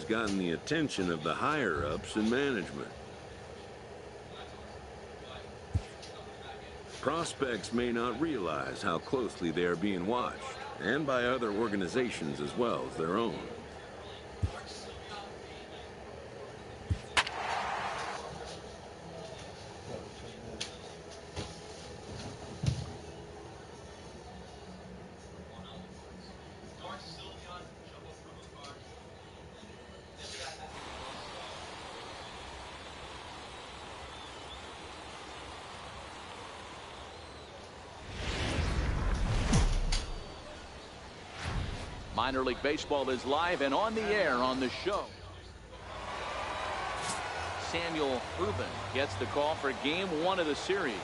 gotten the attention of the higher-ups in management. Prospects may not realize how closely they are being watched, and by other organizations as well as their own. Minor League Baseball is live and on the air on the show. Samuel Urban gets the call for game 1 of the series.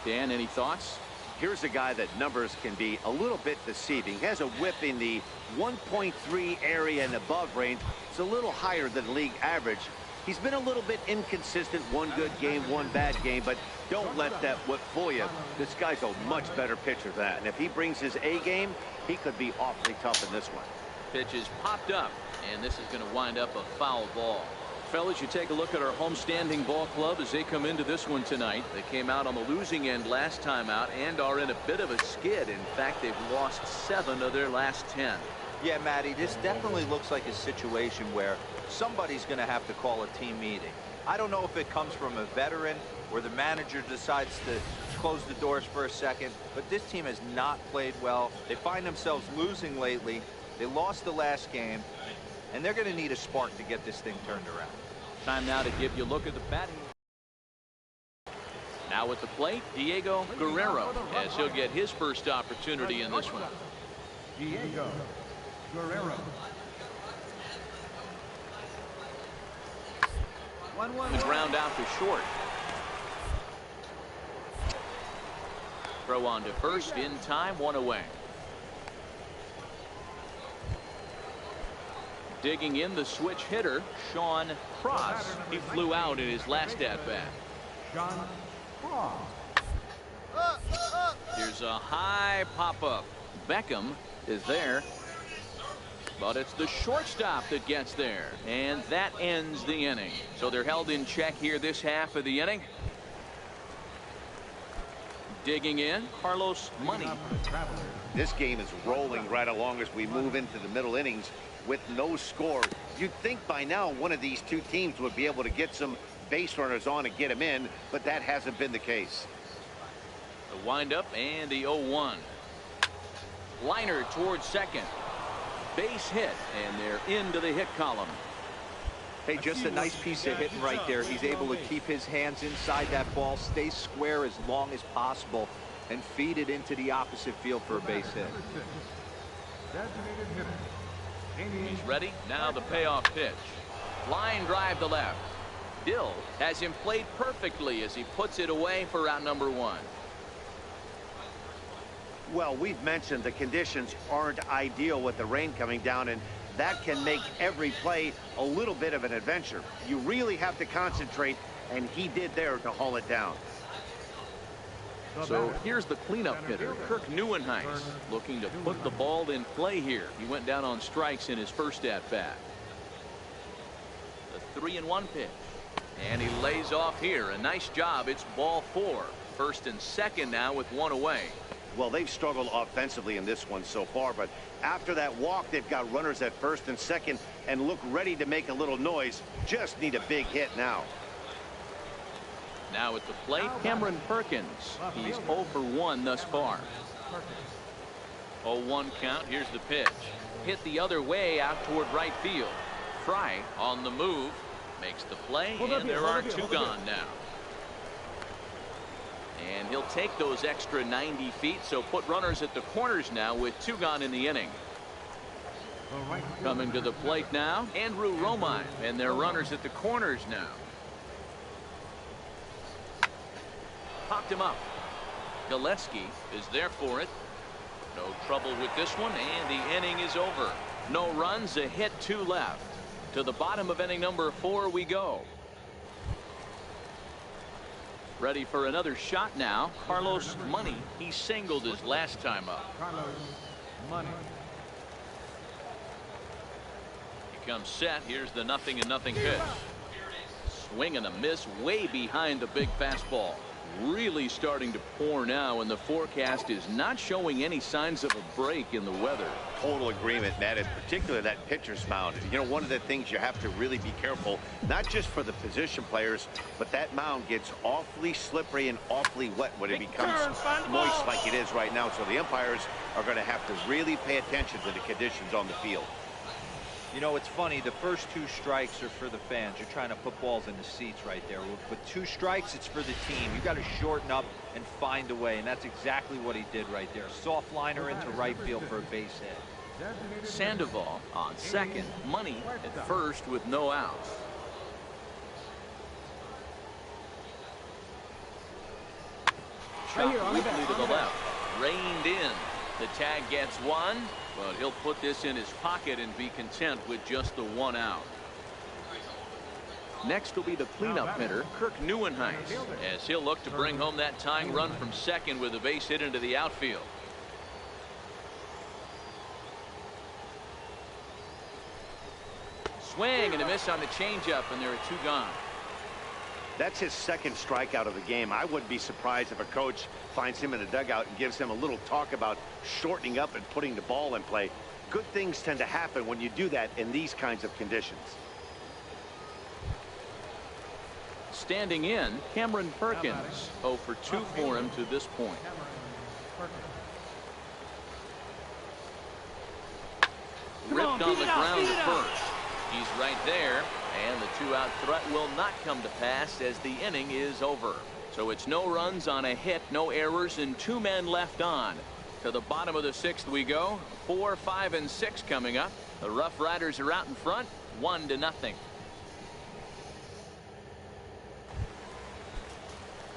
Dan, any thoughts? Here's a guy that numbers can be a little bit deceiving. He has a whip in the 1.3 area and above range. It's a little higher than league average. He's been a little bit inconsistent. One good game, one bad game, but don't let that whip fool you. This guy's a much better pitcher than that. And if he brings his A game, he could be awfully tough in this one. Pitch is popped up, and this is going to wind up a foul ball. Fellas, you take a look at our homestanding ball club as they come into this one tonight. They came out on the losing end last time out and are in a bit of a skid. In fact, they've lost 7 of their last 10. Yeah, Matty, this definitely looks like a situation where somebody's going to have to call a team meeting. I don't know if it comes from a veteran or the manager decides to close the doors for a second, but this team has not played well. They find themselves losing lately. They lost the last game, and they're going to need a spark to get this thing turned around. Time now to give you a look at the batting. Now at the plate, Diego Guerrero, as he'll get his first opportunity in this one. Diego Guerrero. 1-1. Ground out to short. Throw on to first in time, 1 away. Digging in the switch hitter, Sean Cross. He flew out in his last at-bat. Sean Cross. Here's a high pop-up. Beckham is there, but it's the shortstop that gets there, and that ends the inning. So they're held in check here this half of the inning. Digging in, Carlos Money. This game is rolling right along as we move into the middle innings with no score. You'd think by now one of these two teams would be able to get some base runners on and get them in, but that hasn't been the case. The windup and the 0-1. Liner towards second. Base hit, and they're into the hit column. Hey, just a nice piece of hitting right there. He's able to keep his hands inside that ball, stay square as long as possible, and feed it into the opposite field for a base hit. He's ready. Now the payoff pitch. Line drive to left. Dill has him played perfectly as he puts it away for out number 1. Well, we've mentioned the conditions aren't ideal with the rain coming down, and that can make every play a little bit of an adventure. You really have to concentrate, and he did there to haul it down. So here's the cleanup hitter, Kirk Neuenhuis, looking to put the ball in play here. He went down on strikes in his first at-bat. The 3-1 pitch. And he lays off here. A nice job. It's ball 4. First and second now with 1 away. Well, they've struggled offensively in this one so far, but after that walk, they've got runners at first and second and look ready to make a little noise. Just need a big hit now. Now at the plate, Cameron Perkins. He's 0 for 1 thus far. 0-1 count. Here's the pitch. Hit the other way out toward right field. Fry on the move. Makes the play, and there are 2 gone now. And he'll take those extra 90 feet, so put runners at the corners now with 2 gone in the inning. Coming to the plate now, Andrew Romine, and their runners at the corners now. Popped him up. Gillespie is there for it. No trouble with this one, and the inning is over. No runs, a hit, 2 left. To the bottom of inning number 4 we go. Ready for another shot now. Carlos Money. He singled his last time up. Carlos Money. He comes set. Here's the 0-0 pitch. Swing and a miss way behind the big fastball. Really starting to pour now, and the forecast is not showing any signs of a break in the weather. Total agreement, Matt, in particular that pitcher's mound. You know, one of the things you have to really be careful, not just for the position players, but that mound gets awfully slippery and awfully wet when it becomes moist like it is right now. So the umpires are going to have to really pay attention to the conditions on the field. You know, it's funny, the first 2 strikes are for the fans. You're trying to put balls in the seats right there. With 2 strikes, it's for the team. You got to shorten up and find a way, and that's exactly what he did right there. Soft liner into right field for a base hit. Sandoval on second, Money at first with no outs. Shot weakly to the left, reined in. The tag gets one, but he'll put this in his pocket and be content with just the 1 out. Next will be the cleanup hitter, Kirk Neuenhuis, as he'll look to bring home that tying run from second with a base hit into the outfield. Swing and a miss on the changeup, and there are 2 gone. That's his second strikeout of the game. I wouldn't be surprised if a coach finds him in the dugout and gives him a little talk about shortening up and putting the ball in play. Good things tend to happen when you do that in these kinds of conditions. Standing in, Cameron Perkins, 0 for 2 for him to this point. Ripped on the ground at first. He's right there, and the 2-out threat will not come to pass as the inning is over. So it's no runs on a hit, no errors, and 2 men left on. To the bottom of the 6th we go. 4, 5, and 6 coming up. The Rough Riders are out in front, 1-0.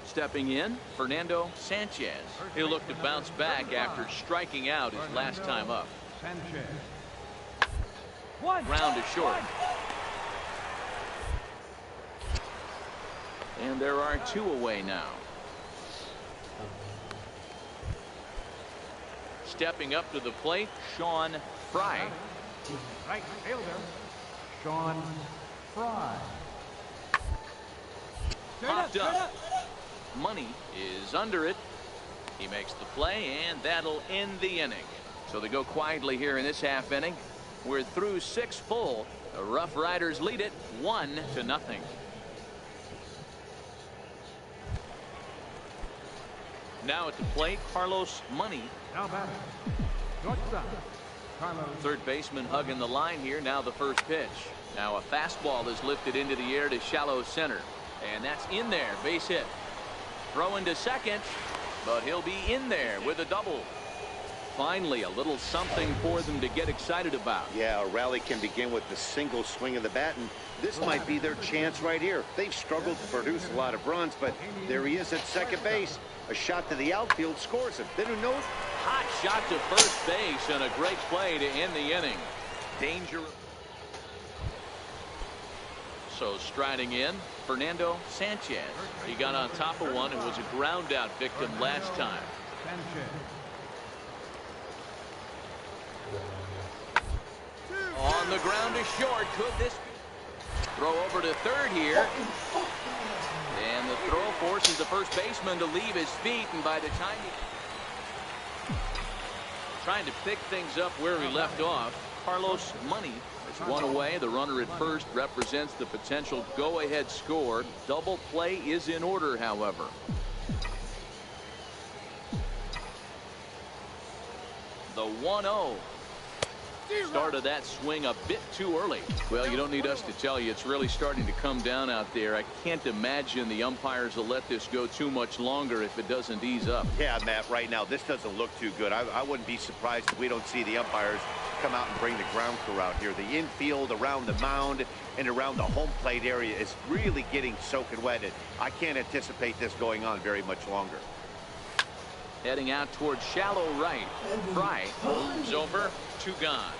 Stepping in, Fernando Sanchez. He'll look to bounce back after striking out his last time up. Ground is short. And there are 2 away now. Stepping up to the plate, Sean Fry. Right fielder, Sean Fry. Popped up. Money is under it. He makes the play, and that'll end the inning. So they go quietly here in this half inning. We're through 6 full. The Rough Riders lead it 1-0. Now at the plate, Carlos Money. Now batting, shortstop, Carlos. Third baseman hugging the line here. Now the first pitch. Now a fastball is lifted into the air to shallow center. And that's in there. Base hit. Throw into second, but he'll be in there with a double. Finally, a little something for them to get excited about. Yeah, a rally can begin with the single swing of the bat, and this might be their chance right here. They've struggled to produce a lot of runs, but there he is at second base. A shot to the outfield scores him. Then who knows? Hot shot to first base, and a great play to end the inning. Danger. So striding in, Fernando Sanchez. He got on top of one and was a ground out victim last time. On the ground is short. Could this throw over to third here? And the throw forces the first baseman to leave his feet, and by the time he trying to pick things up where he left off, Carlos Money is 1 away. The runner at first represents the potential go-ahead score. Double play is in order, however. The 1-0. Started that swing a bit too early. Well, you don't need us to tell you, it's really starting to come down out there. I can't imagine the umpires will let this go too much longer if it doesn't ease up. Yeah, Matt, right now this doesn't look too good. I wouldn't be surprised if we don't see the umpires come out and bring the ground crew out here. The infield around the mound and around the home plate area is really getting soaking wet, and I can't anticipate this going on very much longer. Heading out towards shallow right. Fry moves over, 2 gone.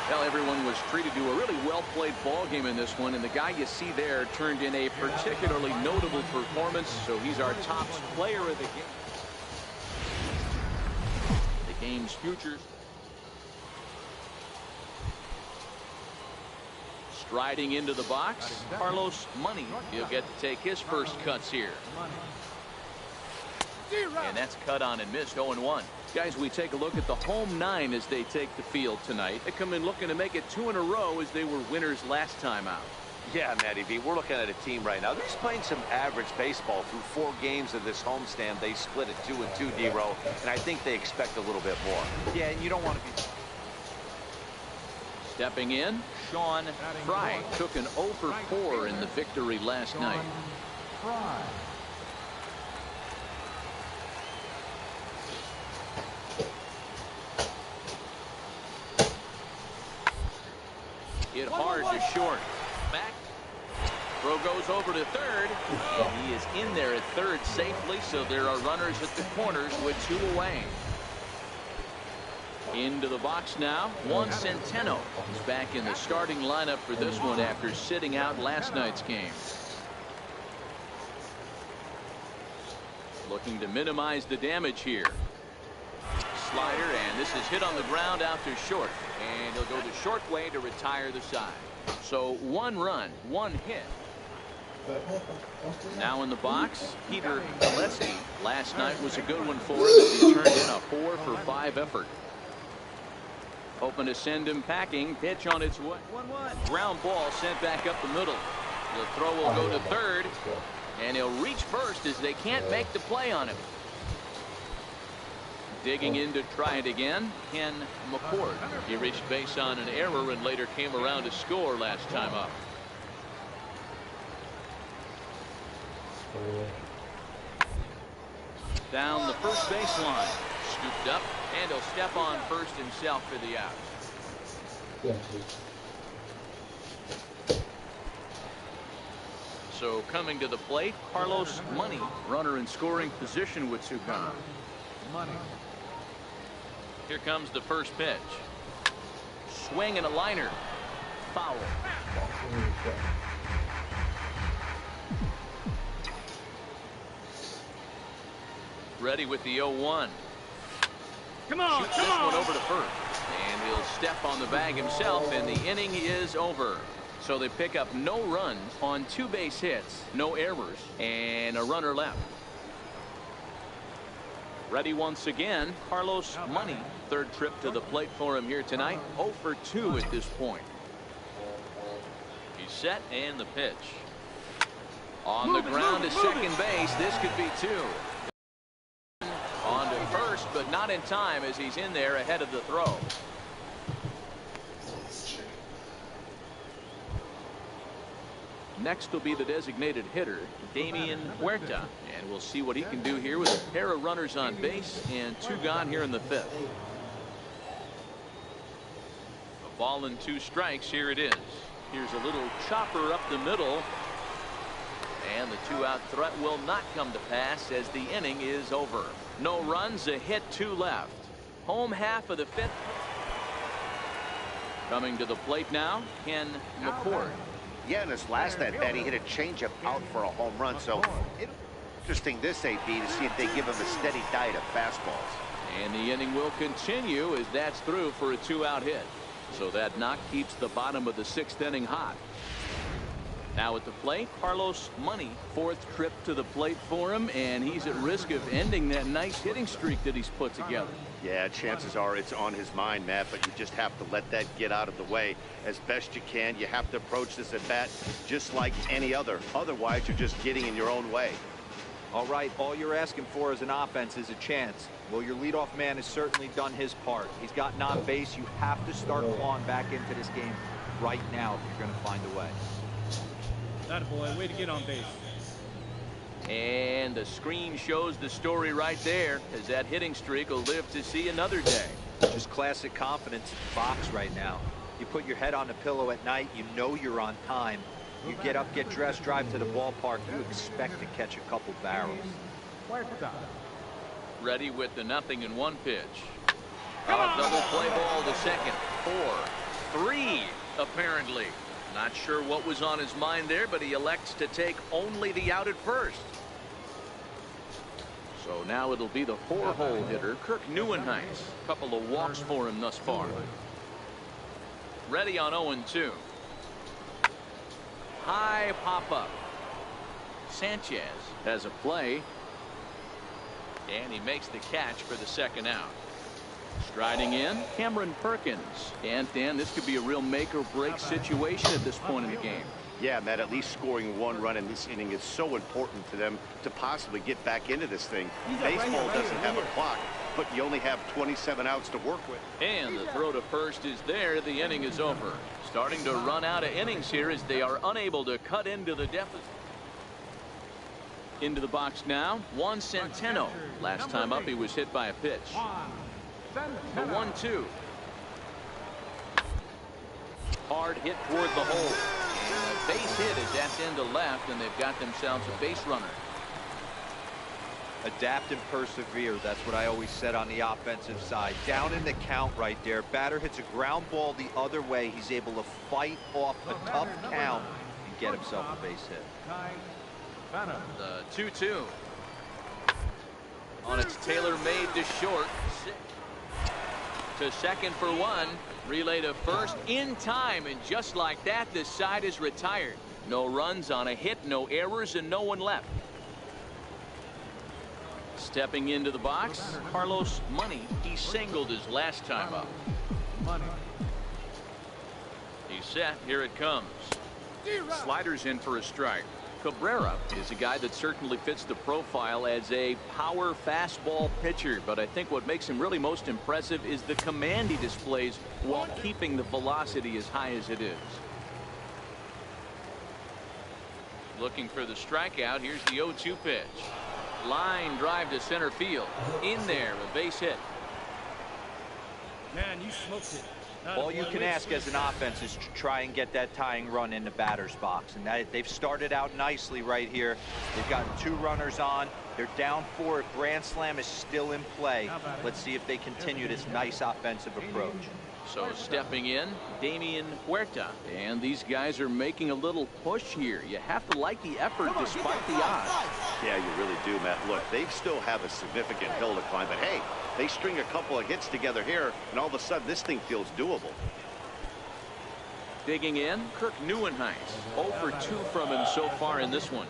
Well, everyone was treated to a really well-played ball game in this one, and the guy you see there turned in a particularly notable performance, so he's our top player of the game. Game's futures. Striding into the box, Carlos Money. He'll get to take his first cuts here. And that's cut on and missed. 0-1. Guys, we take a look at the home 9 as they take the field tonight. They come in looking to make it 2 in a row as they were winners last time out. Yeah, Matty V, we're looking at a team right now. They're just playing some average baseball through 4 games of this homestand. They split it 2-2, D-Row, and I think they expect a little bit more. Yeah, and you don't want to be... Stepping in, Sean Fry took an 0 for 4 in the victory last night. Hit hard to short. Back. Throw goes over to third. He is in there at third safely, so there are runners at the corners with 2 away. Into the box now, Juan Centeno. He's back in the starting lineup for this one after sitting out last night's game. Looking to minimize the damage here. Slider, and this is hit on the ground out to short. And he'll go the short way to retire the side. So 1 run, 1 hit. Now in the box, Peter Gillespie. Last night was a good one for him as he turned in a 4 for 5 effort. Hoping to send him packing. Pitch on its way. 1-1. Ground ball sent back up the middle. The throw will go to third. And he'll reach first as they can't make the play on him. Digging in to try it again, Ken McCord. He reached base on an error and later came around to score last time up. Down the first baseline. Scooped up, and he'll step on first himself for the out. So coming to the plate, Carlos Money, runner in scoring position with 2 coming. Here comes the first pitch. Swing and a liner. Foul. Ready with the 0-1. Come on, shoots this one over to first. And he'll step on the bag himself, and the inning is over. So they pick up no runs on 2 base hits, no errors, and a runner left. Ready once again, Carlos Money. 3rd trip to the plate for him here tonight. 0 for 2 at this point. He's set, and the pitch. On the ground to second base. This could be 2. On to first, but not in time as he's in there ahead of the throw. Next will be the designated hitter, Damian Huerta. And we'll see what he can do here with a pair of runners on base and 2 gone here in the 5th. A ball and 2 strikes. Here it is. Here's a little chopper up the middle. And the 2-out threat will not come to pass as the inning is over. No runs, a hit, 2 left. Home half of the 5th. Coming to the plate now, Ken McCord. Yeah, in his last at bat, he hit a changeup out for a home run. So interesting this AB to see if they give him a steady diet of fastballs. And the inning will continue as that's through for a 2-out hit. So that knock keeps the bottom of the 6th inning hot. Now at the plate, Carlos Money. 4th trip to the plate for him, and he's at risk of ending that nice hitting streak that he's put together. Yeah, chances are it's on his mind, Matt, but you just have to let that get out of the way as best you can. You have to approach this at bat just like any other. Otherwise, you're just getting in your own way. All right, all you're asking for as an offense is a chance. Well, your leadoff man has certainly done his part. He's gotten on base. You have to start clawing back into this game right now if you're going to find a way. That boy, way to get on base. And the screen shows the story right there as that hitting streak will live to see another day. Just classic confidence in the box right now. You put your head on the pillow at night, you know you're on time. You get up, get dressed, drive to the ballpark, you expect to catch a couple barrels. Ready with the 0-1 pitch. A double play ball to second. 4-3 apparently. Not sure what was on his mind there, but he elects to take only the out at first. So now it'll be the 4-hole hitter, Kirk Neuenhuis. Couple of walks for him thus far. Ready on 0-2. High pop-up. Sanchez has a play. And he makes the catch for the second out. Striding in, Cameron Perkins. And Dan, this could be a real make-or-break situation at this point in the game. Yeah, Matt, at least scoring 1 run in this inning is so important to them to possibly get back into this thing. Baseball doesn't have a clock, but you only have 27 outs to work with. And the throw to first is there. The inning is over. Starting to run out of innings here as they are unable to cut into the deficit. Into the box now, Juan Centeno. Last time up, he was hit by a pitch. The 1-2. Hard hit toward the hole. And a base hit as that's into left, and they've got themselves a base runner. Adapt and persevere. That's what I always said on the offensive side. Down in the count right there. Batter hits a ground ball the other way. He's able to fight off a tough count and get himself a base hit. The 2-2. On its tailor-made to short. To second for 1. Relay to first in time, and just like that, the side is retired. No runs on a hit, no errors, and no one left. Stepping into the box, Carlos Money. He singled his last time up. He's set. Here it comes. Sliders in for a strike. Cabrera is a guy that certainly fits the profile as a power fastball pitcher, but I think what makes him really most impressive is the command he displays while keeping the velocity as high as it is. Looking for the strikeout. Here's the 0-2 pitch. Line drive to center field. In there, a base hit. Man, you smoked it. All you can ask as an offense is to try and get that tying run in the batter's box, and they've started out nicely right here. They've gotten 2 runners on. They're down 4. Grand slam is still in play. Let's see if they continue this nice offensive approach. So stepping in, Damian Huerta. And these guys are making a little push here. You have to like the effort despite the odds. Yeah, you really do, Matt. Look, they still have a significant hill to climb, but hey, they string a couple of hits together here, and all of a sudden this thing feels doable. Digging in, Kirk Neuenhuis. 0 for 2 from him so far in this one.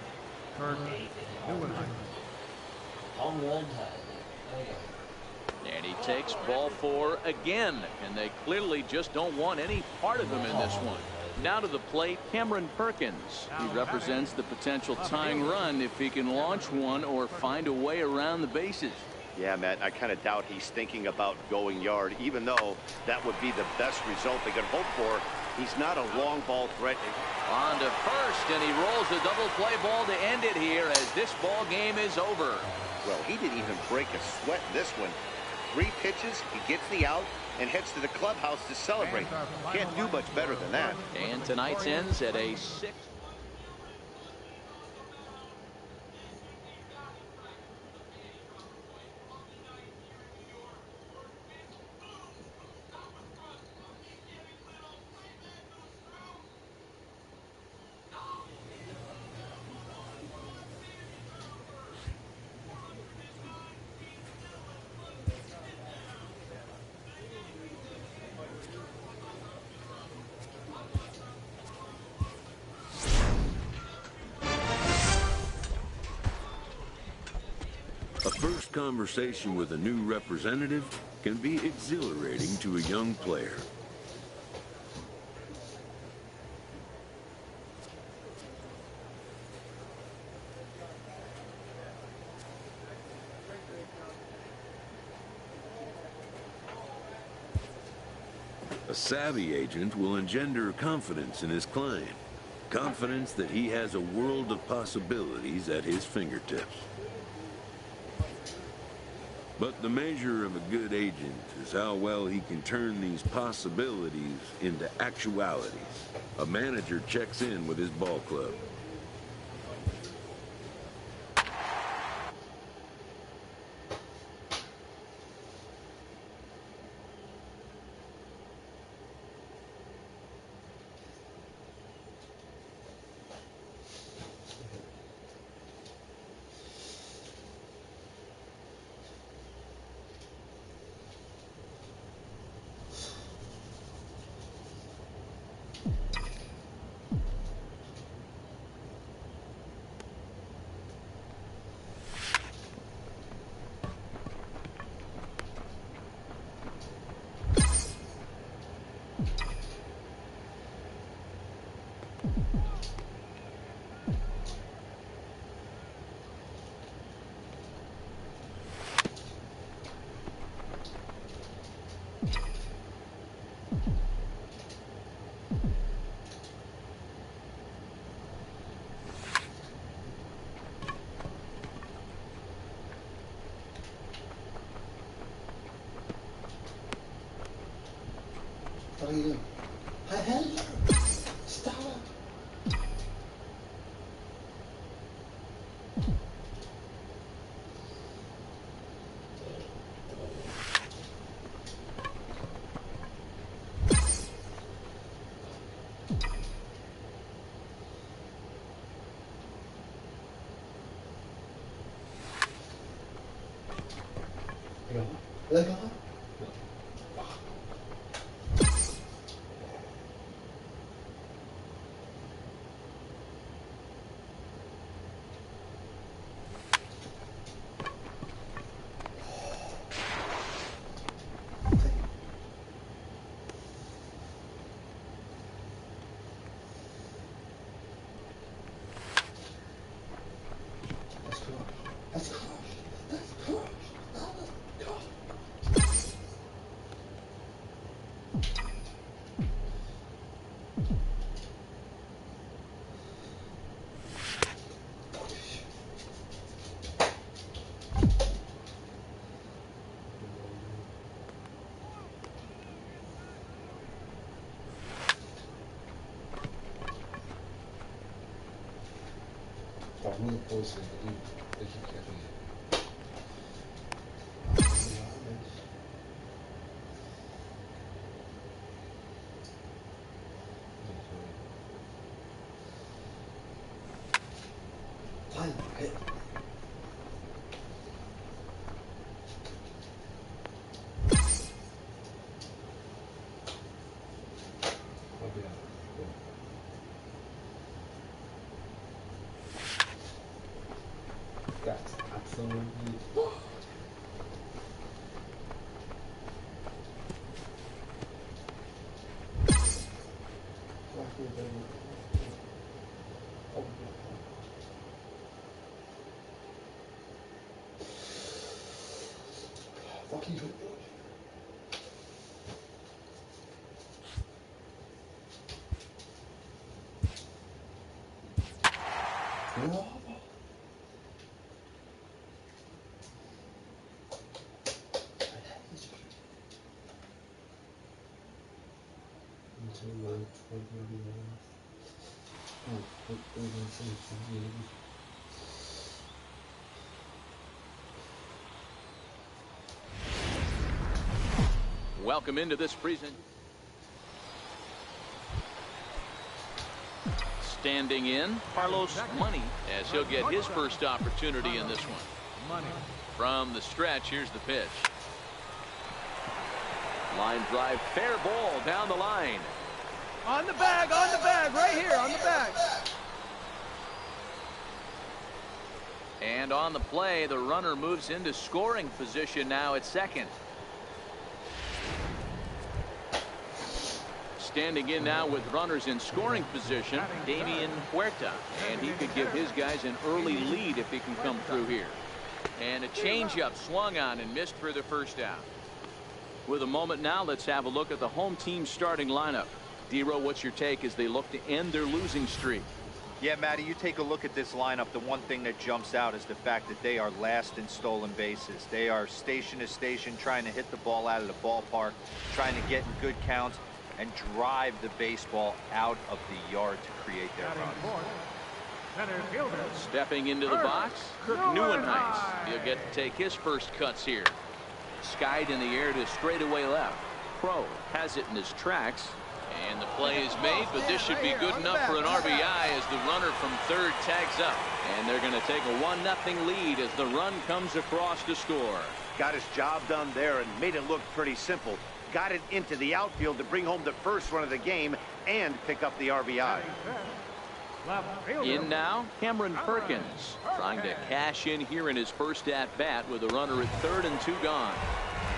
And he takes ball 4 again, and they clearly just don't want any part of him in this one. Now to the plate, Cameron Perkins. He represents the potential tying run if he can launch one or find a way around the bases. Yeah, Matt, I kind of doubt he's thinking about going yard, even though that would be the best result they could hope for. He's not a long ball threat. On to first, and he rolls a double play ball to end it here as this ball game is over. Well, he didn't even break a sweat in this one. 3 pitches, he gets the out, and heads to the clubhouse to celebrate. Can't do much better than that. And tonight's ends at a 6. A first conversation with a new representative can be exhilarating to a young player. A savvy agent will engender confidence in his client. Confidence that he has a world of possibilities at his fingertips. But the measure of a good agent is how well he can turn these possibilities into actualities. A manager checks in with his ball club. What are you doing? Hello! Stop! Let go. That's crush. That's crush. That's crush. Par contre, pour essayer de That's absolutely fucking good. No. Welcome into this present. Standing in, Carlos Money, as he'll get his first opportunity in this one. From the stretch, here's the pitch. Line drive, fair ball down the line. On the bag, right here, on the bag. And on the play, the runner moves into scoring position now at second. Standing in now with runners in scoring position, Damian Huerta, and he could give his guys an early lead if he can come through here. And a changeup swung on and missed for the first out. With a moment now, let's have a look at the home team starting lineup. D-Row, what's your take as they look to end their losing streak? Yeah, Matty, you take a look at this lineup. The one thing that jumps out is the fact that they are last in stolen bases. They are station to station trying to hit the ball out of the ballpark, trying to get in good counts, and drive the baseball out of the yard to create their runs. Stepping into the box, Kirk Neuenhuis. He'll get to take his first cuts here. Skied in the air to straightaway left. Crow has it in his tracks. And the play is made, but this should be good enough for an RBI as the runner from third tags up. And they're going to take a 1-0 lead as the run comes across to score. Got his job done there and made it look pretty simple. Got it into the outfield to bring home the first run of the game and pick up the RBI. In now, Cameron Perkins trying to cash in here in his first at-bat with a runner at third and 2 gone.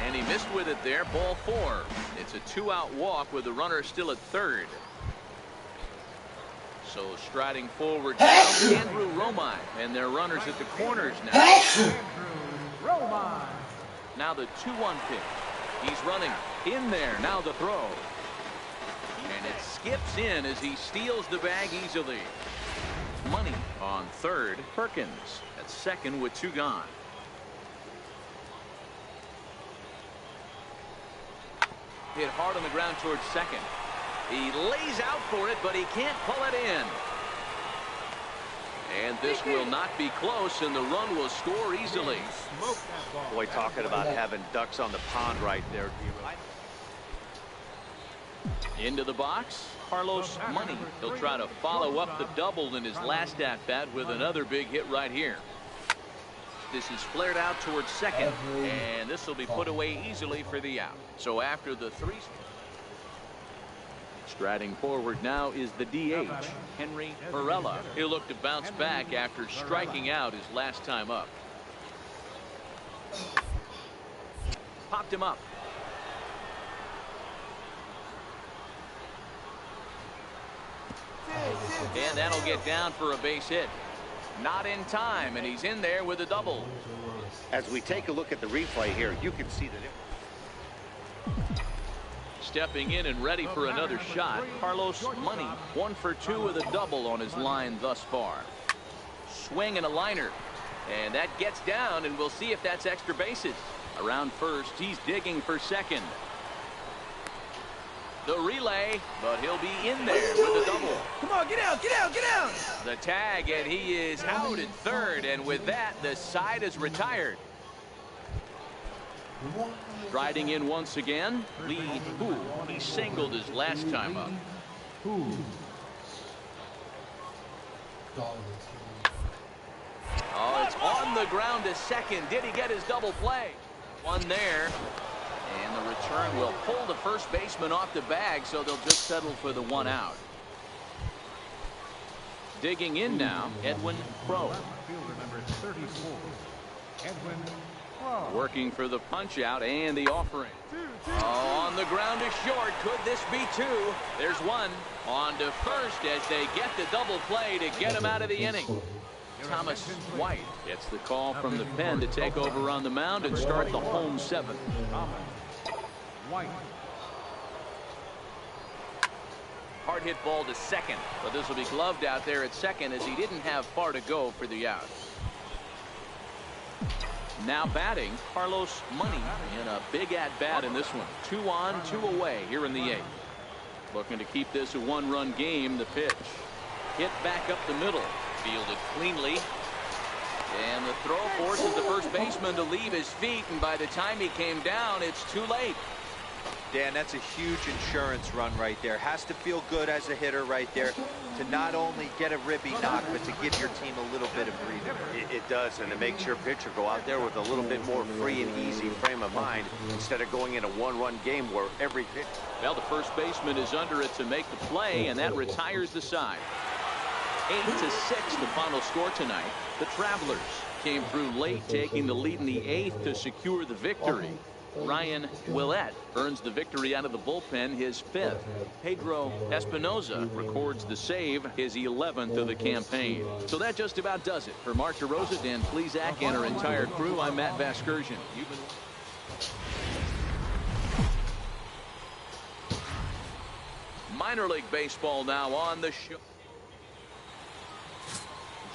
And he missed with it there, ball 4. It's a 2-out walk with the runner still at third. So striding forward now, Andrew Romine, and their runners at the corners now. Now the 2-1 pitch. He's running in there. Now the throw. And it skips in as he steals the bag easily. Money on third. Perkins at second with 2 gone. Hit hard on the ground towards second. He lays out for it, but he can't pull it in. And this will not be close, and the run will score easily. Boy, talking about having ducks on the pond right there. Into the box, Carlos Money. He'll try to follow up the double in his last at-bat with another big hit right here. This is flared out towards second, and this will be put away easily for the out. So after the 3. Striding forward now is the DH, Henry Perella. He'll look to bounce back after striking out his last time up. Popped him up. And that'll get down for a base hit. Not in time, and he's in there with a double. As we take a look at the replay here, you can see that Stepping in and ready for another shot, Carlos Money. 1 for 2 with a double on his line thus far. Swing and a liner. And that gets down, and we'll see if that's extra bases. Around first, he's digging for second. The relay, but he'll be in there with a double. Come on, get out, get out, get out! The tag, and he is out at third, and with that, the side is retired. Striding in once again, Lee Hu. He singled his last time up. Oh, it's on the ground to second. Did he get his double play? One there. And the return will pull the first baseman off the bag, so they'll just settle for the 1 out. Digging in now, Edwin Crow. Fielder number 34, Edwin Crow. Working for the punch out and the offering. Oh, on the ground is short. Could this be 2? There's 1. On to first as they get the double play to get him out of the inning. Thomas White gets the call from the pen to take over on the mound and start the home 7th. White. Hard hit ball to second, but this will be gloved out there at second as he didn't have far to go for the out. Now batting, Carlos Money in a big at-bat in this one. 2 on, 2 away here in the 8th. Looking to keep this a 1-run game. The pitch. Hit back up the middle. Fielded cleanly. And the throw forces the first baseman to leave his feet, and by the time he came down, it's too late. Dan, that's a huge insurance run right there. Has to feel good as a hitter right there to not only get a ribby knock, but to give your team a little bit of breathing. it does, and it makes your pitcher go out there with a little bit more free and easy frame of mind instead of going in a 1-run game where every pitch. Well, the first baseman is under it to make the play, and that retires the side. 8-6 the final score tonight. The Travelers came through late, taking the lead in the 8th to secure the victory. Ryan Willett earns the victory out of the bullpen, his 5th. Pedro Espinoza records the save, his 11th of the campaign. So that just about does it. For Mark DeRosa, Dan Plesac, and our entire crew, I'm Matt Vasgersian. Minor League Baseball now on the show.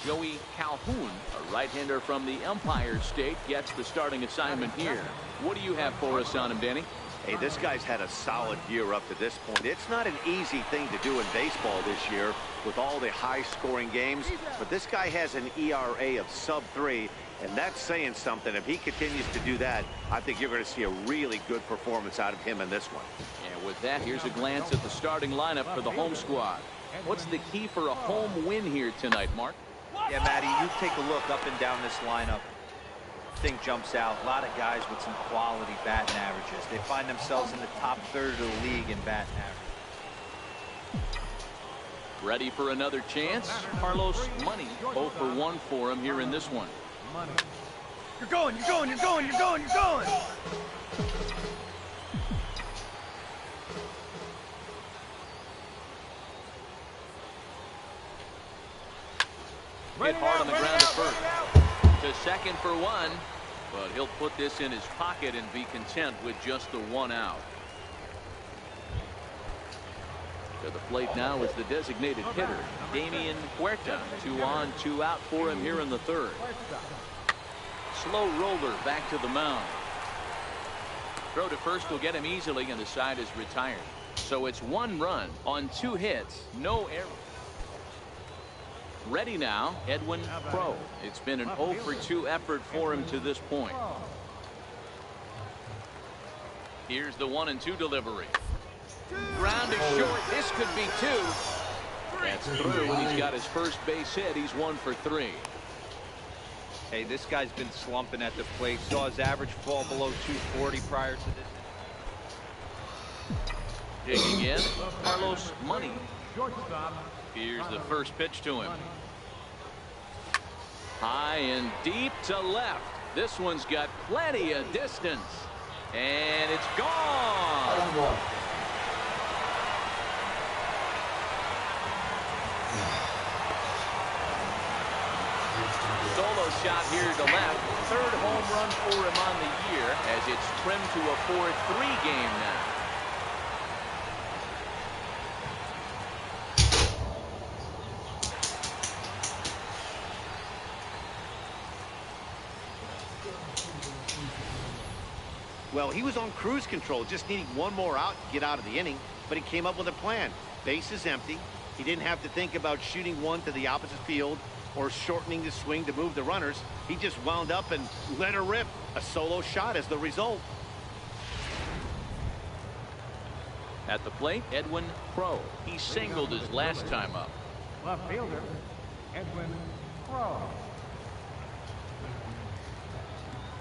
Joey Calhoun, a right-hander from the Empire State, gets the starting assignment here. What do you have for us on him, Danny? Hey, this guy's had a solid year up to this point. It's not an easy thing to do in baseball this year with all the high-scoring games, but this guy has an ERA of sub-3, and that's saying something. If he continues to do that, I think you're going to see a really good performance out of him in this one. And with that, here's a glance at the starting lineup for the home squad. What's the key for a home win here tonight, Mark? Yeah, Matty, you take a look up and down this lineup. Thing jumps out. A lot of guys with some quality batting averages. They find themselves in the top third of the league in batting average. Ready for another chance? Carlos Money, 0 for 1 for him here in this one. You're going, you're going, you're going, you're going, you're going! Hit hard on the ground at first. To second for 1. But he'll put this in his pocket and be content with just the 1 out. To the plate now is the designated hitter, Damian Huerta. 2 on, 2 out for him here in the 3rd. Slow roller back to the mound. Throw to first will get him easily, and the side is retired. So it's 1 run on 2 hits, no error. Ready now, Edwin Crowe. It's been an 0 for 2 effort for him to this point. Here's the 1-2 delivery. Grounded short. This could be 2. That's through, and he's got his first base hit. He's 1 for 3. Hey, this guy's been slumping at the plate. Saw his average fall below 240 prior to this. Digging in, Carlos Money. Shortstop. Here's the first pitch to him. High and deep to left. This one's got plenty of distance. And it's gone. Solo shot here to left. 3rd home run for him on the year as it's trimmed to a 4-3 game now. Well, he was on cruise control, just needing 1 more out to get out of the inning, but he came up with a plan. Base is empty. He didn't have to think about shooting 1 to the opposite field or shortening the swing to move the runners. He just wound up and let her rip. A solo shot as the result. At the plate, Edwin Crowe. He singled his last time up. Left fielder, Edwin Crowe.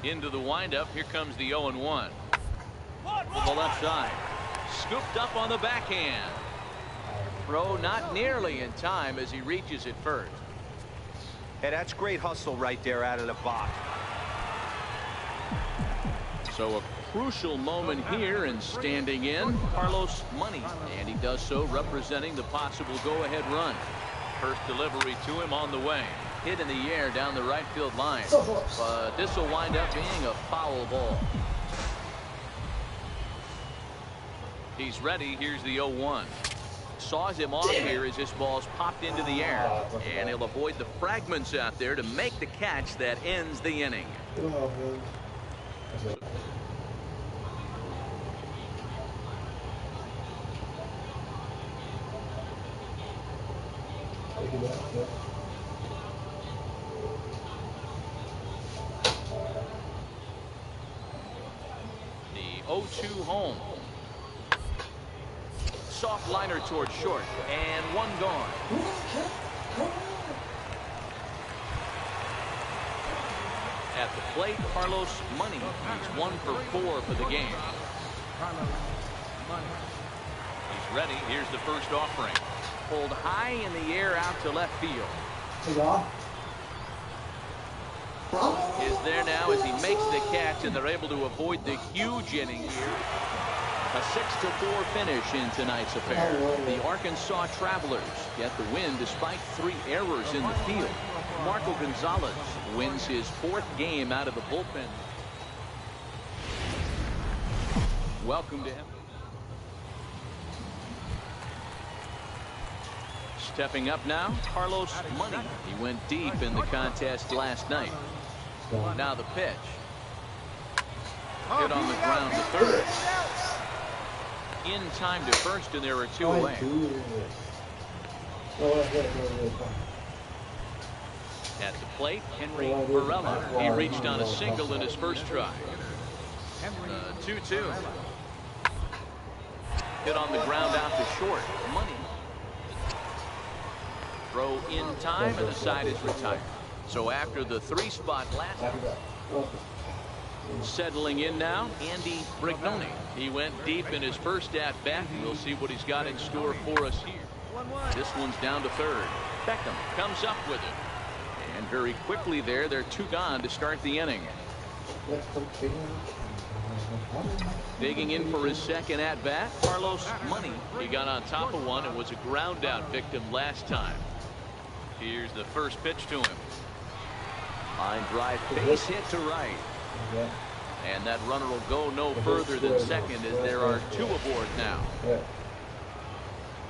Into the windup. Here comes the 0-1. To the left side. Scooped up on the backhand. Crowe not nearly in time as he reaches it first. Hey, that's great hustle right there out of the box. So a crucial moment here, and standing in, Carlos Money. And he does so representing the possible go-ahead run. First delivery to him on the way. Hit in the air down the right field line. But this will wind up being a foul ball. He's ready. Here's the 0-1. Saws him off here as this ball's popped into the air. And he'll avoid the fragments out there to make the catch that ends the inning. The 0-2 home. Soft liner towards short, and 1 gone. At the plate, Carlos Money. He's 1 for 4 for the game. Carlos Money. He's ready. Here's the first offering. Pulled high in the air out to left field. Is there now as he makes the catch, and they're able to avoid the huge inning here. A 6-4 finish in tonight's affair. The Arkansas Travelers get the win despite 3 errors in the field. Marco Gonzalez wins his 4th game out of the bullpen. Welcome to him. Stepping up now, Carlos Money. He went deep in the contest last night. Now the pitch. Hit on the ground to third. In time to first, and there are 2 away. At the plate, Henry Varela. He reached on a single in his first try. 2-2. Hit on the ground out to short. Money. Throw in time, and the side is retired. So after the 3-spot last. Settling in now, Andy Brignone. He went deep in his first at-bat. We'll see what he's got in store for us here. This one's down to third. Beckham comes up with it. And very quickly there, they're 2 gone to start the inning. Digging in for his second at-bat, Carlos Money. He got on top of one and was a ground-out victim last time. Here's the first pitch to him. Line drive, base hit to right. Yeah. And that runner will go no further than second as there are 2 aboard now. Yeah.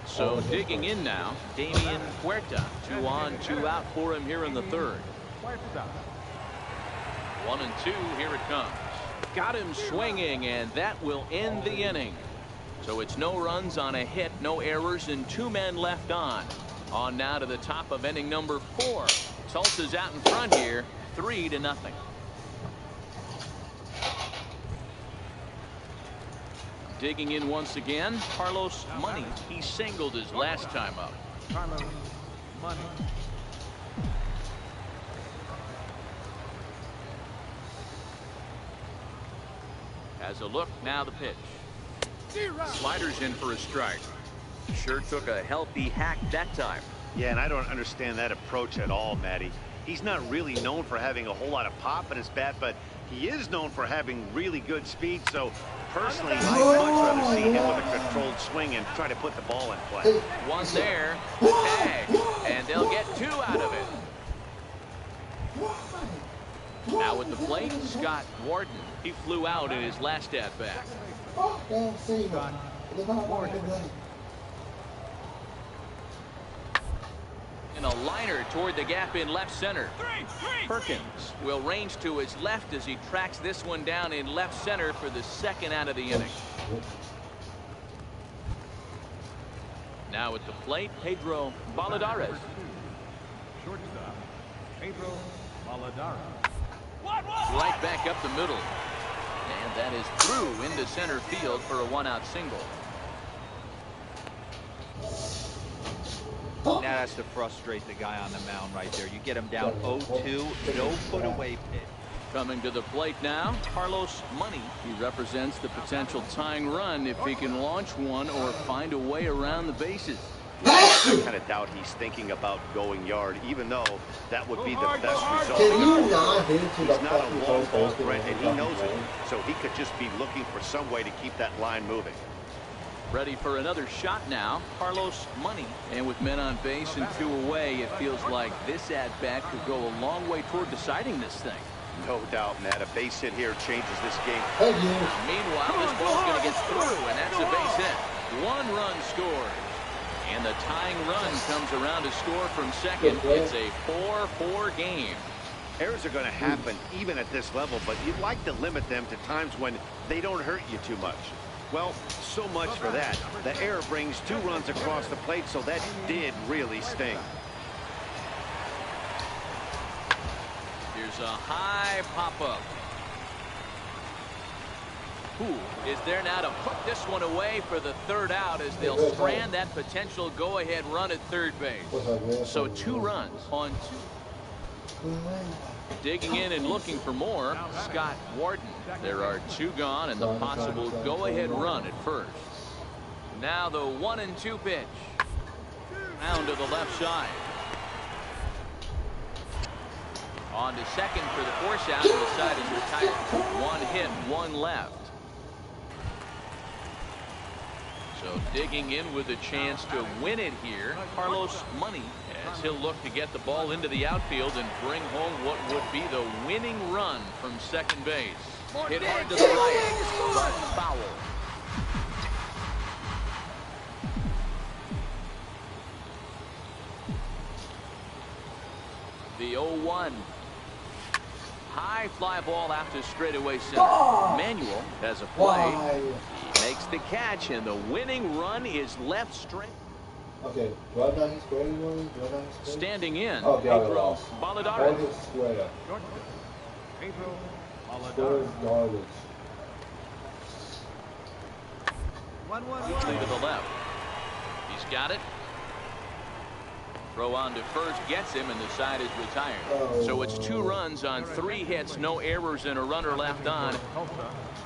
So digging in now, Damian Huerta. 2 on, 2 out for him here in the 3rd. 1 and 2, here it comes. Got him swinging, and that will end the inning. So it's no runs on a hit, no errors, and 2 men left on. On now to the top of inning number 4. Tulsa's out in front here, 3-0. Digging in once again, Carlos Money. He singled his last time up. Carlos Money. Has a look, now the pitch. Sliders in for a strike. Sure took a healthy hack that time. Yeah, and I don't understand that approach at all, Matty. He's not really known for having a whole lot of pop in his bat, but he is known for having really good speed. So personally, I'd much rather see him with a controlled swing and try to put the ball in play. One there, the tag, and they'll get 2 out of it. Now at the plate, Scott Warden. He flew out in his last at bat. And a liner toward the gap in left center. Perkins will range to his left as he tracks this one down in left center for the 2nd out of the inning. Now at the plate, Pedro Valladares. Shortstop, Pedro Valladares. Right back up the middle. And that is through into center field for a 1-out single. Now that's to frustrate the guy on the mound right there. You get him down 0-2, no put away pitch. Coming to the plate now, Carlos Money. He represents the potential tying run if he can launch one or find a way around the bases. I kind of doubt he's thinking about going yard, even though that would be the best result. Can you not hit to the He's not a fucking long ball post threat, and he knows it. So he could just be looking for some way to keep that line moving. Ready for another shot now, Carlos Money. And with men on base and 2 away, it feels like this at-bat could go a long way toward deciding this thing. No doubt, Matt. A base hit here changes this game. Meanwhile, this ball's going to get through, and that's a base hit. 1 run scored. And the tying run comes around to score from second. It's a 4-4 game. Errors are going to happen even at this level, but you'd like to limit them to times when they don't hurt you too much. Well, so much for that. The error brings 2 runs across the plate, so that did really sting. Here's a high pop-up. Who is there now to put this one away for the 3rd out as they'll strand that potential go-ahead run at 3rd base. So 2 runs on 2. Digging in and looking for more, Scott Warden. There are 2 gone and the possible go-ahead run at 1st. Now the 1-2 pitch. Round to the left side. On to second for the force out, and the side is retired. 1 hit, 1 left. So digging in with a chance to win it here, Carlos Money, as he'll look to get the ball into the outfield and bring home what would be the winning run from second base. Hit hard to the right, but foul. The 0-1. High fly ball after straightaway center. Manuel has a play. He makes the catch, and the winning run is left straight. Okay, right now he's square one. Standing in, Oh, Pedro Valladares. Square. Pedro Square Valladares. garbage. 1-1-1. To the left. He's got it. Throw on to first, gets him, and the side is retired. So it's 2 runs on 3 hits, no errors, and a runner left on.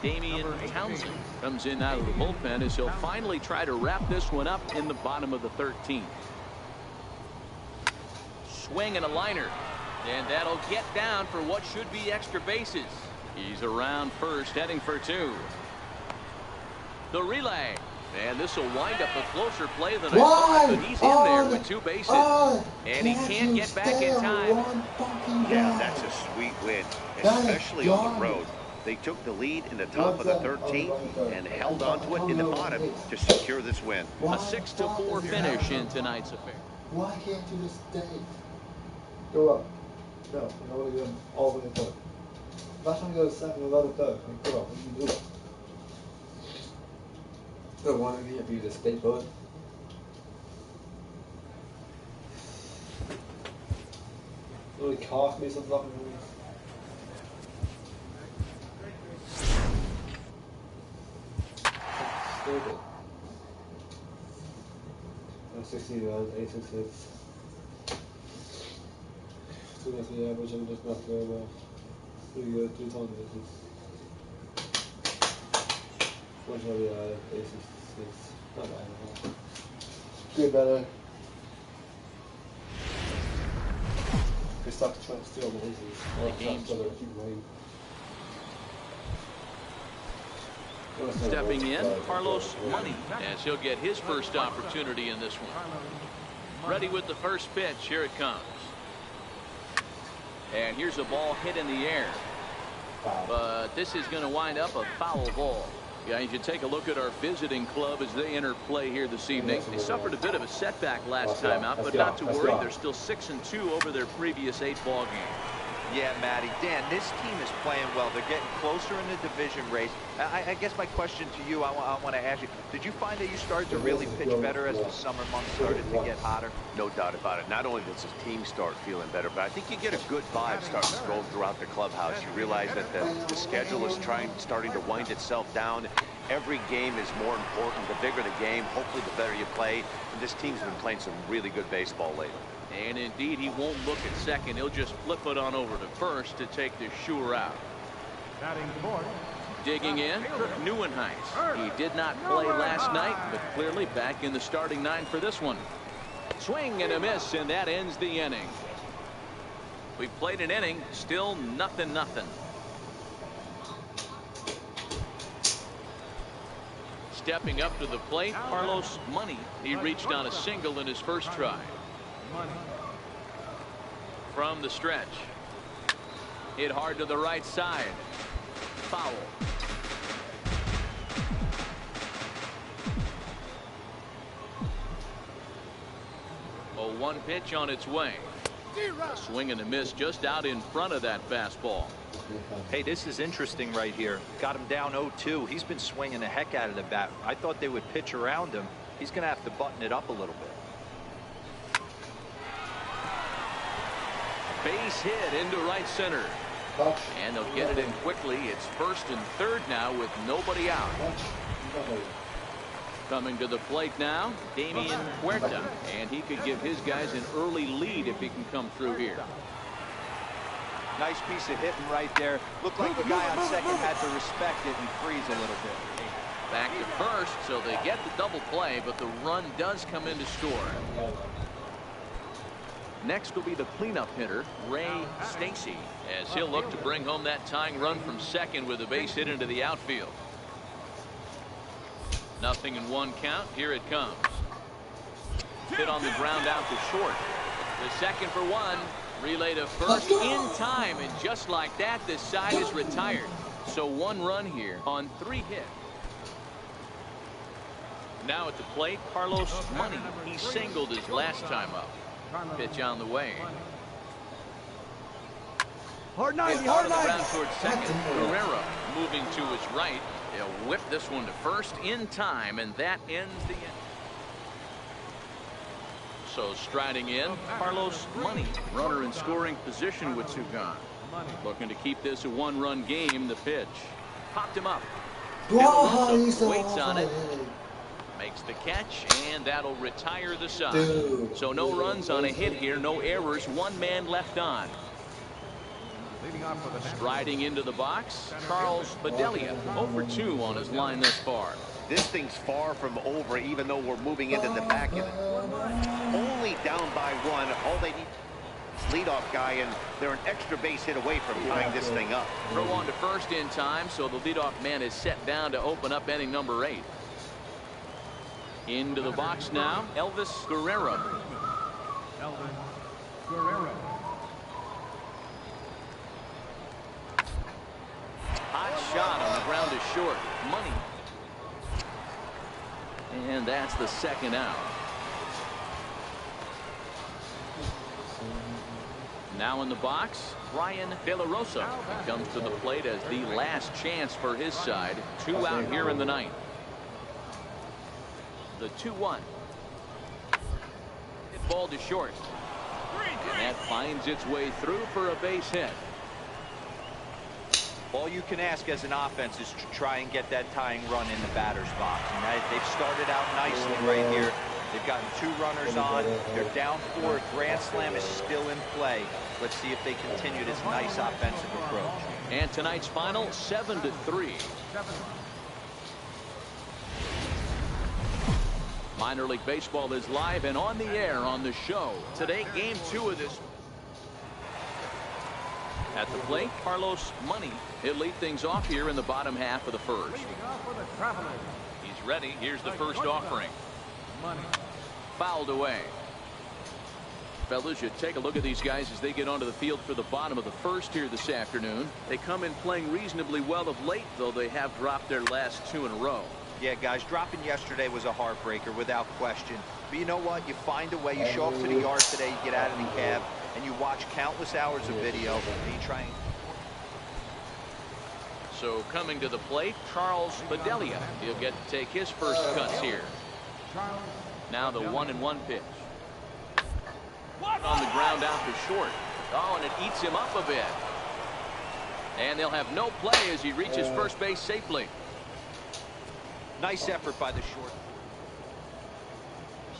Damian Townsend comes in out of the bullpen as he'll finally try to wrap this one up in the bottom of the 13th. Swing and a liner, and that'll get down for what should be extra bases. He's around first, heading for 2. The relay, And this will wind up a closer play than I thought, but he's in there with 2 bases. And he can't get back in time. Yeah, that's a sweet win, especially on the road. They took the lead in the top of the 13th and held on to it in the bottom to secure this win. A 6-4 finish in tonight's affair. Why can't you just stay? Go up. No, I want to go all the way to third. Last time you go to second, or the third. Go up. You can do it. So why don't you have you just stay put? It really cost me some fucking money. Stupid. 16 yards, 866. So that's the average. I'm just not very well. Pretty good. 2 times bases. What's the 866? Not bad. Good better. They start to try to steal the bases. Or game's so keep running. Stepping in, Carlos Money, as he'll get his first opportunity in this one. Ready with the first pitch. Here it comes. And here's a ball hit in the air. But this is going to wind up a foul ball. Yeah, you should take a look at our visiting club as they enter play here this evening. They suffered a bit of a setback last time out, but not to worry. They're still 6-2 over their previous 8 ball games. Yeah, Matty. Dan, this team is playing well. They're getting closer in the division race. I guess my question to you, I want to ask you, did you find that you started to really pitch better as the summer months started to get hotter? No doubt about it. Not only does the team start feeling better, but I think you get a good vibe starting to go throughout the clubhouse. You realize that the schedule is starting to wind itself down. Every game is more important. The bigger the game, hopefully the better you play. And this team's been playing some really good baseball lately. And indeed, he won't look at second. He'll just flip it on over to first to take the sure out. Batting fourth. Digging in, Neuenheis. He did not play last night, but clearly back in the starting 9 for this one. Swing and a miss, and that ends the inning. We've played an inning, still 0-0. Stepping up to the plate, Carlos Money. He reached on a single in his first try. From the stretch. Hit hard to the right side. Foul. A 1 pitch on its way. A swing and a miss just out in front of that fastball. Hey, this is interesting right here. Got him down 0-2. He's been swinging the heck out of the bat. I thought they would pitch around him. He's going to have to button it up a little bit. Base hit into right center. And they'll get it in quickly. It's first and third now with nobody out. Coming to the plate now, Damian Huerta. And he could give his guys an early lead if he can come through here. Nice piece of hitting right there. Looked like the guy on second had to respect it and freeze a little bit. Back to first, so they get the double play, but the run does come in to score. Next will be the cleanup hitter, Ray Stacy, as he'll look to bring home that tying run from second with a base hit into the outfield. 0-1 count. Here it comes. Hit on the ground out to short. The second for 1. Relay to first in time, and just like that, this side is retired. So 1 run here on 3 hits. Now at the plate, Carlos Money. He singled his last time up. Pitch on the way. Hard 90, hard 90. Around towards second. Guerrero moving to his right. They'll whip this one to first in time, and that ends the inning. So striding in, Carlos Money. Runner in scoring position with 2 gone. Looking to keep this a 1-run game. The pitch. Popped him up. Waits on it. Makes the catch, and that'll retire the side. So no runs on a hit here, no errors, 1 man left on. Striding into the box, Charles Bedelia, 0-for-2 on his line thus far. This thing's far from over, even though we're moving into the back end. Only down by 1. All they need is leadoff guy, and they're an extra base hit away from tying this thing up. Throw on to first in time, so the leadoff man is set down to open up inning number 8. Into the box now, Elvis Guerrero. Elvis Guerrero. Hot shot on the ground is short. Money. And that's the second out. Now in the box, Brian De La Rosa. He comes to the plate as the last chance for his side. 2 out here in the ninth. The 2-1. Hit ball to short. And that finds its way through for a base hit. All you can ask as an offense is to try and get that tying run in the batter's box. And they've started out nicely right here. They've gotten 2 runners on. They're down 4. Grand slam is still in play. Let's see if they continue this nice offensive approach. And tonight's final, 7-3. Minor League Baseball is live and on the air on the show. Today, game 2 of this. At the plate, Carlos Money. He'll lead things off here in the bottom half of the first. He's ready. Here's the first offering. Fouled away. Fellas, you take a look at these guys as they get onto the field for the bottom of the first here this afternoon. They come in playing reasonably well of late, though they have dropped their last 2 in a row. Yeah, guys, dropping yesterday was a heartbreaker without question. But you know what? You find a way. You show up to the yard today, you get out of the cab, and you watch countless hours of video, and you try and... So coming to the plate, Charles Bedelia. He'll get to take his first cuts here. Now the 1-1 pitch. On the ground out to short. Oh, and it eats him up a bit. And they'll have no play as he reaches first base safely. Nice effort by the short.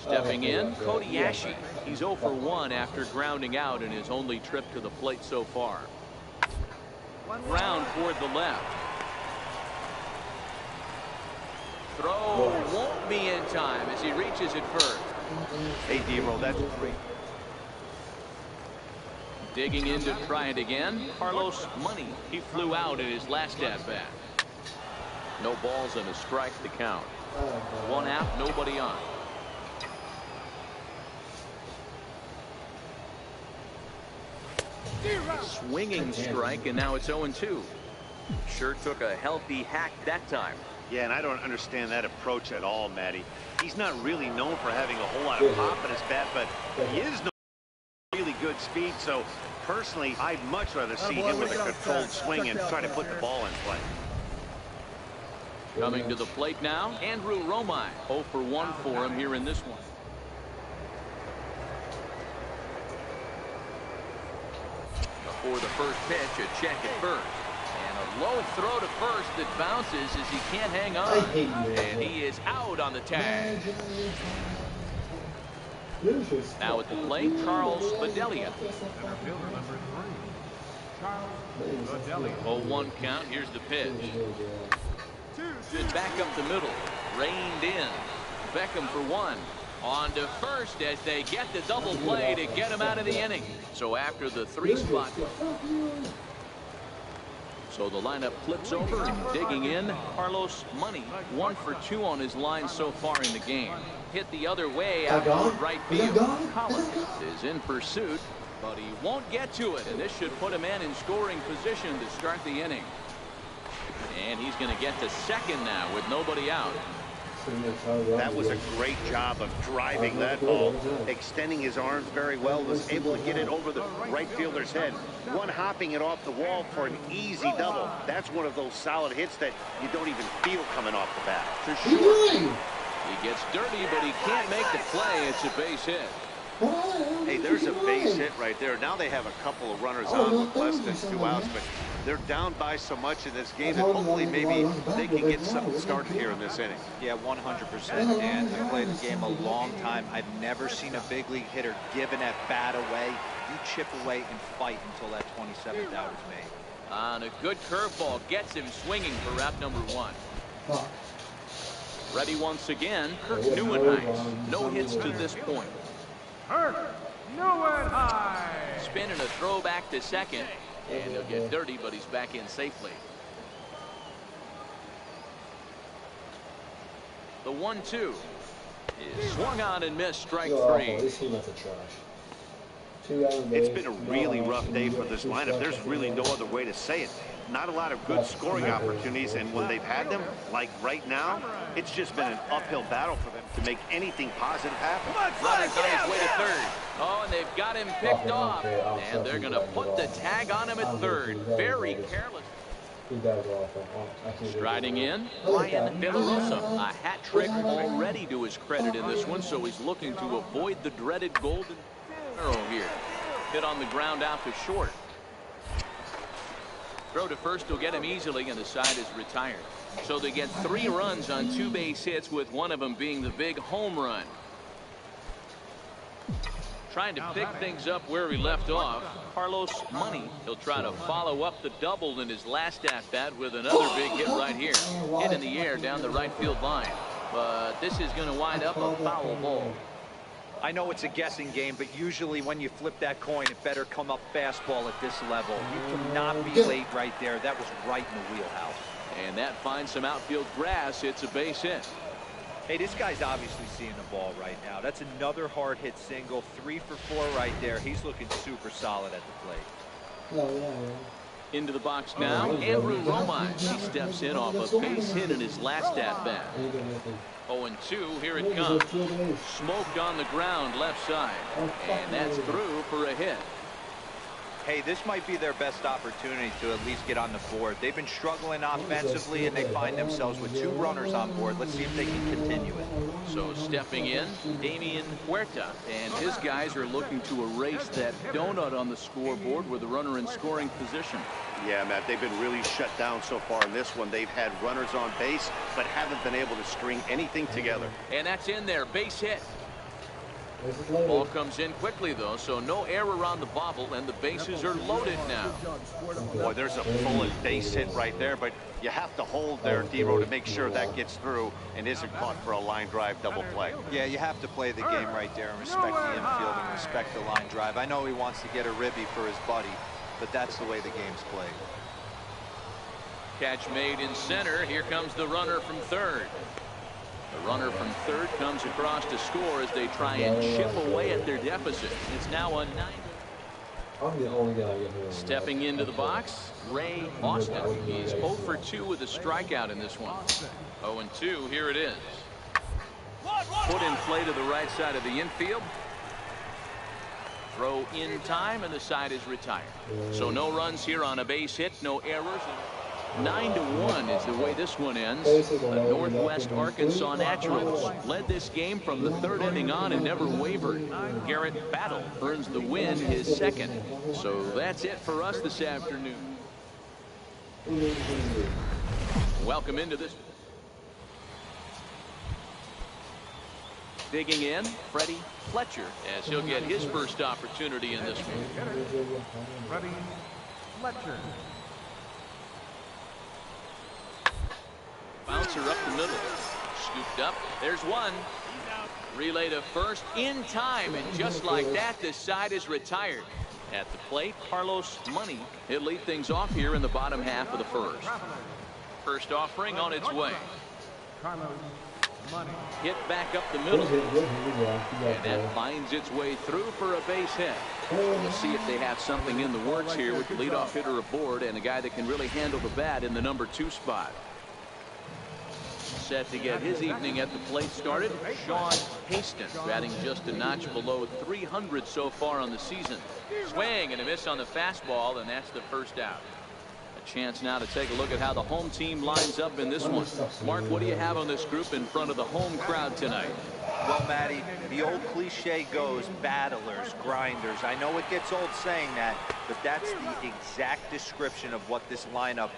Stepping in, Cody Ashe. He's 0 for 1 after grounding out in his only trip to the plate so far. Ground toward the left. Throw won't be in time as he reaches it first. Hey, D-Roll, that's great. Digging in to try it again, Carlos Money. He flew out in his last at-bat. No balls and a strike to count. 1 out, nobody on. Swinging strike, and now it's 0-2. Sure took a healthy hack that time. Yeah, and I don't understand that approach at all, Matty. He's not really known for having a whole lot of pop in his bat, but he is known for really good speed. So personally, I'd much rather see him with a controlled swing and try to put the ball in play. Coming to the plate now, Andrew Romine. 0 for 1 for him here in this one. Before the first pitch, a check at first. And a low throw to first that bounces as he can't hang on. And he is out on the tag. Now at the plate, Charles Bedelia. 0-1 count. Here's the pitch. Good back up the middle. Reined in. Beckham for 1. On to first as they get the double play to get him out of the inning. So after the 3 spot. So the lineup flips over and digging in. Carlos Money, 1 for 2 on his line so far in the game. Hit the other way out toward right field. Collins is in pursuit, but he won't get to it. And this should put a man in scoring position to start the inning. And he's going to get to second now with nobody out. That was a great job of driving that ball, extending his arms very well, was able to get it over the right fielder's head, one hopping it off the wall for an easy double. That's one of those solid hits that you don't even feel coming off the bat. For sure. He gets dirty, but he can't make the play. It's a base hit. Hey, there's a base hit right there. Now they have a couple of runners on with less than 2 outs, but they're down by so much in this game that hopefully maybe they can get something started here in this inning. Yeah, 100%. And I played the game a long time. I've never seen a big league hitter give an at-bat away. You chip away and fight until that 27th out is made. On a good curveball, gets him swinging for route number 1. Ready once again, Kirk Neuenheim. No hits to this point. Spin and a throw back to second. And he'll get dirty, but he's back in safely. The 1-2. is swung on and missed. Strike You're awful. 3. These teammates are trash. It's been a really rough day for this lineup. There's really no other way to say it. Not a lot of good scoring opportunities, and when they've had them, like right now, it's just been an uphill battle for them to make anything positive happen. Runner's on his way to third. Oh, and they've got him picked off, and they're going to put the tag on him at third. Very careless. Striding in, Ryan Villarosa. A hat trick already to his credit in this one, so he's looking to avoid the dreaded golden arrow here. Hit on the ground out to short. Throw to first will get him easily, and the side is retired. So they get 3 runs on 2 base hits, with one of them being the big home run. Trying to pick things up where he left off, Carlos Money. He'll try to follow up the double in his last at-bat with another big hit right here. Hit in the air down the right field line. But this is going to wind up a foul ball. I know it's a guessing game, but usually when you flip that coin, it better come up fastball at this level. You cannot be late right there. That was right in the wheelhouse. And that finds some outfield grass. It's a base hit. Hey, this guy's obviously seeing the ball right now. That's another hard hit single. 3 for 4 right there. He's looking super solid at the plate. Into the box now, Andrew Romine. He steps in off a base hit in his last at-bat. 0-2, here it comes. Smoked on the ground left side. And that's through for a hit. Hey, this might be their best opportunity to at least get on the board. They've been struggling offensively, and they find themselves with 2 runners on board. Let's see if they can continue it. So stepping in, Damian Huerta, and his guys are looking to erase that donut on the scoreboard with a runner in scoring position. Yeah, Matt, they've been really shut down so far in this one. They've had runners on base, but haven't been able to string anything together. And that's in there, base hit. Ball comes in quickly, though, so no error on the bobble, and the bases are loaded now. Boy, there's a bullet base hit right there, but you have to hold there, D-Row, to make sure that gets through and isn't caught for a line drive double play. Yeah, you have to play the game right there and respect the infield and respect the line drive. I know he wants to get a ribby for his buddy, but that's the way the game's played. Catch made in center. Here comes the runner from third. The runner from third comes across to score as they try and chip away at their deficit. It's now a 9. I'm the only guy getting here. Stepping into the box, Ray Austin. He's 0 for 2 with a strikeout in this one. 0-2, here it is. Put in play to the right side of the infield. Throw in time, and the side is retired. So no runs here on a base hit, no errors. 9-1 is the way this one ends. The Northwest Arkansas Naturals led this game from the 3rd inning on and never wavered. Garrett Battle earns the win, his 2nd. So that's it for us this afternoon. Welcome into this. Digging in, Freddie Fletcher, as he'll get his first opportunity in this one. Freddie Fletcher. Bouncer up the middle. Scooped up. There's one. Relay to first in time, and just like that, this side is retired. At the plate, Carlos Money. He'll lead things off here in the bottom half of the first. First offering on its way. Carlos Money. Hit back up the middle. And that finds its way through for a base hit. We'll see if they have something in the works here with the leadoff hitter aboard and a guy that can really handle the bat in the number 2 spot. Set to get his evening at the plate started, Sean Hastings, batting just a notch below 300 so far on the season. Swing and a miss on the fastball, and that's the first out. A chance now to take a look at how the home team lines up in this one. Mark, what do you have on this group in front of the home crowd tonight? Well, Matty, the old cliche goes battlers, grinders. I know it gets old saying that, but that's the exact description of what this lineup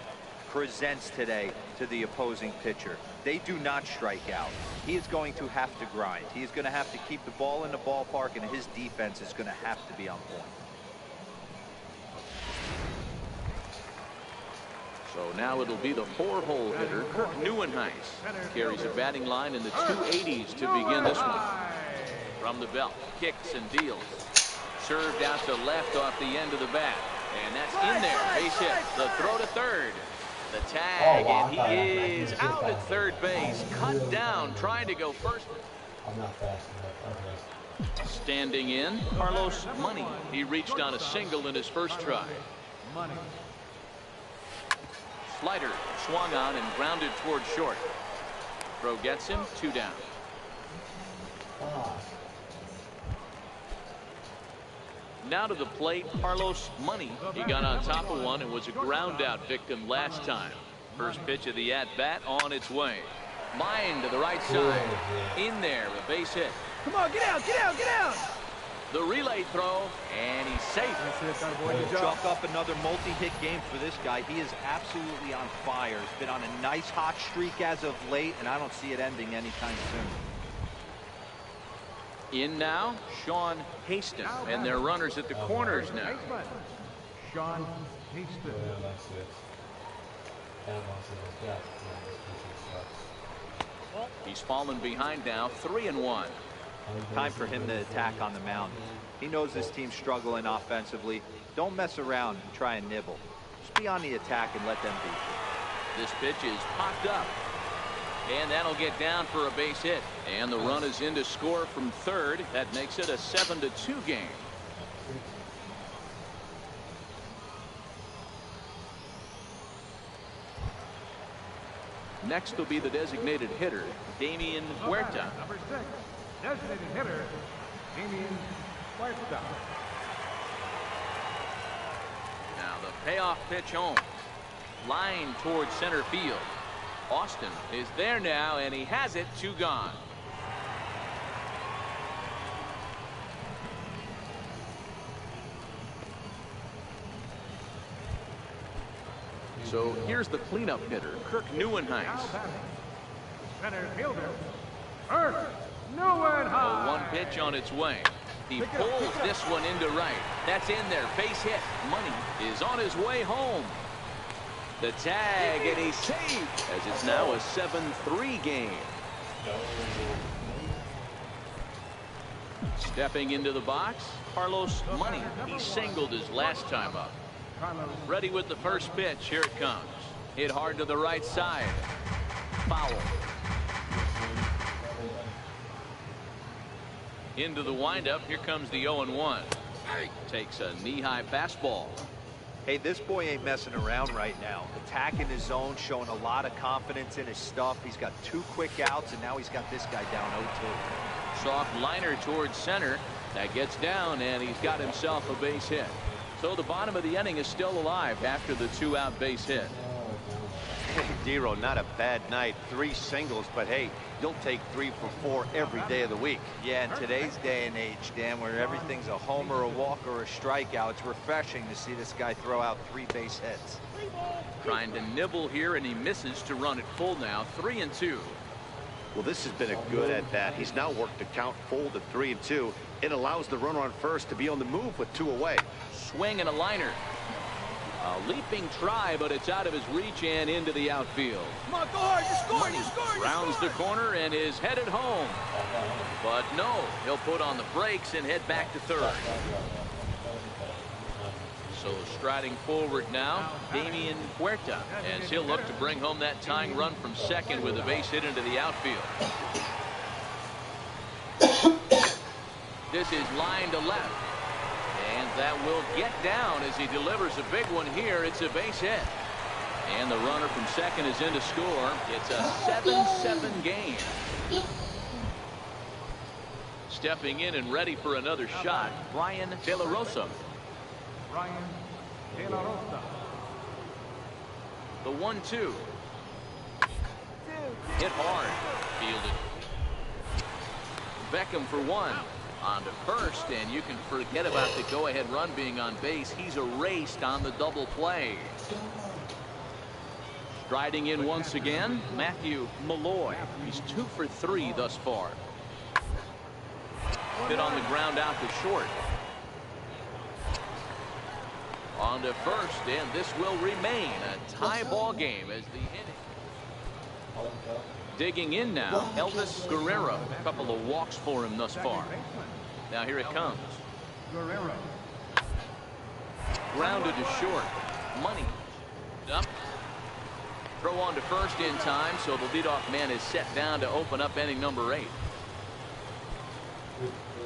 presents today to the opposing pitcher. They do not strike out. He is going to have to grind. He is going to have to keep the ball in the ballpark, and his defense is going to have to be on point. So now it'll be the 4-hole hitter, Kirk Neuenhuis. Carries a batting line in the 280s to begin this one. From the belt, kicks and deals. Served out to left off the end of the bat. And that's in there. Base hit. The throw to third. The tag, and he is out at third base. Cut down, trying to go first. I'm not fast enough. Okay. Standing in, Carlos Money. He reached on a single in his first try. Money. Slider swung on and grounded toward short. Throw gets him 2 down. Ah. Now to the plate, Carlos Money. He got on top of one and was a ground out victim last time. First pitch of the at-bat on its way. Line to the right side. In there, a base hit. Come on, get out, get out, get out. The relay throw, and he's safe. That's it, that boy. Good job. Chalk up another multi-hit game for this guy. He is absolutely on fire. He's been on a nice hot streak as of late, and I don't see it ending anytime soon. In now, Sean Haston, and they're runners at the corners now. Baseman. Sean Haston. Yeah, that's it. He's fallen behind now, 3-1. Time for him to attack on the mound. He knows this team's struggling offensively. Don't mess around and try and nibble. Just be on the attack and let them beat you. This pitch is popped up. And that'll get down for a base hit. And the run is in to score from third. That makes it a 7-2 game. Next will be the designated hitter, Damian Huerta. Number 6, designated hitter, Damian Huerta. Now the payoff pitch home. Line towards center field. Austin is there now, and he has it. 2 gone. So here's the cleanup hitter, Kirk Neuenheim. Center fielder, Kirk Neuenheim. One pitch on its way. He pulls this one into right. That's in there. Base hit. Money is on his way home. The tag, and he's safe as it's now a 7-3 game. Stepping into the box, Carlos Money. He singled his last time up. Ready with the first pitch. Here it comes. Hit hard to the right side. Foul. Into the windup. Here comes the 0-1. Takes a knee-high fastball. Hey, this boy ain't messing around right now. Attacking his zone, showing a lot of confidence in his stuff. He's got 2 quick outs, and now he's got this guy down 0-2. Soft liner towards center. That gets down, and he's got himself a base hit. So the bottom of the inning is still alive after the 2-out base hit. Hey, Dero, not a bad night. 3 singles, but hey, you'll take 3 for 4 every day of the week. Yeah, in today's day and age, Dan, where everything's a homer, a walk, or a strikeout, it's refreshing to see this guy throw out 3 base hits. Trying to nibble here, and he misses to run it full now. 3-2. Well, this has been a good at-bat. He's now worked the count full to 3-2. It allows the runner on first to be on the move with 2 away. Swing and a liner. A leaping try, but it's out of his reach and into the outfield. Come on, go hard, you scored, you scored. Rounds the corner and is headed home. But no, he'll put on the brakes and head back to third. So striding forward now, Damian Huerta, as he'll look to bring home that tying run from second with a base hit into the outfield. This is line to left. And that will get down as he delivers a big one here. It's a base hit. And the runner from second is in to score. It's a 7-7 game. Stepping in and ready for another shot, Brian De La Rosa. Brian De La Rosa. The 1-2. Hit hard. Fielded. Beckham for 1. On to first, and you can forget about the go-ahead run being on base. He's erased on the double play. Striding in once again, Matthew Malloy. He's 2 for 3 thus far. Hit on the ground out to short. On to first, and this will remain a tie ball game as the inning. Digging in now, Elvis Guerrero. A couple of walks for him thus far. Now here it comes. Guerrero. Grounded to short. Money. Up. Throw on to first in time, so the leadoff man is set down to open up inning number 8.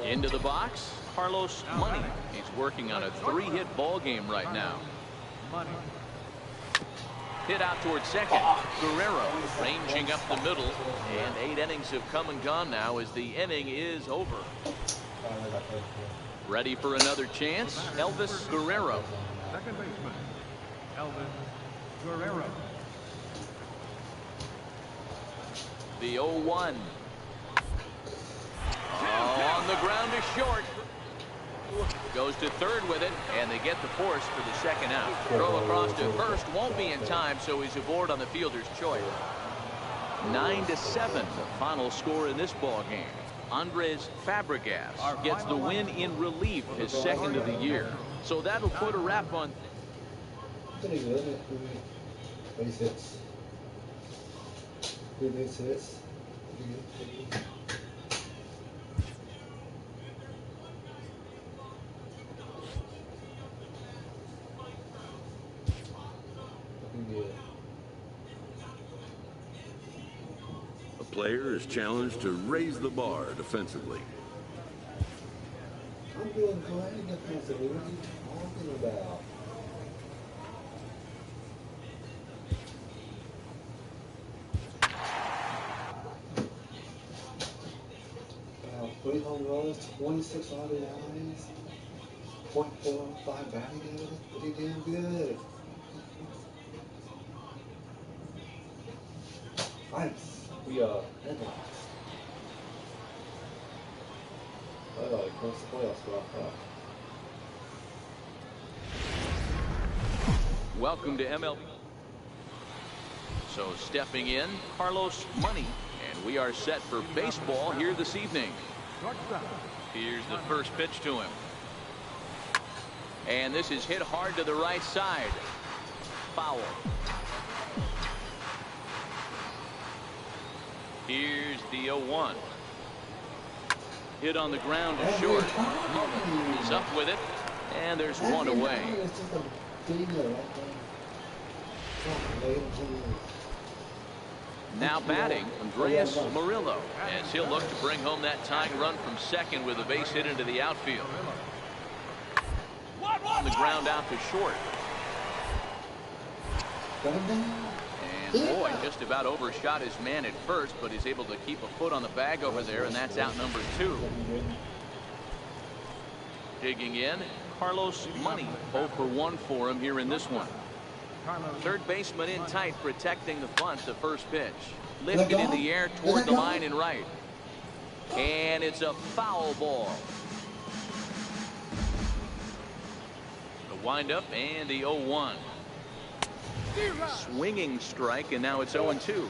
Into the box, Carlos Money. He's working on a 3-hit ball game right now. Money. Hit out towards second. Guerrero ranging up the middle. And 8 innings have come and gone now as the inning is over. Ready for another chance, Elvis Guerrero. Second baseman, Elvis Guerrero. The 0-1. Oh, on the ground is short. Goes to third with it, and they get the force for the second out. Throw across to first won't be in time, so he's aboard on the fielder's choice. 9-7, the final score in this ball game. Andres Fabregas gets the win in relief, his second of the year. So that'll put a wrap on. Pretty good. Base hits. 3 base hits. Pretty good. A player is challenged to raise the bar defensively. I'm doing great defensively. What are you talking about? Wow, 3 home runs, 26 RBIs, .45 batting average. Pretty damn good. Nice. We headlines. I like across the playoffs spot. Welcome to MLB. So stepping in, Carlos Money, and we are set for baseball here this evening. Shortstop. Here's the first pitch to him. And this is hit hard to the right side. Foul. Here's the 0-1. Hit on the ground to short. He's up with it, and there's one away. Now batting, Andres Murillo, as he'll look to bring home that tying run from second with a base hit into the outfield. On the ground out to short. And boy, just about overshot his man at first, but he's able to keep a foot on the bag over there, and that's out number 2. Digging in, Carlos Money. 0 for 1 for him here in this one. Third baseman in tight, protecting the bunt. The first pitch lifted in the air toward the line and right, and it's a foul ball. The windup and the 0-1. Swinging strike, and now it's 0-2.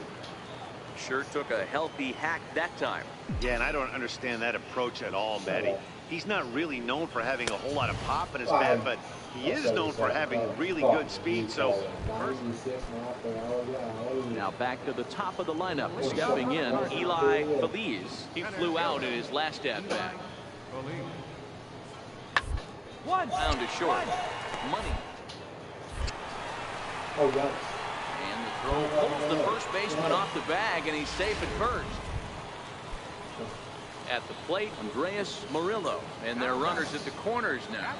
Sure took a healthy hack that time. Yeah, and I don't understand that approach at all, Matty. He's not really known for having a whole lot of pop in his bat, but he is known for having really good speed. So now back to the top of the lineup, stepping in, Eli Feliz. He flew out in his last at bat. Down to short. Money. Oh, yeah. And the throw pulls the first baseman off the bag, and he's safe at first. At the plate, Andres Murillo, and their runners at the corners now.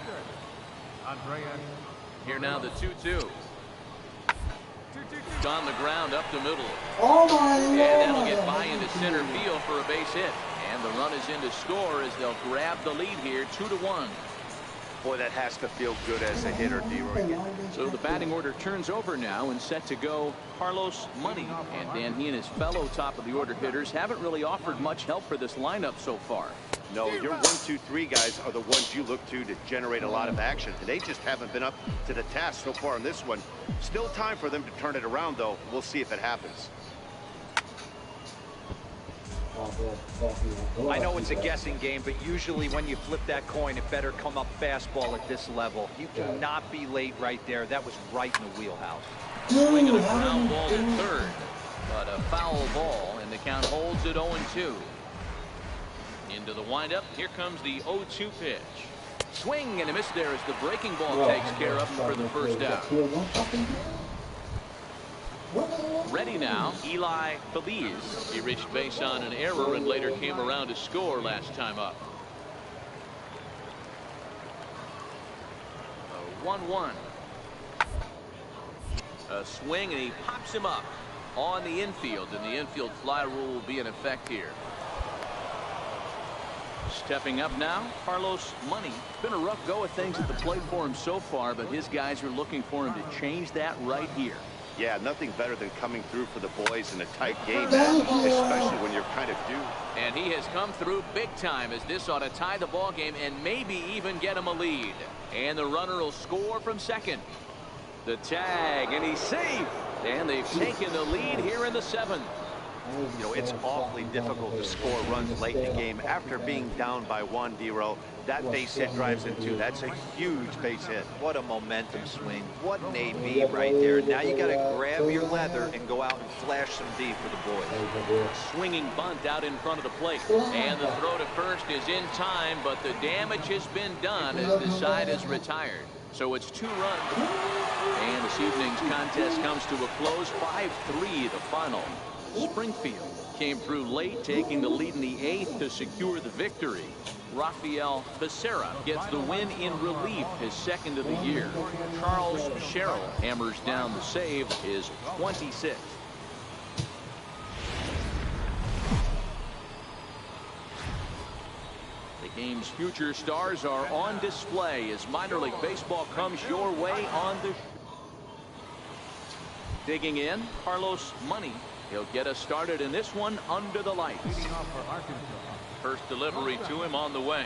Here now the 2-2. On the ground up the middle. Oh my And Lord. that'll get by into center field for a base hit. And the run is in to score as they'll grab the lead here, 2-1. boy, that has to feel good as a hitter, D-Roy. So the batting order turns over now, and set to go Carlos Money. And Dan, he and his fellow top of the order hitters haven't really offered much help for this lineup so far. No, your 1, 2, 3 guys are the ones you look to generate a lot of action. And they just haven't been up to the task so far in this one. Still time for them to turn it around, though. We'll see if it happens. I know it's a guessing game, but usually when you flip that coin, it better come up fastball at this level. You cannot be late right there. That was right in the wheelhouse. Swinging a ground ball to third, but a foul ball, and the count holds at 0-2. Into the windup, here comes the 0-2 pitch. Swing and a miss there as the breaking ball takes care of him for the first out. Ready now, Eli Feliz. He reached base on an error and later came around to score last time up. 1-1. A swing, and he pops him up on the infield, and the infield fly rule will be in effect here. Stepping up now, Carlos Money. It's been a rough go of things at the plate for him so far, but his guys are looking for him to change that right here. Yeah, nothing better than coming through for the boys in a tight game, especially when you're kind of due. And he has come through big time, as this ought to tie the ball game and maybe even get him a lead. And the runner will score from second. The tag, and he's safe. And they've taken the lead here in the 7th. You know, it's awfully difficult to score runs late in the game after being down by 1, D-Row. That base hit drives in 2. That's a huge base hit. What a momentum swing. What an AB right there. Now you got to grab your leather and go out and flash some D for the boys. Swinging bunt out in front of the plate. And the throw to first is in time, but the damage has been done as the side is retired. So it's 2 runs. And this evening's contest comes to a close. 5-3 the final. Springfield came through late, taking the lead in the 8th to secure the victory. Rafael Becerra gets the win in relief, his 2nd of the year. Charles Sherrill hammers down the save, his 26th. The game's future stars are on display as minor league baseball comes your way on the digging in, Carlos Money. He'll get us started in this one under the lights. First delivery to him on the way.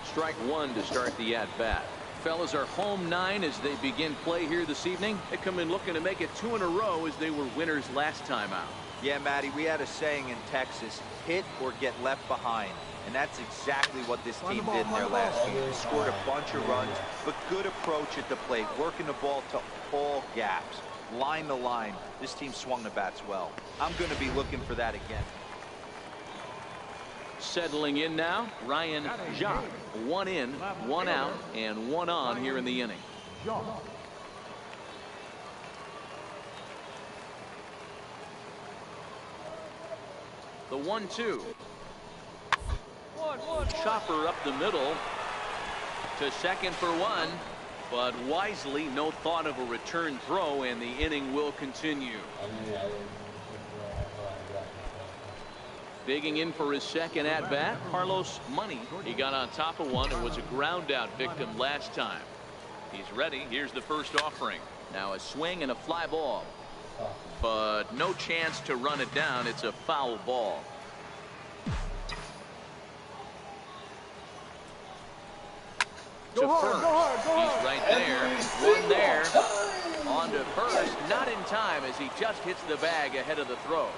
Strike 1 to start the at-bat. Fellas are home 9 as they begin play here this evening. They come in looking to make it 2 in a row as they were winners last time out. Yeah, Matty, we had a saying in Texas, hit or get left behind. And that's exactly what this team did in their last game. They scored a bunch of runs, but good approach at the plate, working the ball to all gaps. Line to line. This team swung the bats well. I'm going to be looking for that again. Settling in now, Ryan Jacques. 1 in, 1 out, and 1 on here in the inning. The 1-2. Chopper up the middle to second for 1. But wisely, no thought of a return throw, and the inning will continue. Digging in for his 2nd at-bat, Carlos Money. He got on top of one and was a ground-out victim last time. He's ready. Here's the first offering. Now a swing and a fly ball. But no chance to run it down. It's a foul ball. To first. He's right there. 1 there. On to first. Not in time as he just hits the bag ahead of the throw.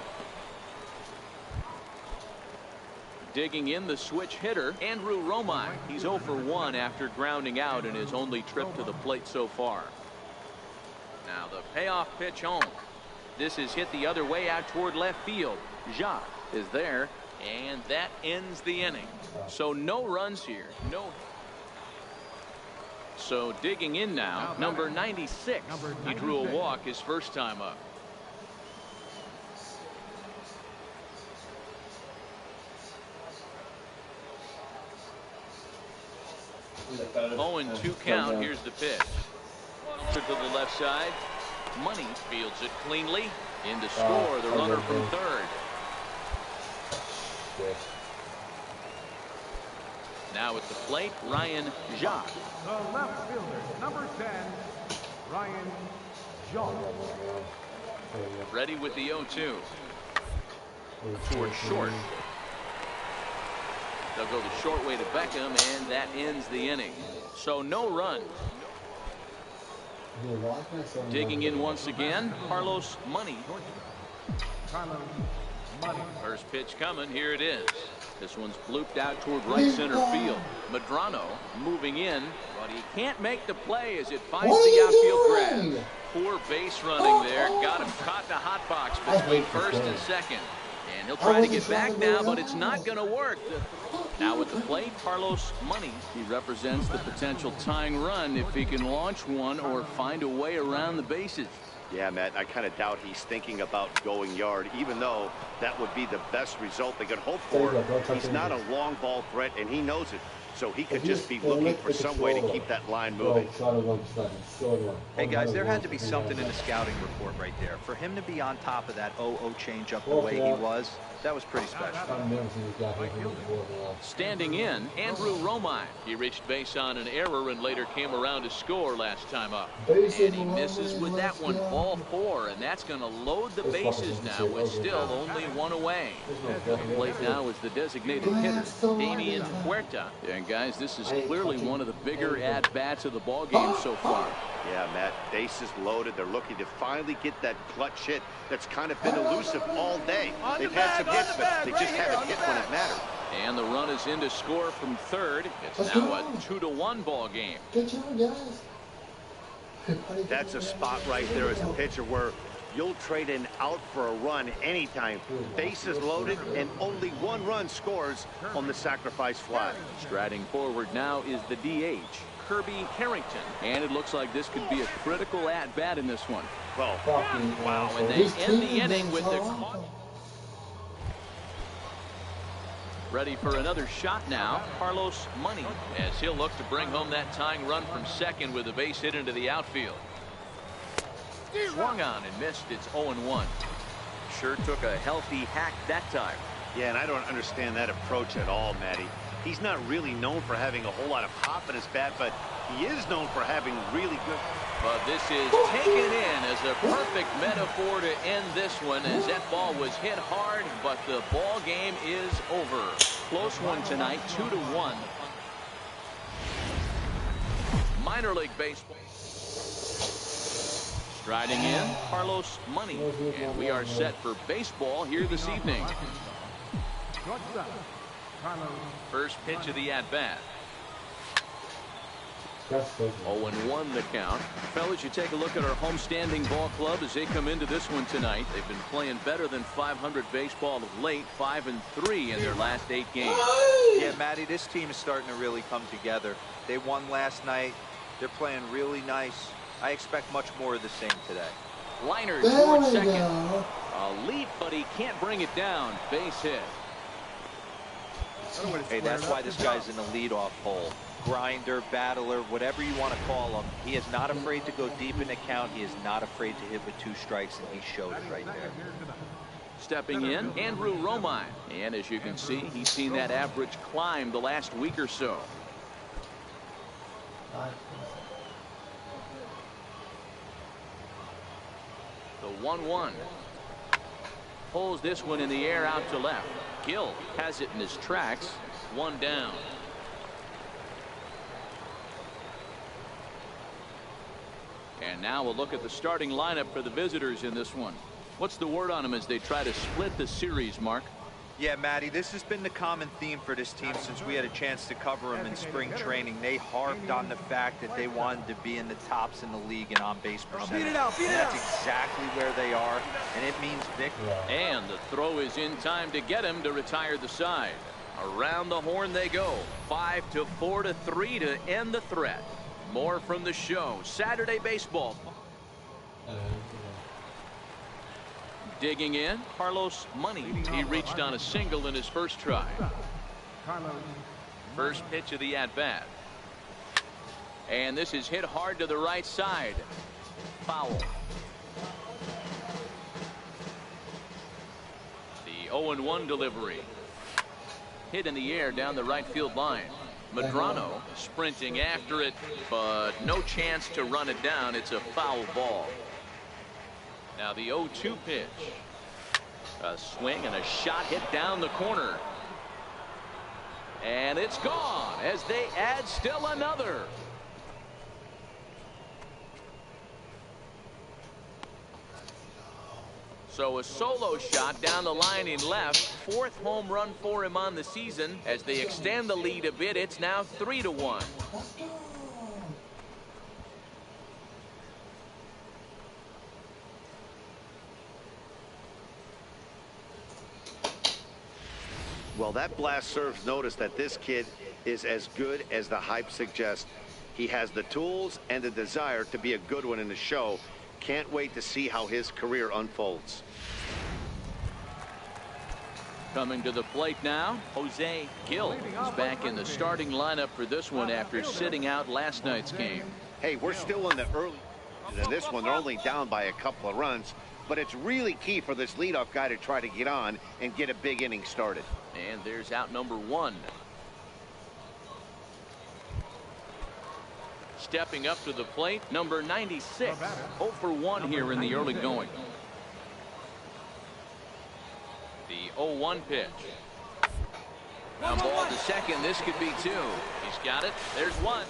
Digging in the switch hitter, Andrew Romine. He's 0 for 1 after grounding out in his only trip to the plate so far. Now the payoff pitch home. This is hit the other way out toward left field. Jacques is there, and that ends the inning. So no runs here. No. So digging in now, number 96. He drew a walk his first time up. 0-2 count. Here's the pitch. To the left side. Money fields it cleanly. In to score the runner from third. Now at the plate, Ryan Jacques. The left fielder, number 10, Ryan Jacques. Ready with the 0-2. Towards short. They'll go the short way to Beckham, and that ends the inning. So no runs. Digging in once again, Carlos Money. First pitch coming. Here it is. This one's blooped out toward right center field. Medrano moving in, but he can't make the play as it finds the outfield grass. Poor base running there. Got him caught in the hot box between first and second. And he'll try to get back now, but it's not going to work. Now at the plate, Carlos Money. He represents the potential tying run if he can launch one or find a way around the bases. Yeah, Matt, I kind of doubt he's thinking about going yard, even though that would be the best result they could hope for. He's not a long ball threat, and he knows it. So he could just be looking for some way to keep that line moving. Hey, guys, there had to be something in the scouting report right there. For him to be on top of that 0-0 changeup the way he was, that was pretty special. Standing in, Andrew Romine. He reached base on an error and later came around to score last time up. And he misses with that one, ball 4, and that's going to load the bases now with still only 1 away. The plate now is the designated hitter, Damian Huerta. And guys, this is clearly one of the bigger at-bats of the ball game so far. Yeah, Matt, bases loaded. They're looking to finally get that clutch hit that's kind of been elusive all day. They've had some hits, but they just haven't hit when it mattered. And the run is in to score from third. It's now a 2-1 ball game. Good job, guys. That's a spot right there as a pitcher where you'll trade an out for a run anytime. Bases loaded and only 1 run scores on the sacrifice fly. Striding forward now is the DH, Kirby Harrington. And it looks like this could be a critical at-bat in this one. Well, wow, and they end the inning with the... Ready for another shot now, Carlos Money, as he'll look to bring home that tying run from second with a base hit into the outfield. Swung on and missed. It's 0-1. Sure took a healthy hack that time. Yeah, and I don't understand that approach at all, Matty. He's not really known for having a whole lot of pop in his bat, but he is known for having really good... But this is taken in as a perfect metaphor to end this one, as that ball was hit hard, but the ball game is over. Close one tonight, 2-1. Minor league baseball. Striding in, Carlos Money, and we are set for baseball here this evening. First pitch of the at-bat. 0-1 the count. Fellas, you take a look at our homestanding ball club as they come into this one tonight. They've been playing better than 500 baseball of late, 5-3 in their last 8 games. Yeah, Matty, this team is starting to really come together. They won last night. They're playing really nice. I expect much more of the same today. Liner towards second. A leap, but he can't bring it down. Base hit. Hey, that's why this guy's in the leadoff hole. Grinder, battler, whatever you want to call him. He is not afraid to go deep in the count. He is not afraid to hit with 2 strikes, and he showed it right there. Stepping in, Andrew Romine. And as you can see, he's seen that average climb the last week or so. The 1-1. Pulls this one in the air out to left. Gill has it in his tracks. 1 down. And now we'll look at the starting lineup for the visitors in this one. What's the word on them as they try to split the series, Mark? Yeah, Matty, this has been the common theme for this team since we had a chance to cover them in spring training. They harped on the fact that they wanted to be in the tops in the league in on-base percentage. And that's exactly where they are, and it means victory. And the throw is in time to get him to retire the side. Around the horn they go. 5-4-3 to end the threat. More from the show. Saturday baseball. Digging in, Carlos Money. He reached on a single in his first try. First pitch of the at-bat. And this is hit hard to the right side. Foul. The 0-1 delivery. Hit in the air down the right field line. Medrano sprinting after it, but no chance to run it down. It's a foul ball. Now the 0-2 pitch. A swing and a shot hit down the corner. And it's gone as they add still another. So a solo shot down the line in left. 4th home run for him on the season. As they extend the lead a bit, it's now 3-1. Well, that blast serves notice that this kid is as good as the hype suggests. He has the tools and the desire to be a good one in the show. Can't wait to see how his career unfolds. Coming to the plate now, Jose Gil is back in the starting lineup for this one after sitting out last night's game. Hey, we're still in the early. In this one, they're only down by a couple of runs, but it's really key for this leadoff guy to try to get on and get a big inning started. And there's out number one. Stepping up to the plate, number 96. 0 for 1 here in the early going. The 0-1 pitch. Ground ball to second. This could be 2. He's got it. There's 1.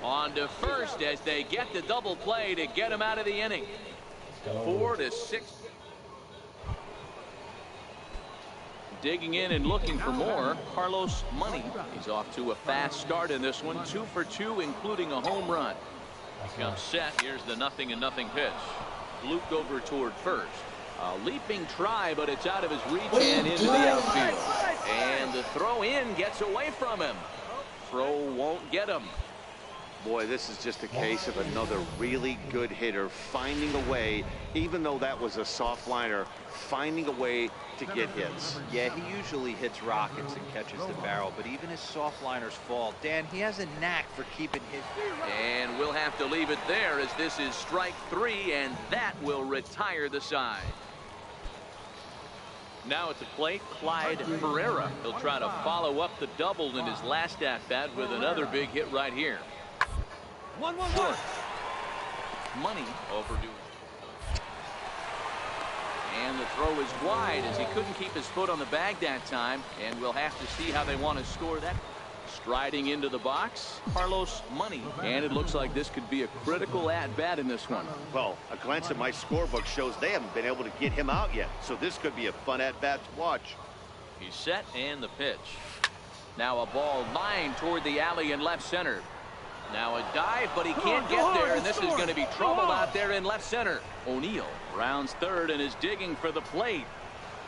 On to first as they get the double play to get him out of the inning. 4-6. Digging in and looking for more, Carlos Money. He's off to a fast start in this one. 2 for 2, including a home run. Comes set. Here's the 0-0 pitch. Looped over toward first. A leaping try, but it's out of his reach and into the outfield. And the throw in gets away from him. Throw won't get him. Boy, this is just a case of another really good hitter finding a way, even though that was a soft liner, finding a way to get hits. Yeah, he usually hits rockets and catches the barrel, but even his soft liners fall. Dan, he has a knack for keeping his. And we'll have to leave it there as this is strike 3, and that will retire the side. Now at the plate, Clyde Ferreira. He'll try to follow up the double in his last at-bat with another big hit right here. 1-1-1. Money overdue. And the throw is wide as he couldn't keep his foot on the bag that time. And we'll have to see how they want to score that. Striding into the box, Carlos Money. And it looks like this could be a critical at-bat in this one. Well, a glance at my scorebook shows they haven't been able to get him out yet. So this could be a fun at-bat to watch. He's set and the pitch. Now a ball lined toward the alley in left center. Now a dive, but he can't get there, and this is going to be trouble out there in left center. O'Neill rounds third and is digging for the plate.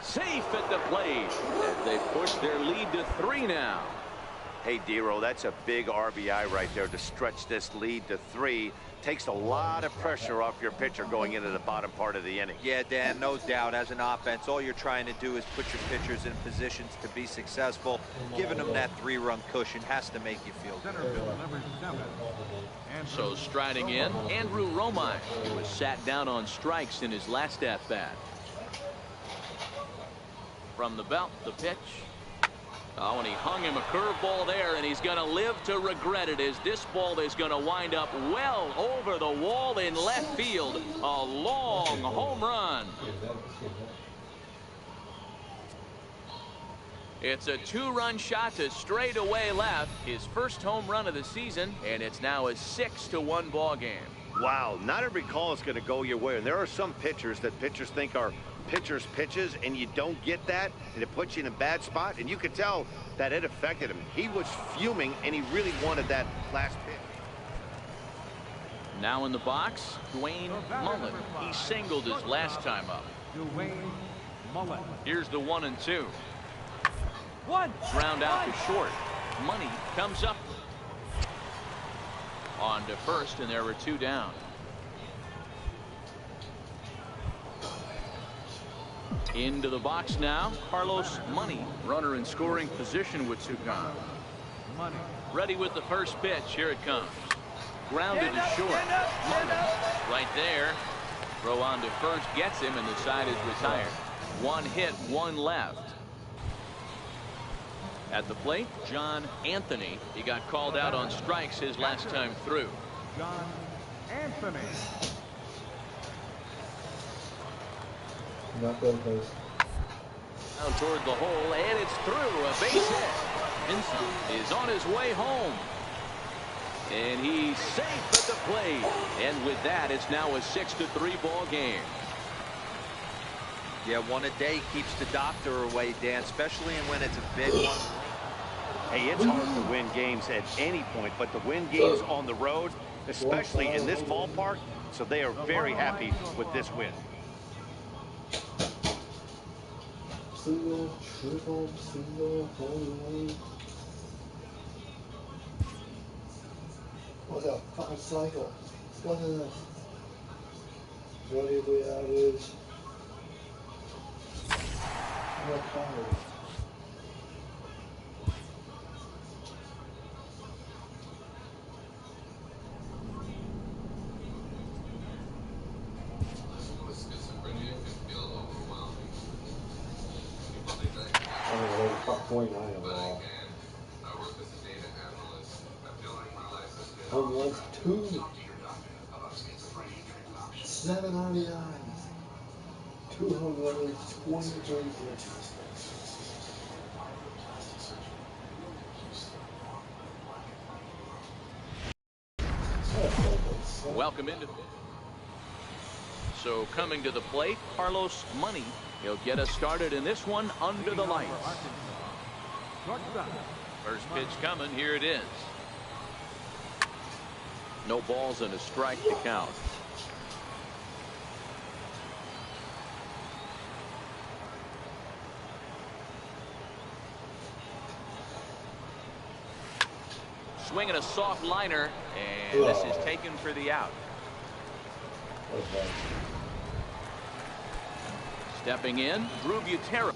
Safe at the plate as they push their lead to 3 now. Hey, Dero, that's a big RBI right there to stretch this lead to 3. Takes a lot of pressure off your pitcher going into the bottom part of the inning. Yeah, Dan, no doubt. As an offense, all you're trying to do is put your pitchers in positions to be successful. Giving them that 3-run cushion has to make you feel good. So striding in, Andrew Romine, who was sat down on strikes in his last at-bat. From the belt, the pitch. Oh, and he hung him a curveball there, and he's going to live to regret it as this ball is going to wind up well over the wall in left field. A long home run. It's a 2-run shot to straightaway left. His first home run of the season, and it's now a 6-1 ball game. Wow, not every call is going to go your way. And there are some pitchers that pitchers think are pitchers' pitches, and you don't get that, and it puts you in a bad spot. And you could tell that it affected him. He was fuming, and he really wanted that last pitch. Now in the box, Dwayne Mullen. He singled his last time up. Dwayne Mullen. Here's the 1-2. Ground out to short. Money comes up. On to first, and there were 2 down. Into the box now, Carlos Money. Runner in scoring position with 2 gone. Money. Ready with the first pitch. Here it comes. Grounded to short. Money right there. Throw on to first gets him, and the side is retired. 1 hit, 1 left. At the plate, John Anthony. He got called out on strikes his last time through. John Anthony. Not good, please. Down toward the hole, and it's through. A base hit. Vincent is on his way home. And he's safe at the plate. And with that, it's now a 6-3 ball game. Yeah, 1 a day keeps the doctor away, Dan, especially when it's a big one. Hey, it's hard to win games at any point, but to win games on the road, especially in this ballpark, so they are very happy with this win. Single, triple, single, home. What's that? Fucking cycle. What's going on? 23 average. More power. Top 29 overall. Home runs 2. 7 RBIs. 2 home runs, 23 pitches. Welcome into. So coming to the plate, Carlos Money. He'll get us started in this one under the lights. First pitch coming. Here it is. No balls and a strike to count. Swinging a soft liner, and this is taken for the out. Okay. Stepping in, Drew Butera.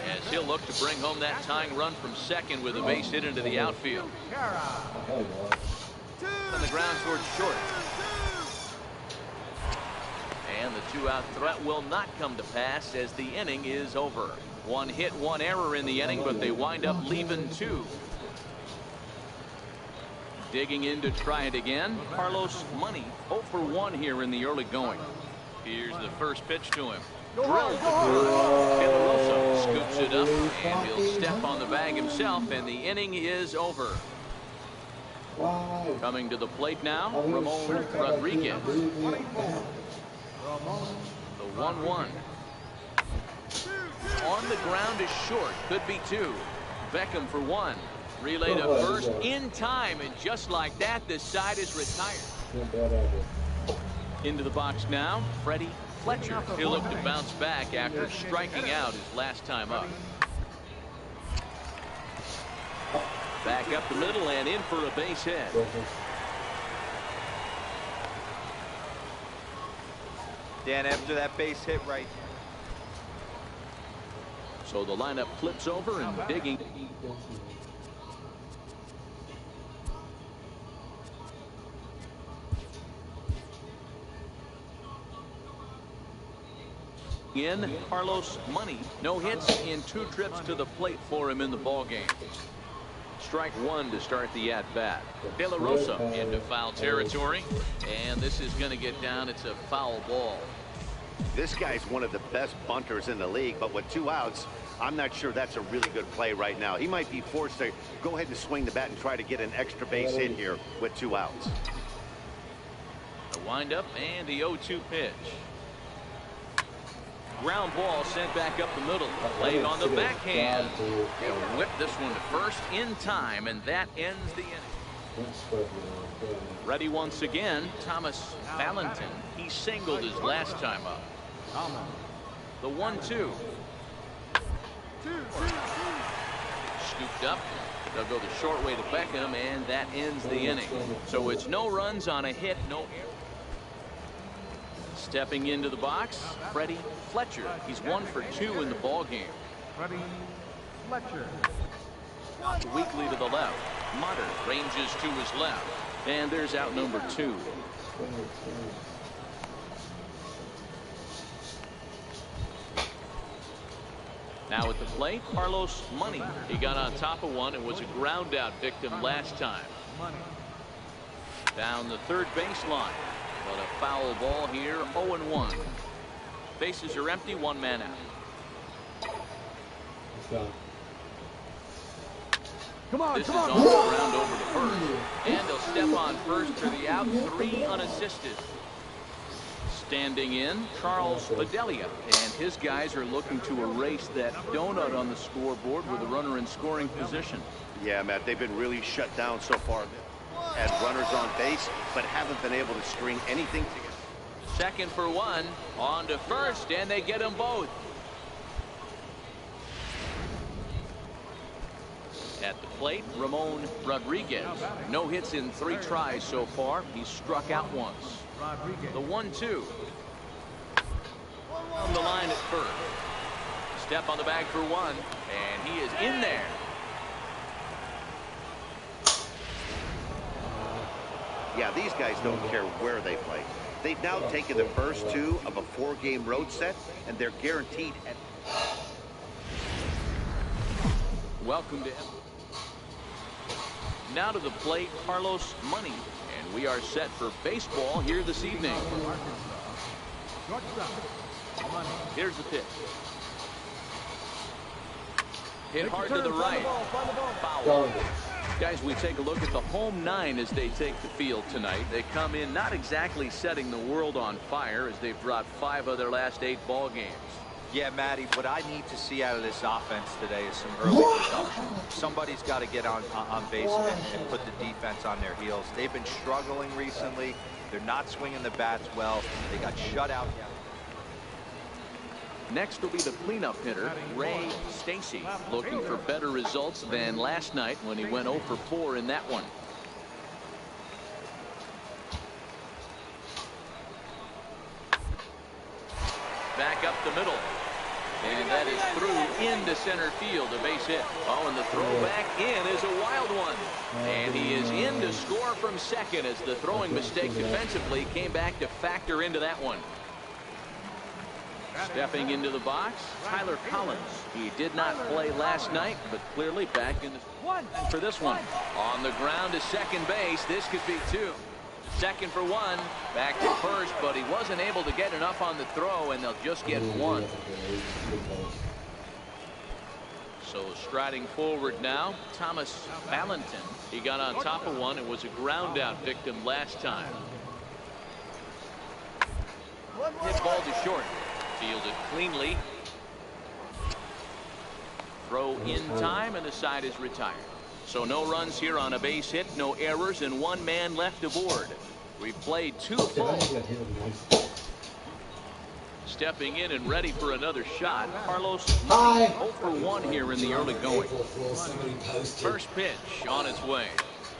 As he'll look to bring home that tying run from second with a base hit into the outfield. On the ground towards short. And the 2-out threat will not come to pass as the inning is over. 1 hit, 1 error in the inning, but they wind up leaving 2. Digging in to try it again, Carlos Money 0 for 1 here in the early going. Here's the first pitch to him. Drilled to first. De La Rosa scoops it up, and he'll step on the bag himself, and the inning is over. Coming to the plate now, Ramon Rodriguez. The 1-1. On the ground is short. Could be 2. Beckham for 1. Relay to first in time, and just like that, this side is retired. Into the box now, Freddie Fletcher. He'll look to bounce back after striking out his last time up. Back up the middle and in for a base hit. Dan, after that base hit right. So the lineup flips over and digging. In Carlos Money. No hits in 2 trips to the plate for him in the ball game. Strike 1 to start the at-bat. De La Rosa into foul territory, and this is going to get down. It's a foul ball. This guy's one of the best bunters in the league, but with 2 outs, I'm not sure that's a really good play right now. He might be forced to go ahead and swing the bat and try to get an extra base hit here with 2 outs. The windup and the 0-2 pitch. Ground ball sent back up the middle. Played on the backhand. He'll whip this one to first in time, and that ends the inning. Ready once again, Thomas Valentin. He singled his last time up. The 1-2. Scooped up. They'll go the short way to Beckham, and that ends the inning. So it's no runs on a hit, no error. Stepping into the box, Freddie Fletcher. He's 1 for 2 in the ball game. Freddie Fletcher. Weakly to the left. Mutter ranges to his left. And there's out number 2. Now at the plate, Carlos Money. He got on top of one and was a ground out victim last time. Down the third baseline. But a foul ball here, 0-1. Bases are empty, 1 man out. This is on the ground over to first. And they'll step on first for the out, 3 unassisted. Standing in, Charles Bedelia, and his guys are looking to erase that donut on the scoreboard with a runner in scoring position. Yeah, Matt, they've been really shut down so far. Had runners on base, but haven't been able to string anything together. Second for one, on to first, and they get them both. At the plate, Ramon Rodriguez. No hits in 3 tries so far. He's struck out once. The 1-2. On the line at first. Step on the bag for one, and he is in there. Yeah, these guys don't care where they play. They've now taken the first 2 of a 4-game road set, and they're guaranteed. Welcome to now to the plate, Carlos Money, and we are set for baseball here this evening. Here's the pitch. Hit hard to the right. Foul. Guys, we take a look at the home 9 as they take the field tonight. They come in not exactly setting the world on fire as they've dropped 5 of their last 8 ball games. Yeah, Matty, what I need to see out of this offense today is some early production. Somebody's got to get on base and put the defense on their heels. They've been struggling recently. They're not swinging the bats well. They got shut out. Next will be the cleanup hitter, Ray Stacy, looking for better results than last night when he went 0 for 4 in that one. Back up the middle. And that is through into center field, a base hit. Oh, and the throw back in is a wild one. And he is in to score from second as the throwing mistake defensively came back to factor into that one. Stepping into the box, Tyler Collins. He did not play last night, but clearly back in the for this one. On the ground to second base. This could be 2. Second for one. Back to first, but he wasn't able to get enough on the throw, and they'll just get 1. So striding forward now, Thomas Valentin. He got on top of one. It was a ground out victim last time. Hit ball to short. Fielded cleanly. Throw in time, and the side is retired. So no runs here on a base hit, no errors, and 1 man left aboard. We've played 2 full. Stepping in and ready for another shot, Carlos Money, 0 for 1 here in the early going. First pitch on its way.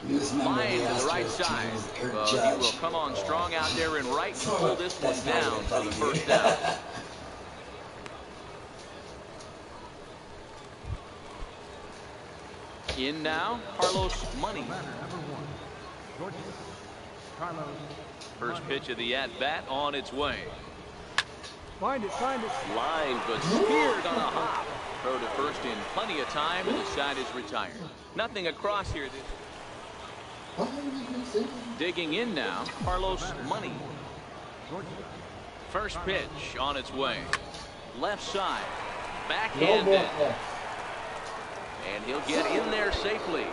Line to the right side. He will come on strong out there in right and pull this one down for the first down. In now, Carlos Money. First pitch of the at-bat on its way. Find it. Line, but speared on a hop. Throw to first in plenty of time, and the side is retired. Nothing across here. Digging in now, Carlos Money. First pitch on its way. Left side. Backhanded. And he'll get in there safely.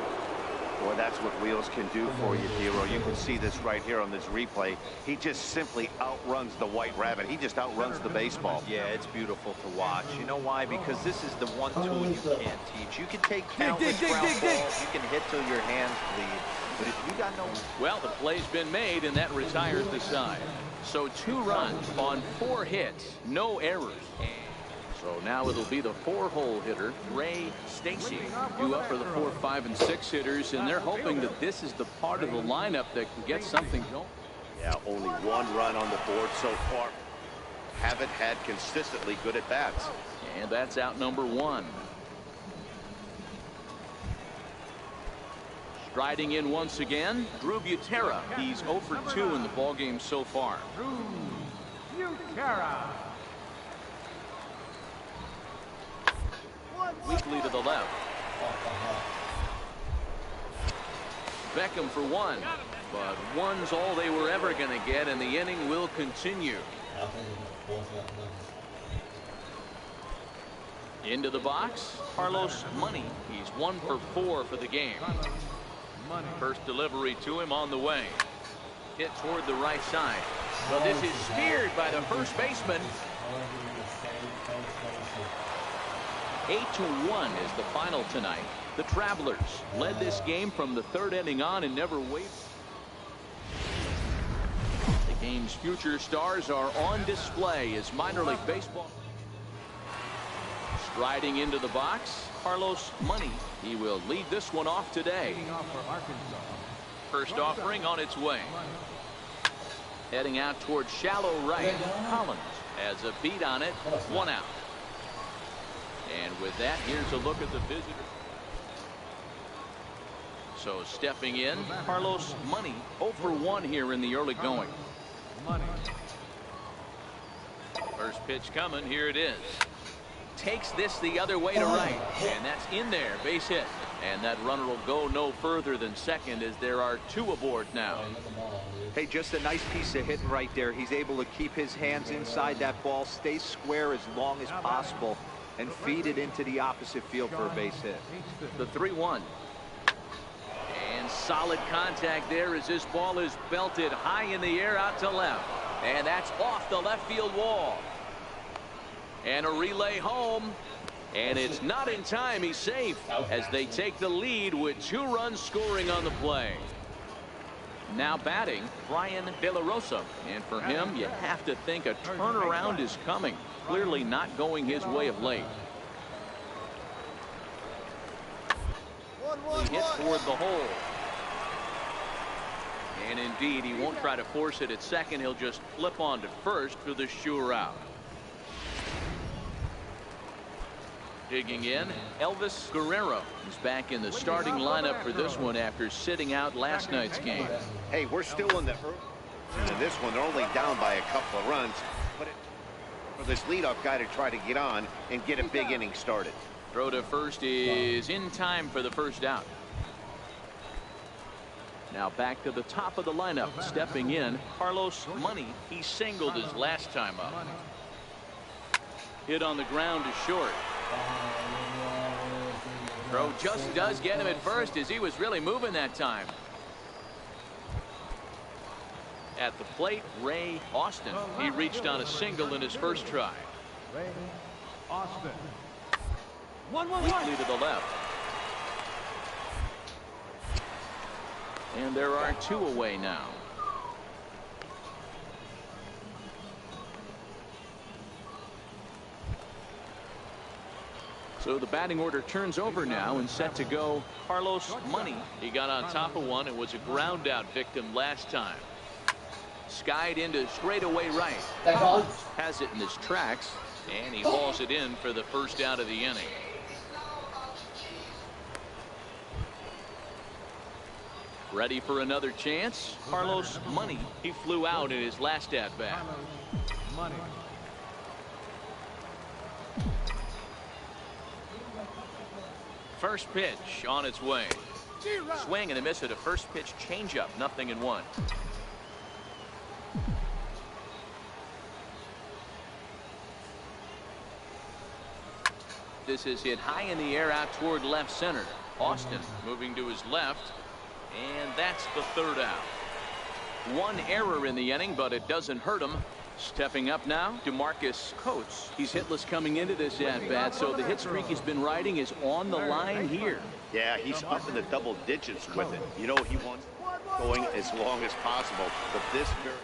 Boy, that's what wheels can do for you, Hero. You can see this right here on this replay. He just simply outruns the White Rabbit. He just outruns the baseball. Yeah, it's beautiful to watch. You know why? Because this is the one tool you can't teach. You can take countless ground balls. You can hit till your hands bleed. But if you got no... Well, the play's been made, and that retires the side. So 2 runs on 4 hits. No errors. So now it'll be the 4-hole hitter, Ray Stacy, due up for the 4, 5, and 6 hitters, and they're hoping that this is the part of the lineup that can get something going. Yeah, only 1 run on the board so far. Haven't had consistently good at-bats. And that's out number 1. Striding in once again, Drew Butera. He's 0 for 2 in the ballgame so far. Drew Butera. Weakly to the left. Beckham for 1, but 1's all they were ever going to get, and the inning will continue. Into the box, Carlos Money. He's 1 for 4 for the game. First delivery to him on the way. Hit toward the right side. Well, this is speared by the first baseman. 8-1 is the final tonight. The Travelers led this game from the third inning on and never wavered. The game's future stars are on display as minor league baseball. Striding into the box, Carlos Money. He will lead this one off today. First offering on its way. Heading out towards shallow right. Collins has a beat on it. 1 out. And with that, here's a look at the visitor. So stepping in, Carlos Money 0 for 1 here in the early going. First pitch coming. Here it is. Takes this the other way to right, and that's in there. Base hit, and that runner will go no further than second as there are 2 aboard now. Hey, just a nice piece of hitting right there. He's able to keep his hands inside that ball, stay square as long as possible, and feed it into the opposite field for a base hit. The 3-1. And solid contact there as this ball is belted high in the air out to left. And that's off the left field wall. And a relay home. And it's not in time. He's safe as they take the lead with 2 runs scoring on the play. Now batting, Brian De La Rosa. And for him, you have to think a turnaround is coming. Clearly not going his way of late. He hit toward the hole. And indeed, he won't try to force it at second. He'll just flip on to first for the sure out. Digging in, Elvis Guerrero is back in the starting lineup for this one after sitting out last night's game. Hey, we're still in the early in this one. They're only down by a couple of runs, but for this leadoff guy to try to get on and get a big inning started. Throw to first is in time for the first out. Now back to the top of the lineup. Stepping in, Carlos Money. He singled his last time up. Hit on the ground to short. Throw just does get him at first as he was really moving that time. At the plate, Ray Austin. He reached on a single in his first try. Ray Austin. Weakly to the left. And there are 2 away now. So the batting order turns over now and set to go Carlos Money. He got on top of one and was a ground out victim last time. Skied into straightaway right. Has it in his tracks, and he hauls it in for the first out of the inning. Ready for another chance? Carlos Money. He flew out in his last at bat. Money. First pitch on its way. Swing and a miss at a first pitch changeup. 0-1. This is hit high in the air out toward left center. Austin moving to his left. And that's the third out. 1 error in the inning, but it doesn't hurt him. Stepping up now, DeMarcus Coates. He's hitless coming into this at-bat, so the hit streak he's been riding is on the line here. Yeah, he's up in the double digits with it. You know, he wants going as long as possible, but this very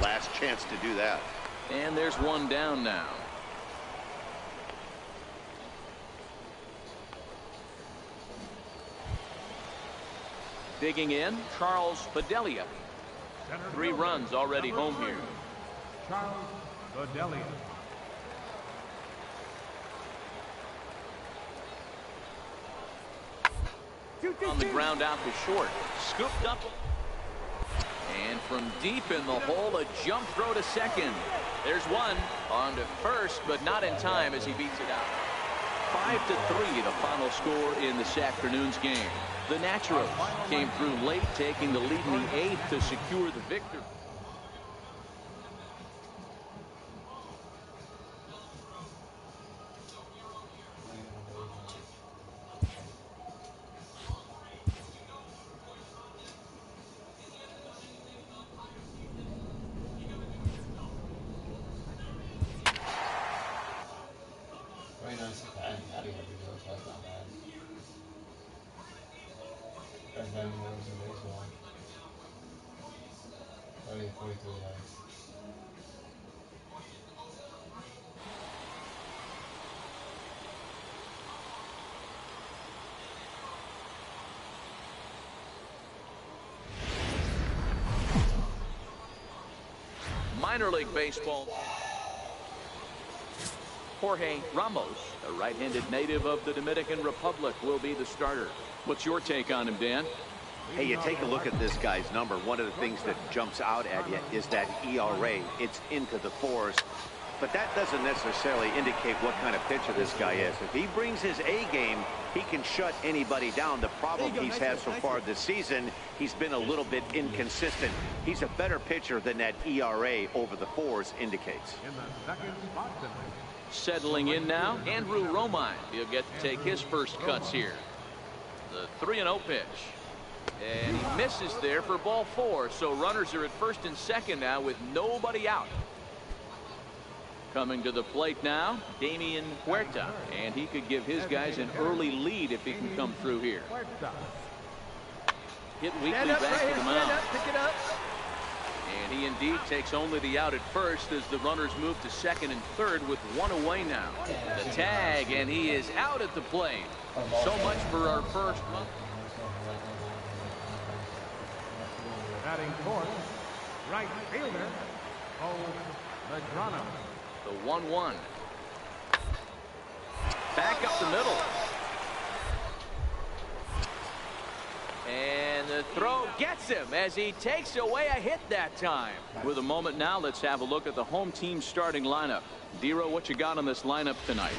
last chance to do that. And there's 1 down now. Digging in, Charles Bedelia. 3 runs already home here. Charles Bedelia. On the ground out to short. Scooped up. And from deep in the hole, a jump throw to second. There's 1. On to first, but not in time as he beats it out. 5-3 the final score in this afternoon's game. The Naturals came through late, taking the lead in the 8th to secure the victory. Minor League Baseball. Jorge Ramos, a right-handed native of the Dominican Republic, will be the starter. What's your take on him, Dan? Hey, you take a look at this guy's number. One of the things that jumps out at you is that ERA. It's into the fours. But that doesn't necessarily indicate what kind of pitcher this guy is. If he brings his A game, he can shut anybody down. The problem he's had so far this season, he's been a little bit inconsistent. He's a better pitcher than that ERA over the fours indicates. Settling in now, Andrew Romine. He'll get to take his first cuts here. The 3-0 pitch. And he misses there for ball 4. So runners are at first and second now with nobody out. Coming to the plate now, Damian Huerta, and he could give his guys an early lead if he can come through here. Hit weakly back to the mound. Pick it up. And he indeed takes only the out at first as the runners move to second and third with one away now. The tag, and he is out at the plate. So much for our first run. Batting fourth, right fielder, Medrano. The 1-1. Back up the middle. And the throw gets him as he takes away a hit that time. With a moment now, let's have a look at the home team starting lineup. Dero, what you got on this lineup tonight?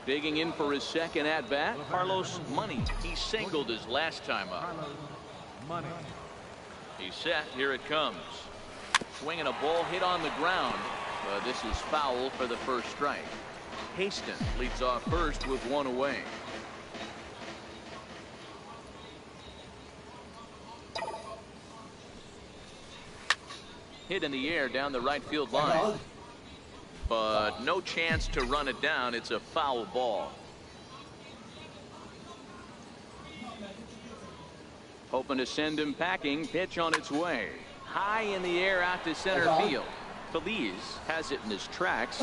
Digging in for his second at-bat, Carlos Money. He singled his last time up. He's set. Here it comes. Swinging a ball hit on the ground. But this is foul for the first strike. Haston leads off first with one away. Hit in the air down the right field line. But no chance to run it down. It's a foul ball. Hoping to send him packing. Pitch on its way. High in the air out to center field. Feliz has it in his tracks.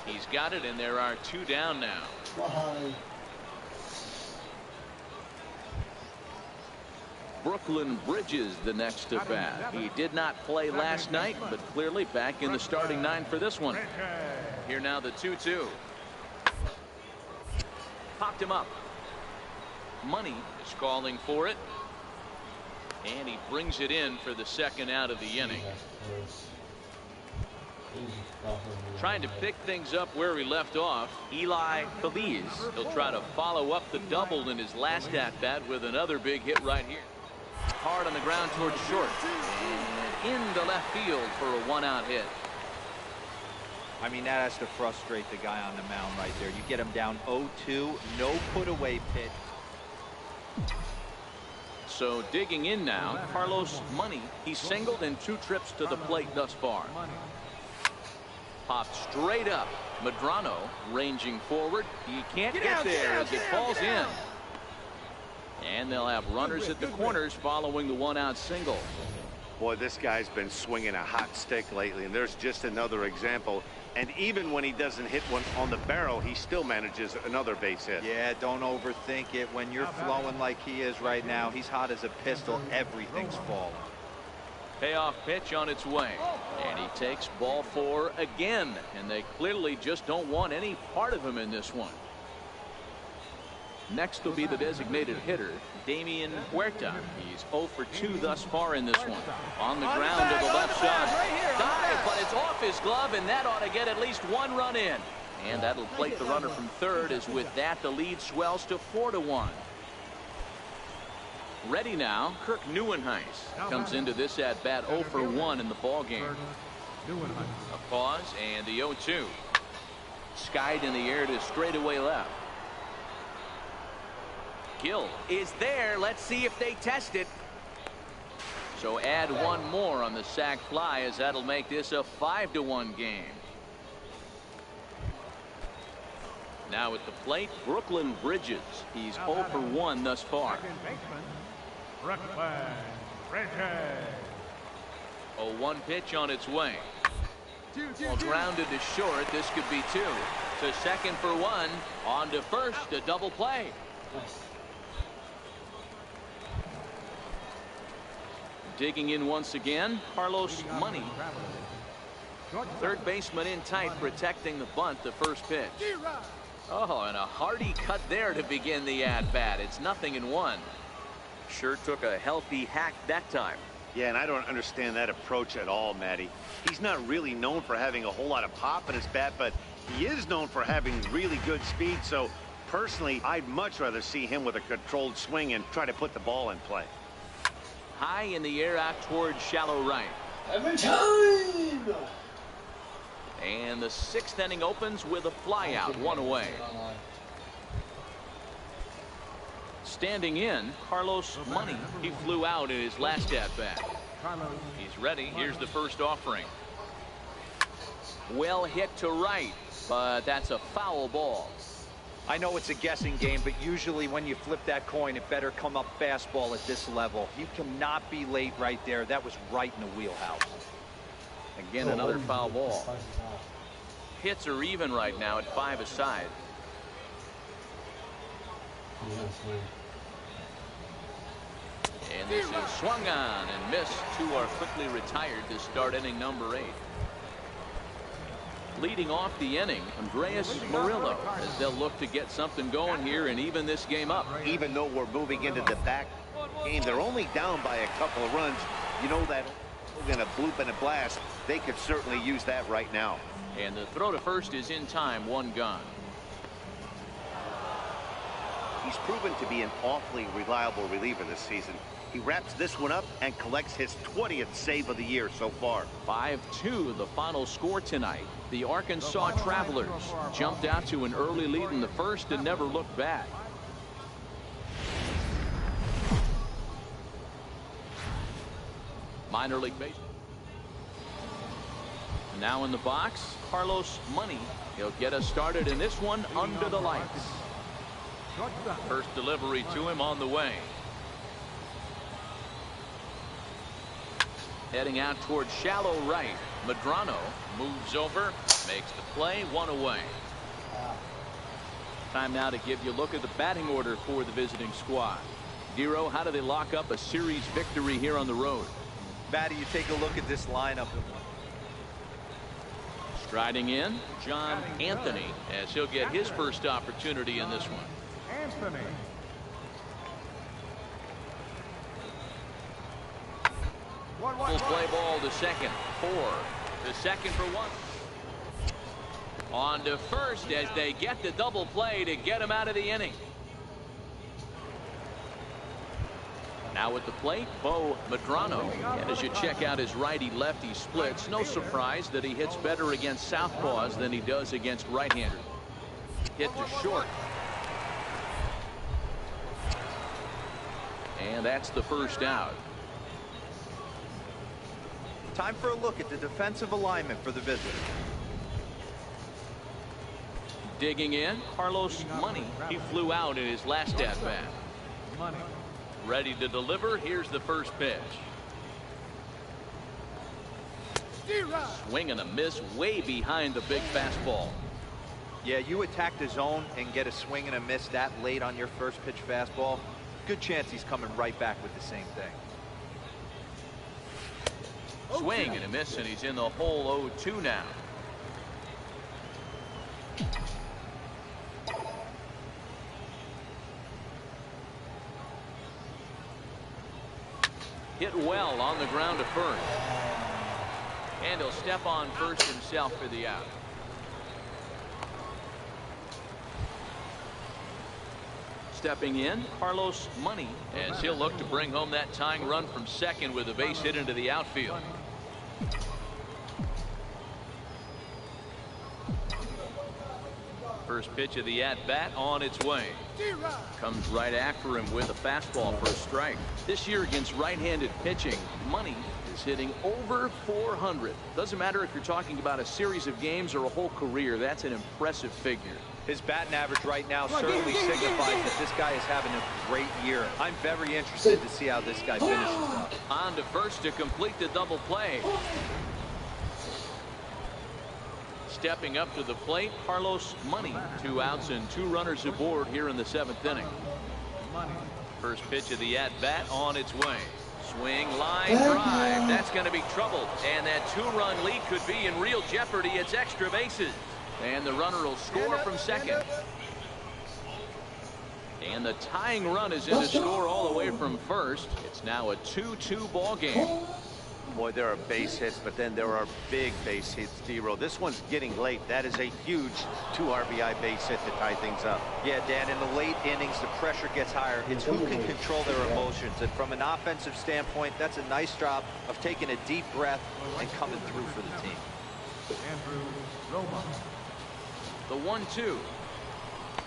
He's got it, and there are two down now. Brooklyn Bridges the next to bat. He did not play last night, but clearly back in the starting 9 for this one. Here now the 2-2. Popped him up. Money is calling for it. And he brings it in for the second out of the inning. Trying to pick things up where he left off, Eli Feliz. He'll try to follow up the double in his last at-bat with another big hit right here. Hard on the ground towards short. And into left field for a one-out hit. I mean, that has to frustrate the guy on the mound right there. You get him down 0-2, no put-away pitch. So digging in now, Carlos Money. He's singled in 2 trips to the plate thus far. Popped straight up. Medrano ranging forward. He can't get there as it falls in. And they'll have runners at the corners following the one-out single. Boy, this guy's been swinging a hot stick lately, and there's just another example. And even when he doesn't hit one on the barrel, he still manages another base hit. Yeah, don't overthink it. When you're flowing like he is right now, he's hot as a pistol. Everything's falling. Payoff pitch on its way. And he takes ball 4 again. And they clearly just don't want any part of him in this one. Next will be the designated hitter, Damian Huerta. He's 0 for 2 thus far in this one. On the ground to the left side. Dive, but it's off his glove, and that ought to get at least 1 run in. And that'll plate the runner from third, as with that the lead swells to 4-1. Ready now, Kirk Neuenhuis comes into this at bat 0 for 1 in the ball game. A pause and the 0-2. Skied in the air to straightaway left. Gill is there. Let's see if they test it. So add 1 more on the sac fly, as that'll make this a 5-1 game. Now at the plate, Brooklyn Bridges. He's 0 for 1 thus far. Second baseman, Brooklyn Bridges. 0-1 pitch on its way. Well, grounded to short. This could be 2. To second for 1. On to first. A double play. Nice. Digging in once again, Carlos Money. Third baseman in tight, protecting the bunt, the first pitch. Oh, and a hearty cut there to begin the at-bat. It's 0-1. Sure took a healthy hack that time. Yeah, and I don't understand that approach at all, Matty. He's not really known for having a whole lot of pop in his bat, but he is known for having really good speed. So, personally, I'd much rather see him with a controlled swing and try to put the ball in play. High in the air out towards shallow right. Every time! And the 6th inning opens with a flyout, 1 away. Standing in, Carlos Money. He flew out in his last at-bat. He's ready. Here's the first offering. Well hit to right, but that's a foul ball. I know it's a guessing game, but usually when you flip that coin, it better come up fastball at this level. You cannot be late right there. That was right in the wheelhouse. Again, another foul ball. Hits are even right now at 5 aside. And this is swung on and missed. 2 are quickly retired to start inning number 8. Leading off the inning, Andreas Murillo, as they'll look to get something going here and even this game up. Even though we're moving into the back game, they're only down by a couple of runs. You know that in a bloop and a blast, they could certainly use that right now. And the throw to first is in time, 1 gone. He's proven to be an awfully reliable reliever this season. He wraps this one up and collects his 20th save of the year so far. 5-2 the final score tonight. The Arkansas Travelers jumped out to an early lead in the first and never looked back. Minor league baseball. Now in the box, Carlos Money. He'll get us started in this one under the lights. First delivery to him on the way. Heading out towards shallow right. Medrano moves over, makes the play, 1 away. Time now to give you a look at the batting order for the visiting squad. Dero, how do they lock up a series victory here on the road? Matty, you take a look at this lineup. Striding in, John Anthony, as he'll get his first opportunity in this one. Anthony. Full play ball to second. 4 to second for 1. On to first as they get the double play to get him out of the inning. Now at the plate, Bo Medrano. And as you check out his righty-lefty splits, no surprise that he hits better against southpaws than he does against right-handers. Hit to short. And that's the first out. Time for a look at the defensive alignment for the visitor. Digging in, Carlos Money. He flew out in his last at-bat. Ready to deliver. Here's the first pitch. Swing and a miss way behind the big fastball. Yeah, you attack the zone and get a swing and a miss that late on your first pitch fastball. Good chance he's coming right back with the same thing. Swing and a miss, and he's in the hole 0-2 now. Hit well on the ground to first. And he'll step on first himself for the out. Stepping in, Carlos Money, as he'll look to bring home that tying run from second with a base hit into the outfield. First pitch of the at-bat on its way. Comes right after him with a fastball for a strike. This year against right-handed pitching, Money is hitting over 400. Doesn't matter if you're talking about a series of games or a whole career. That's an impressive figure. His batting average right now certainly signifies that this guy is having a great year. I'm very interested to see how this guy finishes up. On to first to complete the double play. Stepping up to the plate, Carlos Money. 2 outs and 2 runners aboard here in the 7th inning. First pitch of the at-bat on its way. Swing, line drive. That's going to be trouble. And that 2-run lead could be in real jeopardy. It's extra bases. And the runner will score from second. And the tying run is in to score all the way from first. It's now a 2-2 ball game. Boy, there are base hits, but then there are big base hits, D-Row. This one's getting late. That is a huge 2 RBI base hit to tie things up. Yeah, Dan, in the late innings, the pressure gets higher. It's who can control their emotions. And from an offensive standpoint, that's a nice job of taking a deep breath and coming through for the team. The 1-2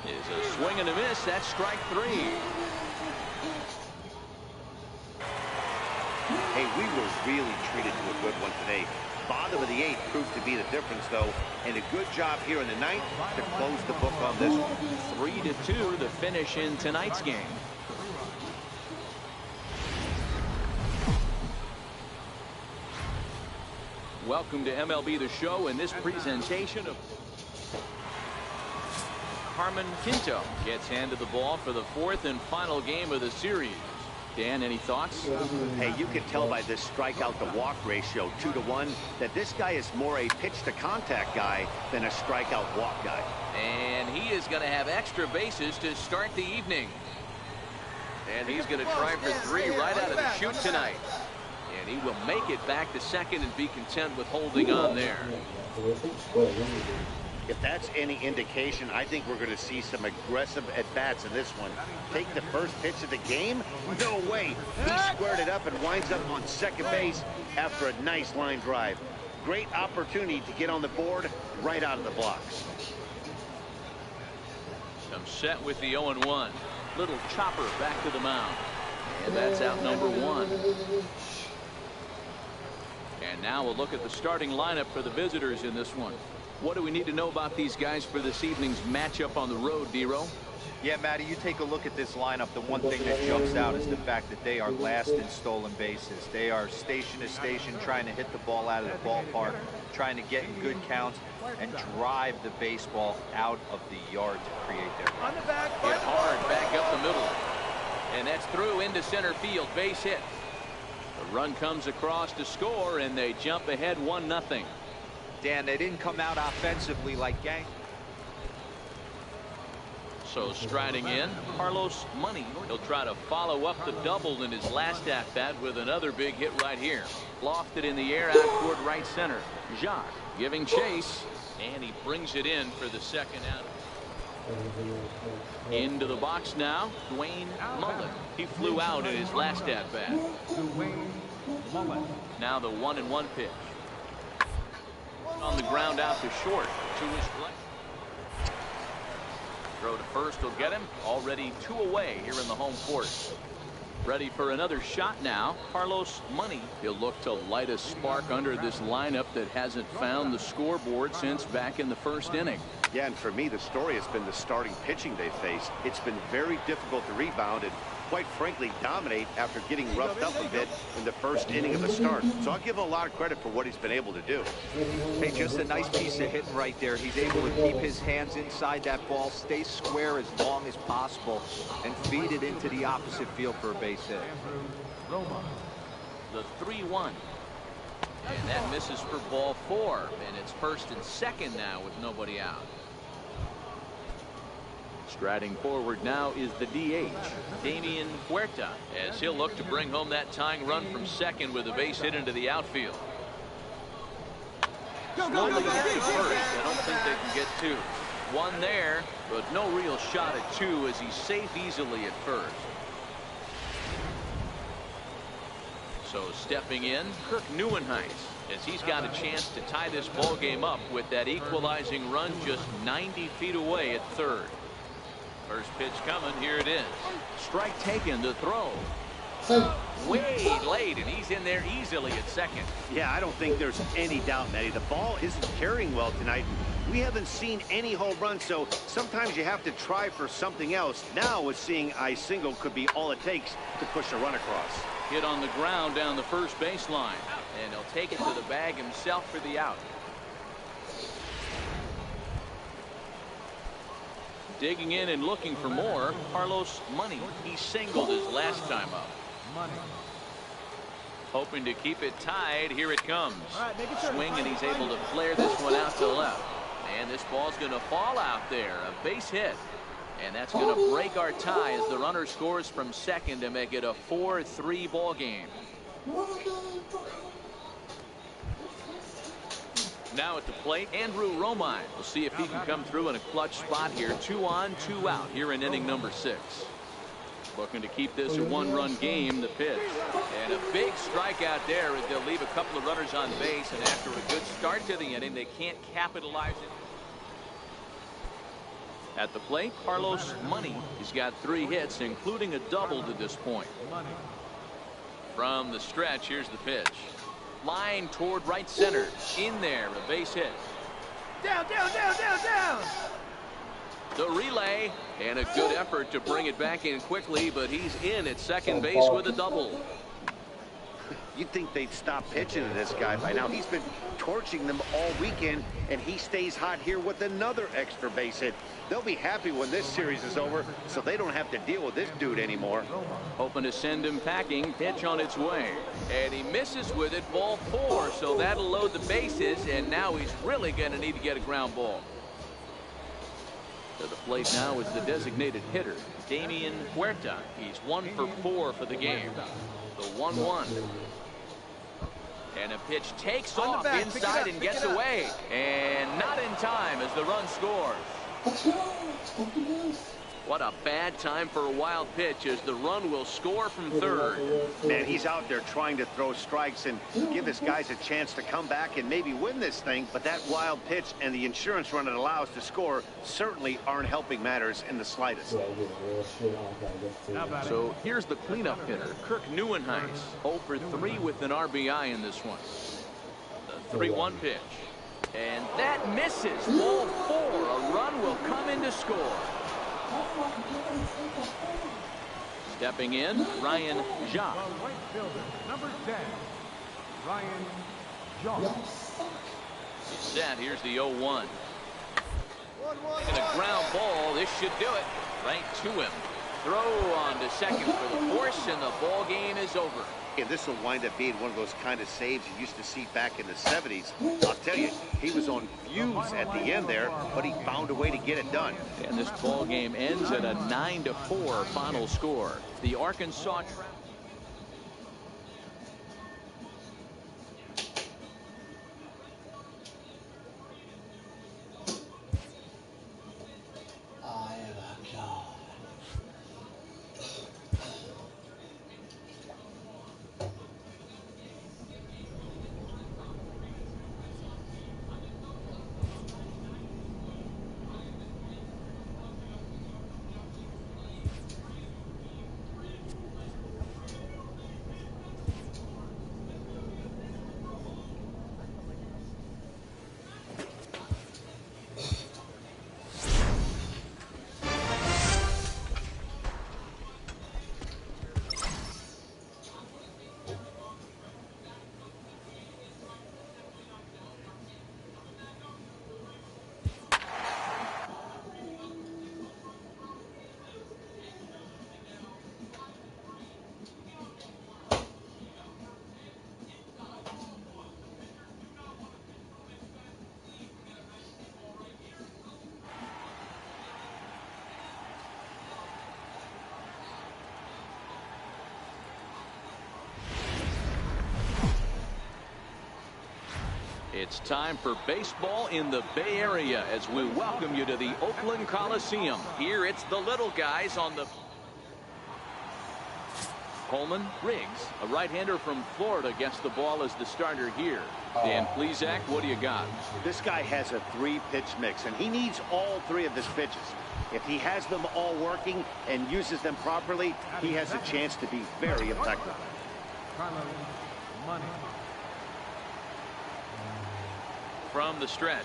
is a swing and a miss. That's strike 3. Hey, we were really treated to a good one today. Bottom of the 8th proved to be the difference, though, and a good job here in the 9th to close the book on this one. 3-2 the finish in tonight's game. Welcome to MLB The Show, and this presentation of Carmen Quinto gets handed the ball for the 4th and final game of the series. Dan, any thoughts? Hey, you can tell by this strikeout to walk ratio 2-to-1 that this guy is more a pitch to contact guy than a strikeout walk guy. And he is going to have extra bases to start the evening. And he's going to try for 3 right out of the chute tonight. And he will make it back to second and be content with holding on there. If that's any indication, I think we're going to see some aggressive at-bats in this one. Take the first pitch of the game? No way. He squared it up and winds up on second base after a nice line drive. Great opportunity to get on the board right out of the blocks. I'm set with the 0-1. Little chopper back to the mound. And that's out number 1. And now we'll look at the starting lineup for the visitors in this one. What do we need to know about these guys for this evening's matchup on the road, D-Row? Yeah, Matty, you take a look at this lineup. The one thing that jumps out is the fact that they are last in stolen bases. They are station to station trying to hit the ball out of the ballpark, trying to get in good counts and drive the baseball out of the yard to create their run. Hit hard back up the middle. And that's through into center field. Base hit. The run comes across to score, and they jump ahead 1-0. Dan, they didn't come out offensively like gang. So striding in, Carlos Money. He'll try to follow up the double in his last at-bat with another big hit right here. Lofted in the air out toward right center. Jacques giving chase, and he brings it in for the second out. Into the box now, Dwayne Mullen. He flew out in his last at-bat. Now the 1-1 pitch. On the ground out to short to his left. Throw to first will get him. Already 2 away here in the home court. Ready for another shot now. Carlos Money. He'll look to light a spark under this lineup that hasn't found the scoreboard since back in the 1st inning. Yeah, and for me, the story has been the starting pitching they faced. It's been very difficult to rebound and, quite frankly, dominate after getting roughed up a bit in the 1st inning of the start. So I'll give him a lot of credit for what he's been able to do. Hey, just a nice piece of hitting right there. He's able to keep his hands inside that ball, stay square as long as possible, and feed it into the opposite field for a base hit. The 3-1. And that misses for ball 4. And it's 1st and 2nd now with nobody out. Striding forward now is the DH, Damian Huerta, as he'll look to bring home that tying run from second with a base hit into the outfield. Slowly to first. I don't think they can get 2. 1 there, but no real shot at 2 as he's safe easily at first. So stepping in, Kirk Neuenhuis, as he's got a chance to tie this ball game up with that equalizing run just 90 feet away at 3rd. First pitch coming. Here it is. Strike taken. The throw. Way late, and he's in there easily at 2nd. Yeah, I don't think there's any doubt, Matty. The ball isn't carrying well tonight. We haven't seen any home runs, so sometimes you have to try for something else. Now, with seeing I single could be all it takes to push a run across. Hit on the ground down the first baseline, and he'll take it to the bag himself for the out. Digging in and looking for more, Carlos Money. He singled his last time up. Money. Hoping to keep it tied. Here it comes. All right, make it turn. Swing, and he's able to flare this one out to left. And this ball's going to fall out there. A base hit. And that's going to break our tie as the runner scores from second to make it a 4-3 ball game. Now at the plate, Andrew Romine. We'll see if he can come through in a clutch spot here. 2 on, 2 out here in inning number 6. Looking to keep this a one-run game. The pitch. And a big strikeout there as they'll leave a couple of runners on base. And after a good start to the inning, they can't capitalize it. At the plate, Carlos Money. He's got 3 hits, including a double to this point. From the stretch, here's the pitch. Line toward right center. In there, a base hit. Down, down, down, down, down. The relay, and a good effort to bring it back in quickly, but he's in at second base with a double. You'd think they'd stop pitching to this guy by now. He's been torching them all weekend, and he stays hot here with another extra base hit. They'll be happy when this series is over, so they don't have to deal with this dude anymore. Hoping to send him packing. Pitch on its way. And he misses with it. Ball 4, so that'll load the bases, and now he's really going to need to get a ground ball. To the plate now is the designated hitter, Damian Huerta. He's 1 for 4 for the game. The 1-1. And a pitch takes off inside and gets away. And not in time as the run scores. What a bad time for a wild pitch as the run will score from third. Man, he's out there trying to throw strikes and give his guys a chance to come back and maybe win this thing. But that wild pitch and the insurance run it allows to score certainly aren't helping matters in the slightest. So here's the cleanup hitter, Kirk Neuenhuis. 0 for 3 with an RBI in this one. The 3-1 pitch. And that misses. Ball 4. A run will come in to score. Stepping in, Ryan Jacques. Right fielder, number 10, Ryan Jacques. Set. Here's the 0-1. And a ground ball. This should do it. Right to him. Throw on to second for the force, and the ball game is over. And this will wind up being one of those kind of saves you used to see back in the 70s. I'll tell you, he was on fumes at the end there, but he found a way to get it done. And this ball game ends at a 9-4 final score. The Arkansas. It's time for baseball in the Bay Area as we welcome you to the Oakland Coliseum. Here it's the little guys on the Coleman. Riggs, a right-hander from Florida, gets the ball as the starter here. Dan Plesac, what do you got? This guy has a 3-pitch mix, and he needs all 3 of his pitches. If he has them all working and uses them properly, he has a chance to be very effective. Carlos Money. From the stretch.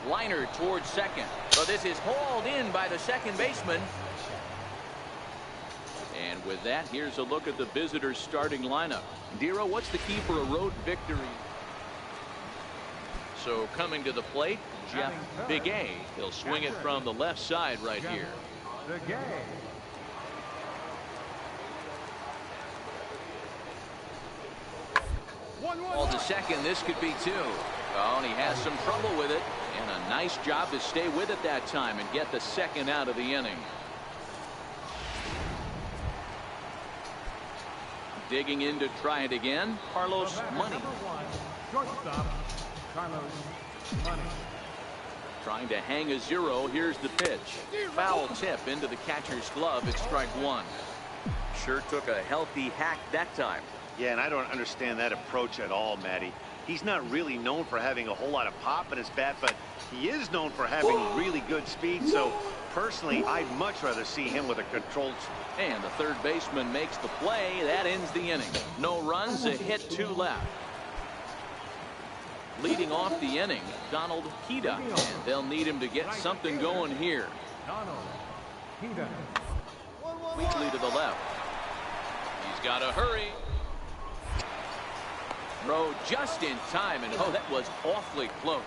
Liner towards second. So this is hauled in by the second baseman. And with that, here's a look at the visitors' starting lineup. Dero, what's the key for a road victory? So coming to the plate, Jeff Big A. He'll swing it from the left side right here. Ball to second. This could be two. Oh, and he has some trouble with it. And a nice job to stay with it that time and get the second out of the inning. Digging in to try it again, Carlos Money. Shortstop, Carlos Money. Trying to hang a zero. Here's the pitch. Foul tip into the catcher's glove. It's strike one. Sure took a healthy hack that time. Yeah, and I don't understand that approach at all, Matty. He's not really known for having a whole lot of pop in his bat, but he is known for having really good speed. So personally, I'd much rather see him with a controlled. And the third baseman makes the play. That ends the inning. No runs, a hit, 2 left. Leading off the inning, Donald Hida, and they'll need him to get something going here. Donald Hida. Weakly to the left. He's got to hurry. Throw just in time, and oh, that was awfully close.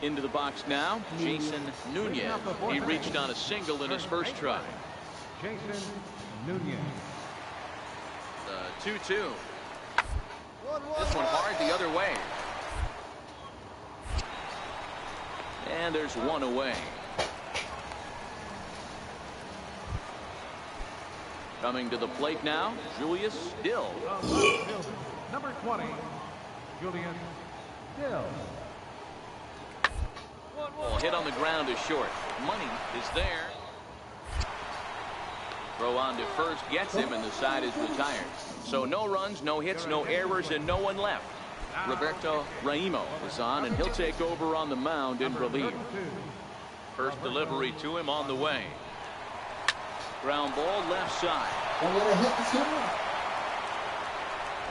Into the box now, Jason Nunez. He reached on a single in his first try. Jason Nunez. The 2-2. This one hard the other way. And there's one away. Coming to the plate now, Julius Dill. Number 20, Julius Dill. Ball hit on the ground is short. Money is there. Throw on to first gets him, and the side is retired. So no runs, no hits, no errors, and no one left. Roberto Raimo is on, and he'll take over on the mound in relief. First delivery to him on the way. Ground ball left side.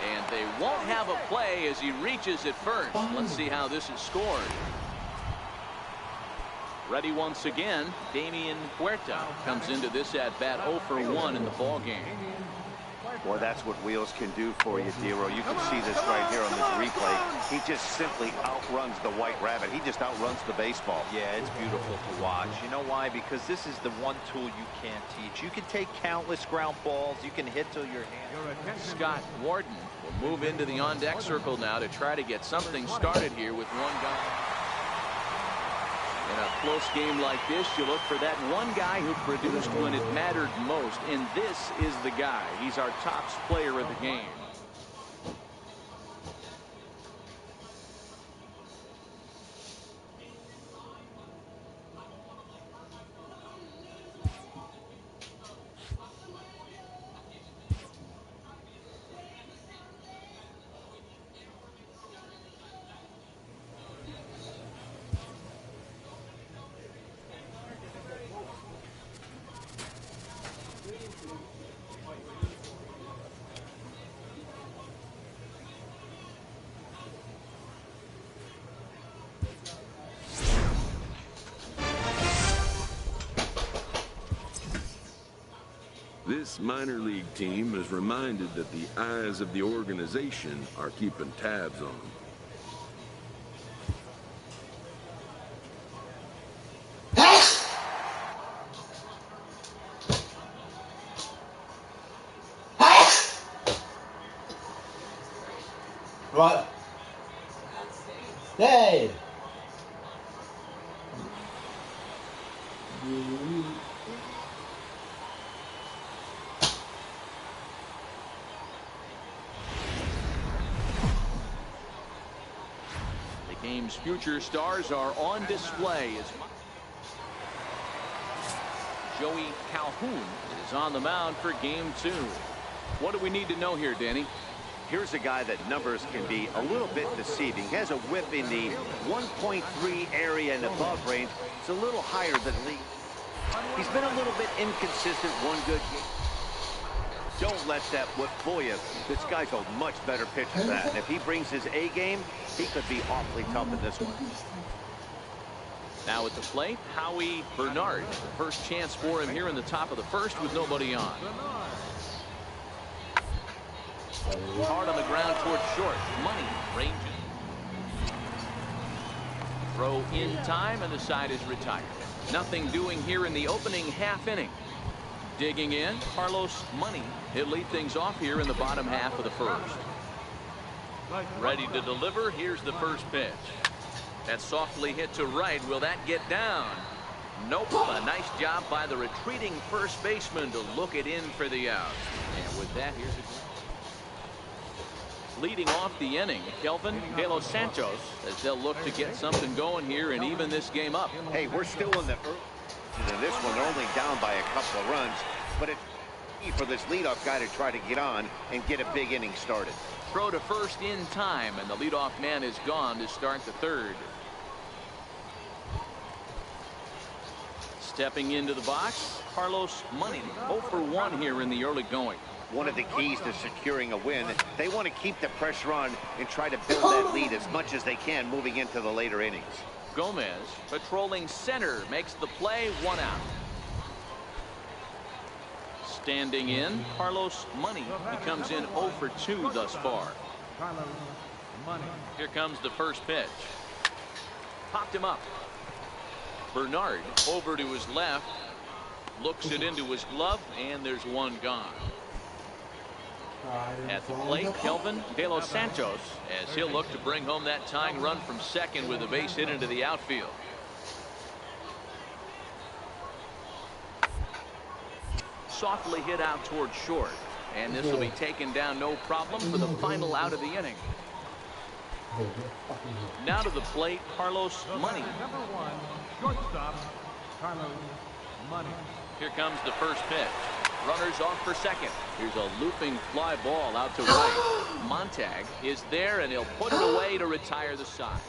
And they won't have a play as he reaches at first. Let's see how this is scored. Ready once again, Damian Huerta comes into this at bat 0 for 1 in the ball game. Boy, that's what wheels can do for you, Dero. You can see this right here on this replay. He just simply outruns the white rabbit. He just outruns the baseball. Yeah, it's beautiful to watch. You know why? Because this is the one tool you can't teach. You can take countless ground balls. You can hit till your hand. Scott Warden will move into the on-deck circle now to try to get something started here with one guy. In a close game like this, you look for that one guy who produced when it mattered most, and this is the guy. He's our top player of the game. This minor league team is reminded that the eyes of the organization are keeping tabs on them. Right. Hey! The game's future stars are on display as Joey Calhoun is on the mound for game 2. What do we need to know here, Danny? Here's a guy that numbers can be a little bit deceiving. He has a whip in the 1.3 area and above range. It's a little higher than league. He's been a little bit inconsistent. One good game. Don't let that whip fool you. This guy's a much better pitcher than that. And if he brings his A game, he could be awfully tough in this one. Now at the plate, Howie Bernard. First chance for him here in the top of the first with nobody on. Hard on the ground towards short. Money ranges. Throw in time, and the side is retired. Nothing doing here in the opening half inning. Digging in, Carlos Money. He'll lead things off here in the bottom half of the first. Ready to deliver. Here's the first pitch. That's softly hit to right. Will that get down? Nope. A nice job by the retreating first baseman to look it in for the out. And with that, here's a leading off the inning, Kelvin De Los Santos, as they'll look to get something going here and even this game up. Hey, we're still in the early. In this one, they're only down by a couple of runs, but it's key for this leadoff guy to try to get on and get a big inning started. Throw to first in time, and the leadoff man is gone to start the third. Stepping into the box, Carlos Money, 0 for 1 here in the early going. One of the keys to securing a win, they want to keep the pressure on and try to build that lead as much as they can moving into the later innings. Gomez, patrolling center, makes the play, 1 out. Standing in, Carlos Money. He comes in 0 for 2 thus far. Here comes the first pitch. Popped him up. Bernard over to his left. Looks it into his glove, and there's one gone. At the plate, Kelvin De Los Santos, as he'll look to bring home that tying run from second with a base hit into the outfield. Softly hit out towards short, and this will be taken down no problem for the final out of the inning. Now to the plate, Carlos Money. Number 1, shortstop, Carlos Money. Here comes the first pitch. Runners off for second. Here's a looping fly ball out to right. Montag is there, and he'll put it away to retire the side.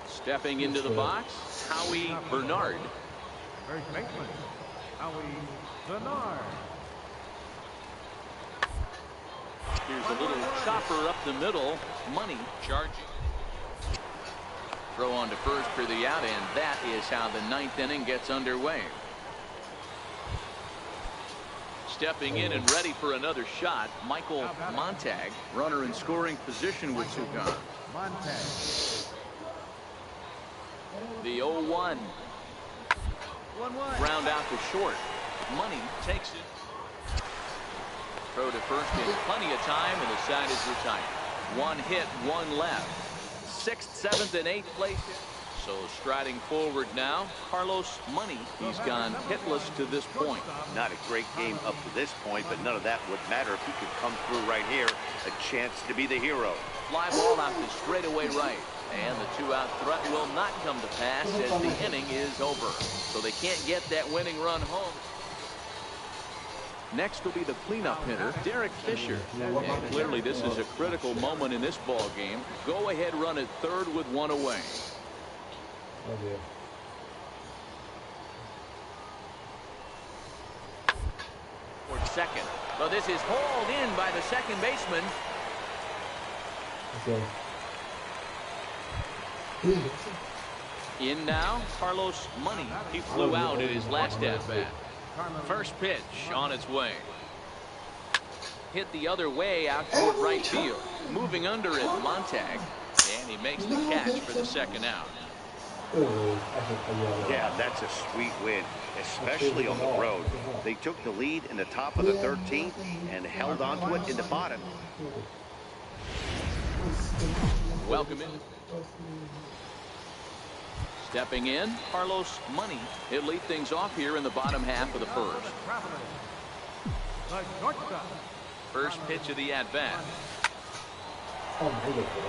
Stepping into the box, Howie Bernard. First baseman, Howie Bernard. Here's a little chopper up the middle. Money charging. Throw on to first for the out, and that is how the 9th inning gets underway. Stepping in and ready for another shot, Michael Montag, runner in scoring position with 2 gone. Montag. The 0-1. 1-1. Ground out to short. Money takes it. Throw to first in plenty of time, and the side is retired. 1 hit, 1 left. 6th, 7th, and 8th place. So striding forward now, Carlos Money. He's gone hitless to this point. Not a great game up to this point, but none of that would matter if he could come through right here. A chance to be the hero. Fly ball out to straightaway right. And the 2-out threat will not come to pass as the inning is over. So they can't get that winning run home. Next will be the cleanup hitter, Derek Fisher. And clearly this is a critical moment in this ball game. Go ahead run at third with 1 away. Or second. Well, this is hauled in by the second baseman. In now, Carlos Money. He flew out in his last at-bat. First pitch on its way. Hit the other way out toward right field. Moving under it, Montag. And he makes the catch for the second out. Yeah, that's a sweet win, especially on the road. They took the lead in the top of the 13th and held on to it in the bottom. Welcome in. Stepping in, Carlos Money. He'll lead things off here in the bottom half of the first. First pitch of the at-bat.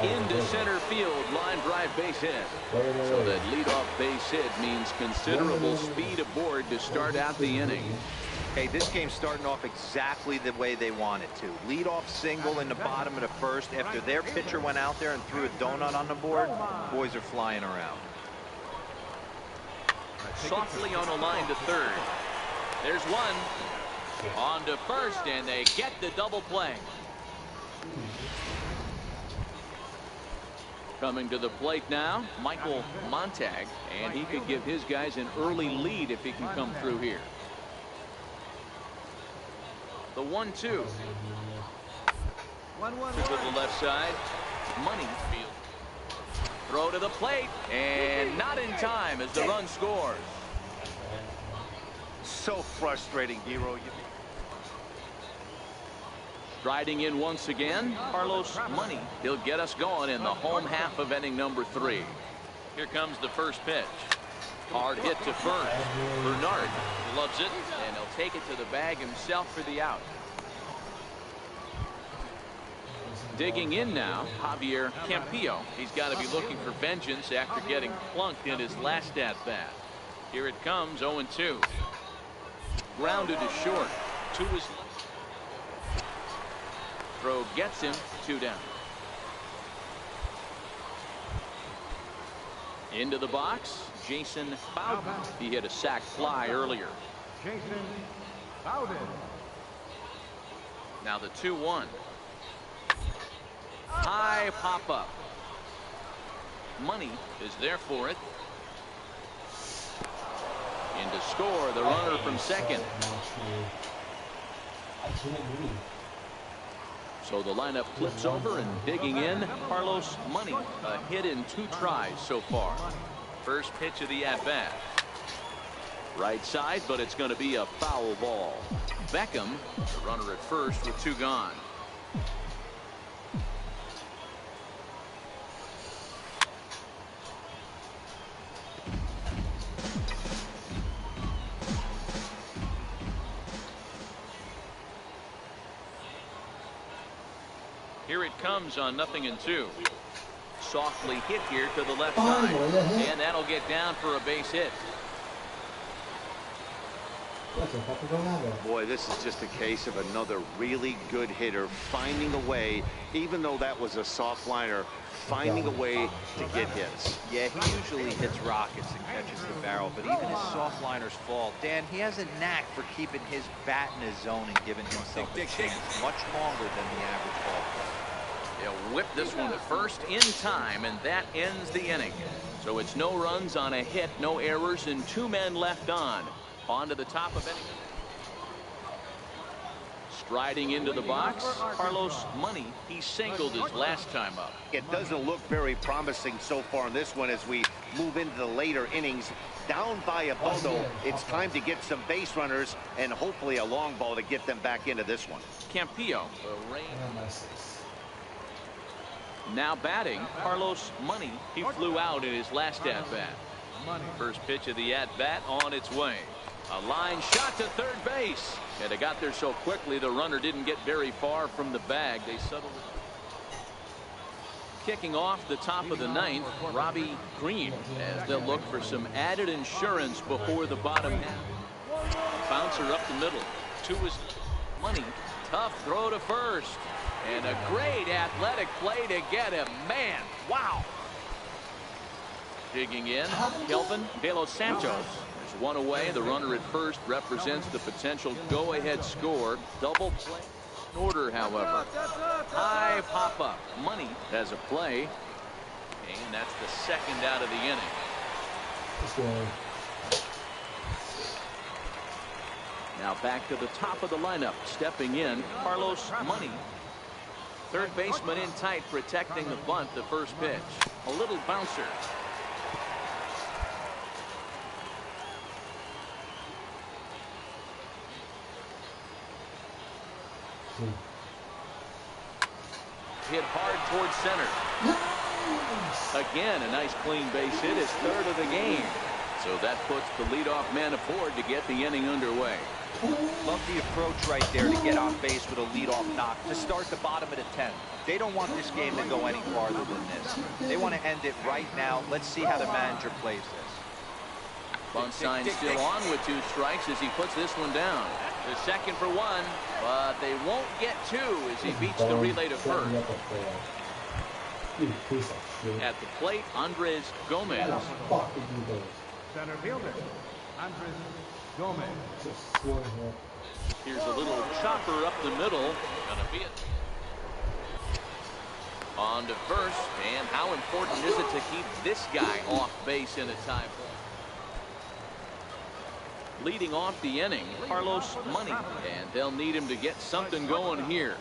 Into center field, line drive base hit. So that leadoff base hit means considerable speed aboard to start out the inning. Hey, this game's starting off exactly the way they want it to. Leadoff single in the bottom of the first. After their pitcher went out there and threw a donut on the board, boys are flying around. Softly on a line to third. There's one. On to first, and they get the double play. Coming to the plate now, Michael Montag, and he could give his guys an early lead if he can come through here. The 1-2. To the left side. Money field. Throw to the plate, and not in time as the run scores. So frustrating, Hero. Striding in once again, Carlos Money. He'll get us going in the home half of inning number 3. Here comes the first pitch. Hard hit to first. Bernard loves it, and he'll take it to the bag himself for the out. Digging in now, Javier Campillo. He's got to be looking for vengeance after getting plunked in his last at-bat. Here it comes, 0-2. Grounded to short. To his left. Throw gets him, 2 down. Into the box, Jason Bowden. He hit a sac fly earlier. Jason Bowden. Now the 2-1. High pop up. Money is there for it. In to score, the runner from second. So the lineup flips over, and digging in, Carlos Money. A hit in 2 tries so far. First pitch of the at-bat. Right side, but it's going to be a foul ball. Beckham, the runner at first with 2 gone. Here it comes on 0-2. Softly hit here to the left side. And that'll get down for a base hit. Boy, this is just a case of another really good hitter finding a way, even though that was a soft liner, finding a way to get hits. Yeah, he usually hits rockets and catches the barrel, but even his soft liners fall. Dan, he has a knack for keeping his bat in his zone and giving himself a chance much longer than the average ball player. They'll whip this one to first in time, and that ends the inning. So it's no runs on a hit, no errors, and 2 men left on. On to the top of inning. Striding into the box, Carlos Money. He singled his last time up. It doesn't look very promising so far in this one as we move into the later innings. Down by a bundle, it's time to get some base runners and hopefully a long ball to get them back into this one. Campillo. Now batting, Carlos Money. He flew out in his last at-bat. First pitch of the at-bat on its way. A line shot to third base. And it got there so quickly the runner didn't get very far from the bag. They settled it. Kicking off the top of the 9th, Robbie Green, as they'll look for some added insurance before the bottom half. Bouncer up the middle. To his Money. Tough throw to first. And a great athletic play to get him. Man, wow. Digging in, Kelvin De Los Santos. There's 1 away. The runner at first represents the potential go-ahead score. Double play. Order, however. High pop-up. Money has a play. And that's the second out of the inning. Now back to the top of the lineup. Stepping in, Carlos Money. Third baseman in tight, protecting the bunt, the first pitch. A little bouncer. Hit hard towards center. Again, a nice clean base hit, his 3rd of the game. So that puts the leadoff man aboard to get the inning underway. Love the approach right there to get on base with a leadoff knock to start the bottom of the 10th. They don't want this game to go any farther than this. They want to end it right now. Let's see how the manager plays this. Bunt sign still on with 2 strikes as he puts this one down. The second for 1, but they won't get 2 as he beats the relay to first. At the plate, Andres Gomez. Center fielder, Andres Gomez. Here's a little chopper up the middle. Gonna be it. On to first, and how important is it to keep this guy off base in a tie ball? Leading off the inning, Carlos Money, and they'll need him to get something going here.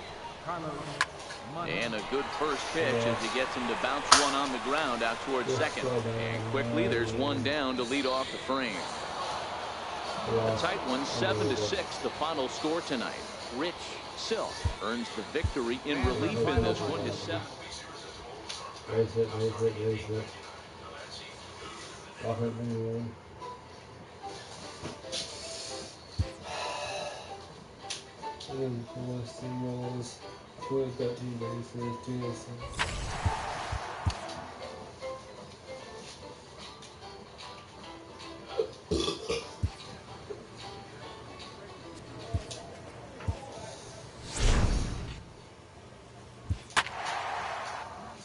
And a good first pitch as he gets him to bounce one on the ground out towards second. And quickly there's one down to lead off the frame. A tight one, 7-6, the final score tonight. Rich Silk earns the victory in relief in this one. His seventh. Raise it. Off it, anyway. And 4 singles, 13 bases, 2 assists.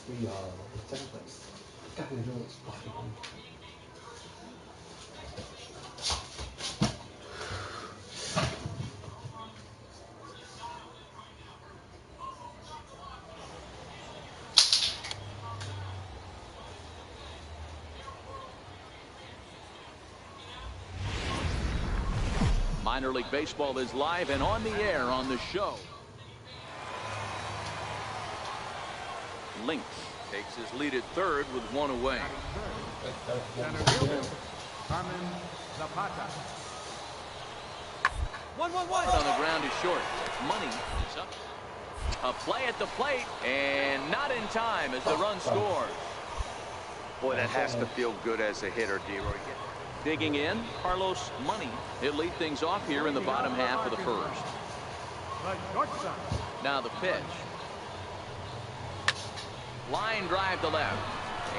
We are in 10th place. God, we know it's fucking. Minor League Baseball is live and on the air on the show. Lynx takes his lead at third with one away. Center fielder, Carmen Zapata. 1-1-1. On the ground is short. Money is up. A play at the plate, and not in time as the run scores. Boy, that has to feel good as a hitter, D-Roy. Digging in, Carlos Money. He'll lead things off here in the bottom half of the first. The shortstop. Now the pitch. Line drive to left.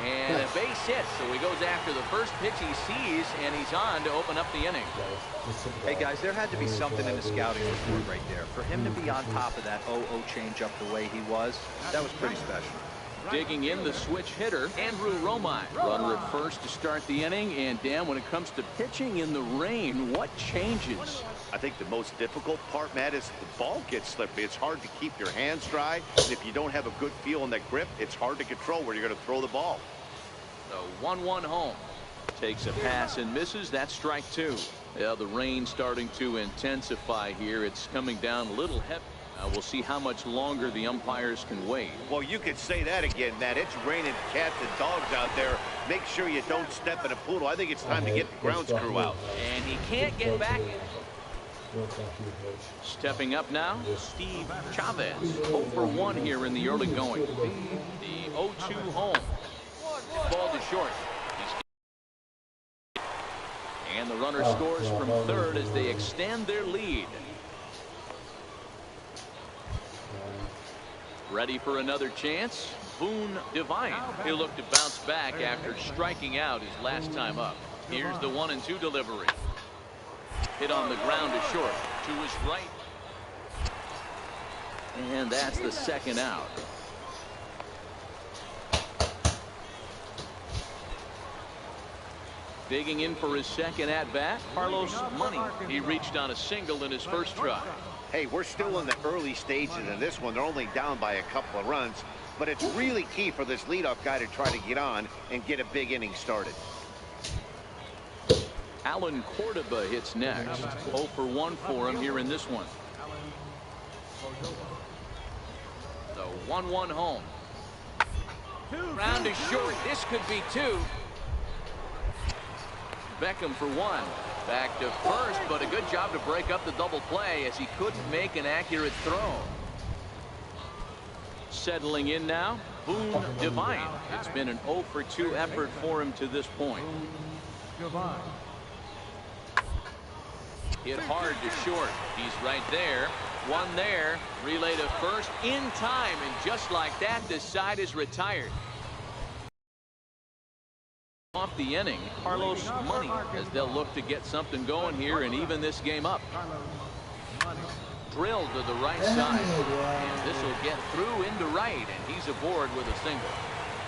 And a base hit, so he goes after the first pitch he sees, and he's on to open up the inning. Hey, guys, there had to be something in the scouting report right there. For him to be on top of that 0-0 changeup the way he was, that was pretty special. Digging in, the switch hitter, Andrew Romine. Runner at first to start the inning. And, Dan, when it comes to pitching in the rain, what changes? I think the most difficult part, Matt, is the ball gets slippery. It's hard to keep your hands dry. And if you don't have a good feel in that grip, it's hard to control where you're going to throw the ball. The 1-1 home. Takes a pass and misses. That's strike two. Yeah, the rain starting to intensify here. It's coming down a little heavy. We'll see how much longer the umpires can wait. Well, you could say that again, Matt. It's raining cats and dogs out there. Make sure you don't step in a poodle. I think it's time to get the grounds crew out. And he can't get back. Stepping up now, Steve Chavez. 0 for 1 here in the early going. The 0-2 home. Ball to short. And the runner scores from third as they extend their lead. Ready for another chance? Boone Divine. He'll look to bounce back after striking out his last time up. Here's the 1-2 delivery. Hit on the ground to short. To his right. And that's the second out. Digging in for his second at-bat, Carlos Money. He reached on a single in his first try. Hey, we're still in the early stages of this one. They're only down by a couple of runs, but it's really key for this leadoff guy to try to get on and get a big inning started. Alan Cordoba hits next. 0 for 1 for him here in this one. The 1-1 home. Round is short. This could be two. Beckham for one. Back to first, but a good job to break up the double play as he couldn't make an accurate throw. Settling in now, Boone Divine. It's been an 0 for 2 effort for him to this point. Hit hard to short. He's right there. One there. Relay to first in time, and just like that, the side is retired. Off the inning, Carlos Money, as they'll look to get something going here and even this game up. Drilled to the right side, and this will get through into right, and he's aboard with a single.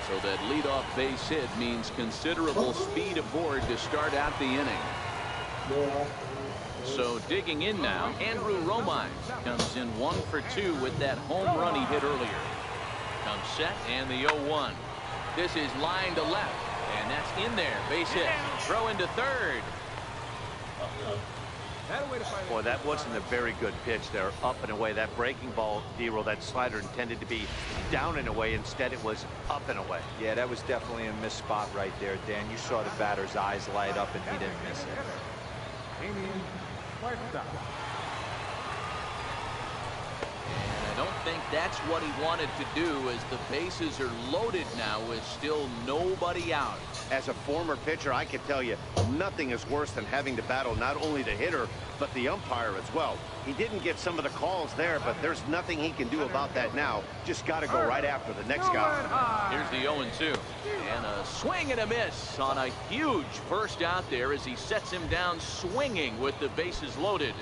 So that leadoff base hit means considerable speed aboard to start out the inning. So digging in now, Andrew Romine comes in 1 for 2 with that home run he hit earlier. Comes set and the 0-1. This is line to left, and that's in there. Base hit. Throw into third. Boy, that wasn't a very good pitch there. Up and away. That breaking ball, D-roll, that slider intended to be down and away. Instead, it was up and away. Yeah, that was definitely a missed spot right there, Dan. You saw the batter's eyes light up, and he didn't miss it. I don't think that's what he wanted to do, as the bases are loaded now with still nobody out. As a former pitcher, I can tell you, nothing is worse than having to battle not only the hitter, but the umpire as well. He didn't get some of the calls there, but there's nothing he can do about that now. Just got to go right after the next guy. Here's the 0-2. And a swing and a miss on a huge first out there as he sets him down swinging with the bases loaded.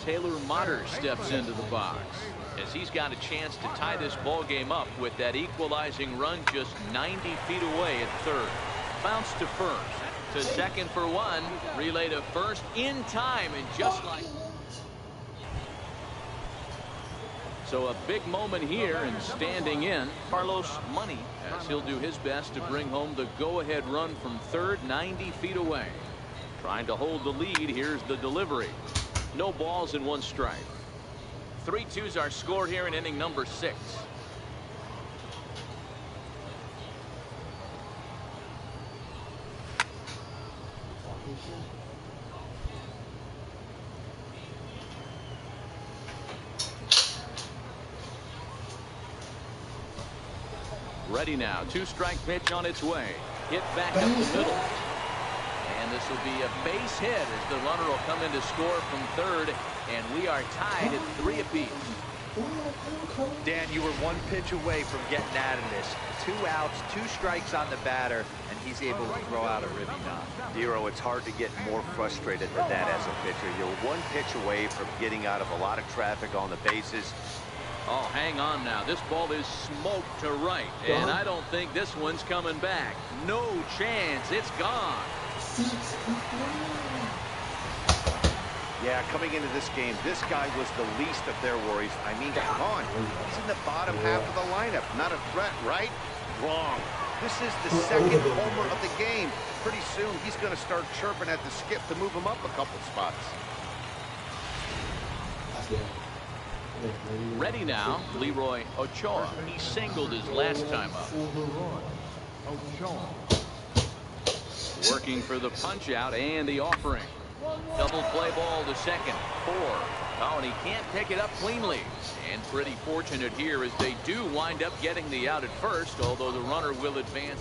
Taylor Motter steps into the box as he's got a chance to tie this ball game up with that equalizing run just 90 feet away at third. Bounce to first, to second for 1, relay to first in time, and just like so, a big moment here, and standing in Carlos Money as he'll do his best to bring home the go-ahead run from third, 90 feet away. Trying to hold the lead. Here's the delivery. No balls and 1 strike. 3-2's our score here in inning number 6. Ready now. 2-strike pitch on its way. Hit back up the middle. And this will be a base hit as the runner will come in to score from third, and we are tied at 3 apiece. Dan, you were 1 pitch away from getting out of this. 2 outs, 2 strikes on the batter, and he's able to throw out a ribby knock. Dero, it's hard to get more frustrated than that as a pitcher. You're 1 pitch away from getting out of a lot of traffic on the bases. Oh, hang on now. This ball is smoked to right, and I don't think this one's coming back. No chance. It's gone. Yeah, coming into this game, this guy was the least of their worries. I mean, come on. He's in the bottom half of the lineup. Not a threat, right? Wrong. This is the second homer of the game. Pretty soon, he's going to start chirping at the skip to move him up a couple spots. Ready now, Leroy Ochoa. He singled his last time up. Working for the punch out and the offering. Double play ball to second. 4. Oh, and he can't pick it up cleanly. And pretty fortunate here as they do wind up getting the out at first, although the runner will advance.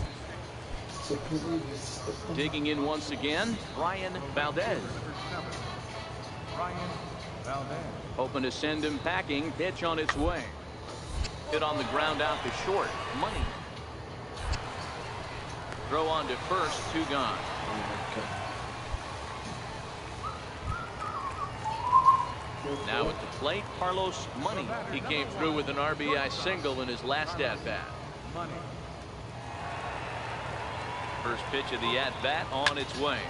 Digging in once again, Ryan Valdez. Hoping to send him packing. Pitch on its way. Hit on the ground out to short. Money. Throw on to first. 2 gone. Now at the plate, Carlos Money. He came through with an RBI single in his last at-bat. First pitch of the at-bat on its way.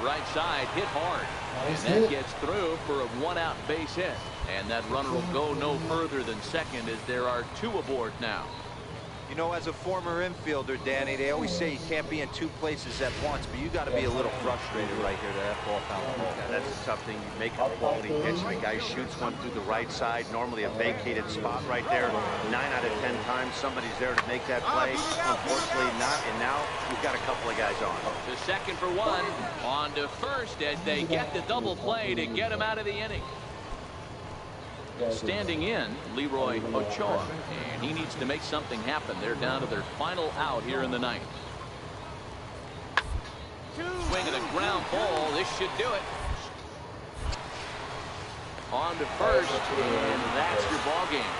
Right side hit hard. And that gets through for a 1-out base hit. And that runner will go no further than second as there are 2 aboard now. You know, as a former infielder, Danny, they always say you can't be in 2 places at once, but you got to be a little frustrated right here that ball found the ball. Yeah, that's a tough thing. You make a quality pitch, and the guy shoots one through the right side, normally a vacated spot right there. 9 out of 10 times, somebody's there to make that play. Unfortunately not, and now we've got a couple of guys on. To second for 1. On to first as they get the double play to get him out of the inning. Standing in, Leroy Ochoa, and he needs to make something happen. They're down to their final out here in the 9th. Swing of the ground ball. This should do it. On to first, and that's your ball game.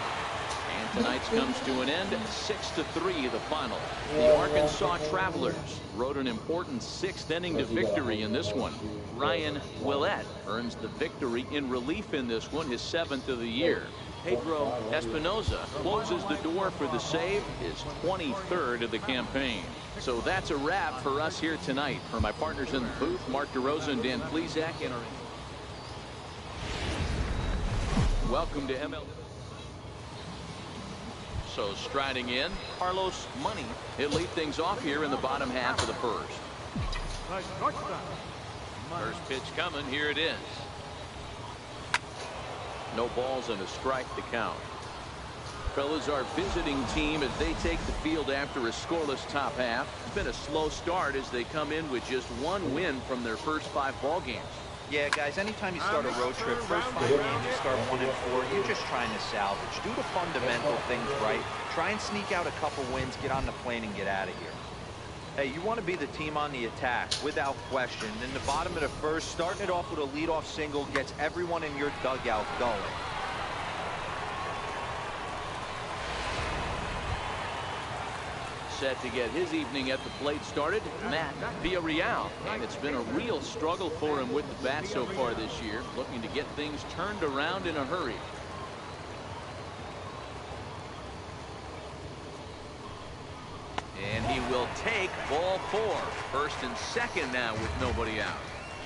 And tonight's comes to an end. 6-3 the final. The Arkansas Travelers rode an important 6th inning to victory in this one. Ryan Willett earns the victory in relief in this one, his 7th of the year. Pedro Espinoza closes the door for the save, his 23rd of the campaign. So that's a wrap for us here tonight. For my partners in the booth, Mark DeRosa and Dan Plesac, and our welcome to MLB. So striding in, Carlos Money. He'll lead things off here in the bottom half of the first. First pitch coming. Here it is. No balls and a strike to count. Fellas, our visiting team as they take the field after a scoreless top half. It's been a slow start as they come in with just one win from their first 5 ball games. Yeah, guys, anytime you start a road trip, first 5 games you start 1-4, you're just trying to salvage. Do the fundamental things right. Try and sneak out a couple wins, get on the plane, and get out of here. Hey, you want to be the team on the attack, without question. In the bottom of the first, starting it off with a leadoff single gets everyone in your dugout going. Set to get his evening at the plate started, Matt Villarreal. And it's been a real struggle for him with the bat so far this year, looking to get things turned around in a hurry. And he will take ball 4. First and second now with nobody out.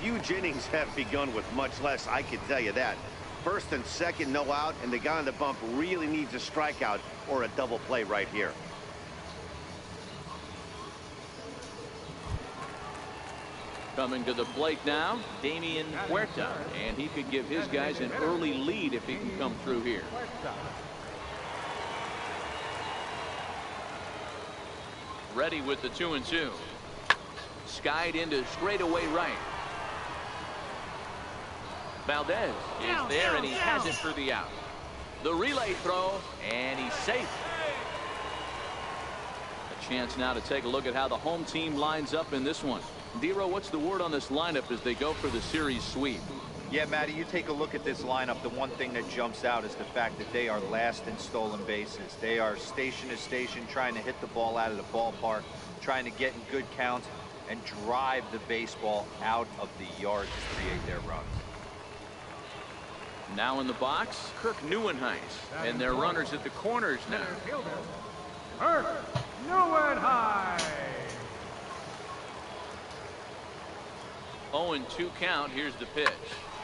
Huge innings have begun with much less, I can tell you that. First and second, no out, and the guy on the bump really needs a strikeout or a double play right here. Coming to the plate now, Damian Huerta, and he could give his guys an early lead if he can come through here. Ready with the 2-2. Skied into straightaway right. Valdez is there, and he has it for the out. The relay throw, and he's safe. A chance now to take a look at how the home team lines up in this one. Dero, what's the word on this lineup as they go for the series sweep? Yeah, Matty, you take a look at this lineup. The one thing that jumps out is the fact that they are last in stolen bases. They are station to station trying to hit the ball out of the ballpark, trying to get in good counts and drive the baseball out of the yard to create their runs. Now in the box, Kirk Neuenhuis, and their runners at the corners now. Kirk Neuenhuis. 0-2 count. Here's the pitch.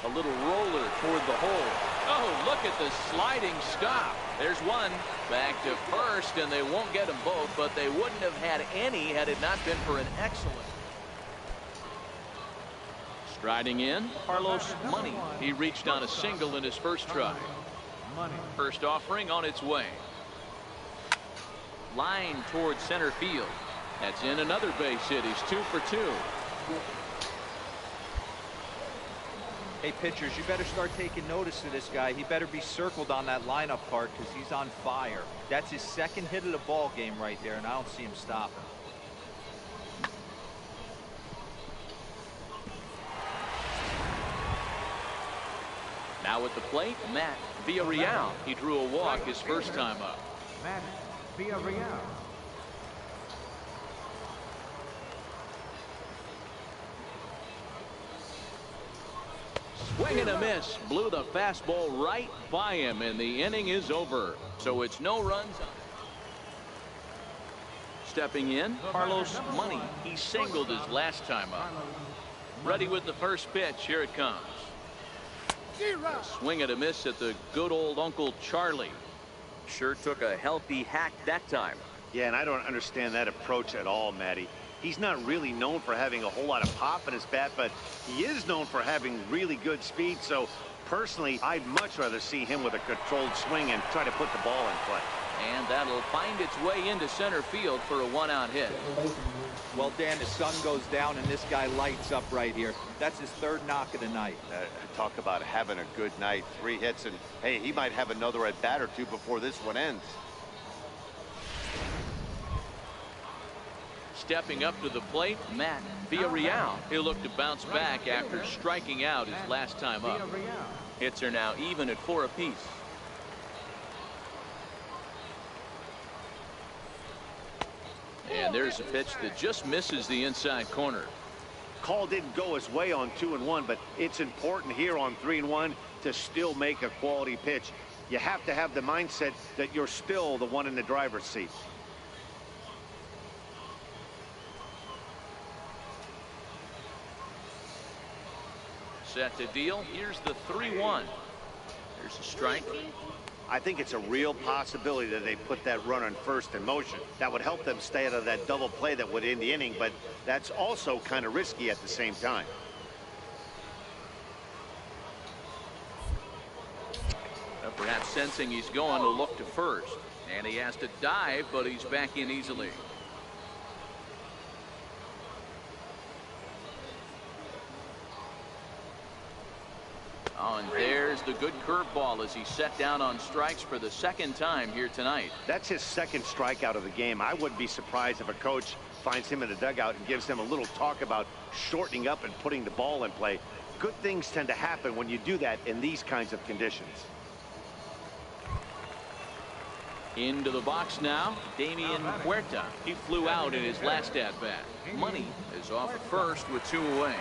A little roller toward the hole. Oh, look at the sliding stop. There's one. Back to first, and they won't get them both, but they wouldn't have had any had it not been for an excellent. Striding in, Carlos Money. He reached on a single in his first try. First offering on its way. Line towards center field. That's in another base hit. He's 2 for 2. Hey, pitchers, you better start taking notice of this guy. He better be circled on that lineup card because he's on fire. That's his second hit of the ball game right there, and I don't see him stopping. Now at the plate, Matt Villarreal. He drew a walk his first time up. Matt Villarreal. Swing and a miss. Blew the fastball right by him, and the inning is over. So it's no runs. Stepping in, Carlos Money. He singled his last time up. Ready with the first pitch. Here it comes. A swing and a miss at the good old Uncle Charlie. Sure took a healthy hack that time. Yeah, and I don't understand that approach at all, Matty. He's not really known for having a whole lot of pop in his bat, but he is known for having really good speed. So personally, I'd much rather see him with a controlled swing and try to put the ball in play. And that'll find its way into center field for a 1-out hit. Well, Dan, the sun goes down and this guy lights up right here. That's his 3rd knock of the night. Talk about having a good night. 3 hits, and hey, he might have another at bat or 2 before this one ends. Stepping up to the plate, Matt Villarreal. He'll look to bounce back after striking out his last time up. Hits are now even at 4 apiece. And there's a pitch that just misses the inside corner. Call didn't go his way on 2-1, but it's important here on 3-1 to still make a quality pitch. You have to have the mindset that you're still the one in the driver's seat. Set to deal. Here's the 3-1. Here's a strike. I think it's a real possibility that they put that runner on first in motion. That would help them stay out of that double play that would end the inning, but that's also kind of risky at the same time. Perhaps sensing he's going to look to first. And he has to dive, but he's back in easily. Oh, and there's the good curveball as he's set down on strikes for the second time here tonight. That's his second strikeout of the game. I wouldn't be surprised if a coach finds him in the dugout and gives him a little talk about shortening up and putting the ball in play. Good things tend to happen when you do that in these kinds of conditions. Into the box now, Damian Huerta. He flew out in his last at-bat. Money is off at first with 2 away.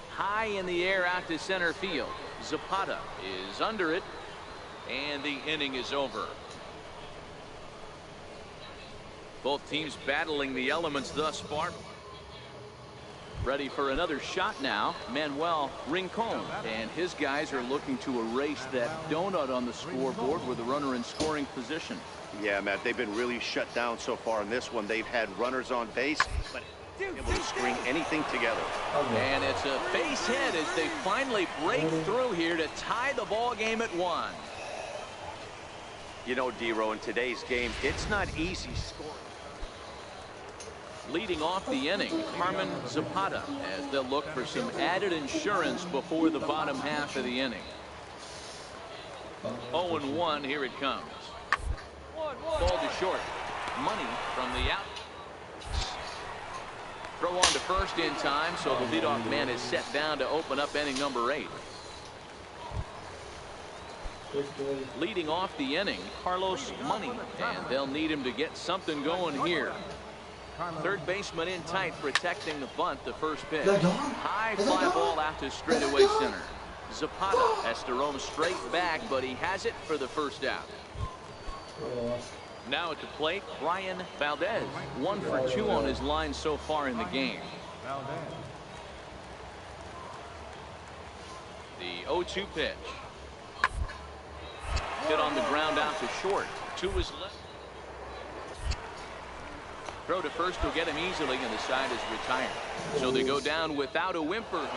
High in the air out to center field. Zapata is under it, and the inning is over. Both teams battling the elements thus far. Ready for another shot now, Manuel Rincon, and his guys are looking to erase that donut on the scoreboard with a runner in scoring position. Yeah, Matt, they've been really shut down so far in this one. They've had runners on base, but able to string anything together. And it's a base hit as they finally break through here to tie the ball game at 1. You know, D-Row, in today's game, it's not easy scoring. Leading off the inning, Carmen Zapata, as they'll look for some added insurance before the bottom half of the inning. 0-1, here it comes. Ball to short. Money from the out. Throw on to first in time, so the leadoff man is set down to open up inning number 8. Leading off the inning, Carlos Money, and they'll need him to get something going here. Third baseman in tight, protecting the bunt, the first pitch. High fly ball out to straightaway center. Zapata has to roam straight back, but he has it for the first out. Now at the plate, Brian Valdez. 1 for 2 on his line so far in the game. The 0-2 pitch. Hit on the ground out to short. 2 is left. Throw to first will get him easily, and the side is retired. So they go down without a whimper.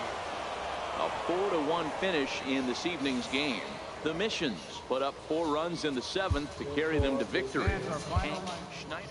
A 4-1 finish in this evening's game. The Missions put up 4 runs in the 7th to carry them to victory. Hank Schneider.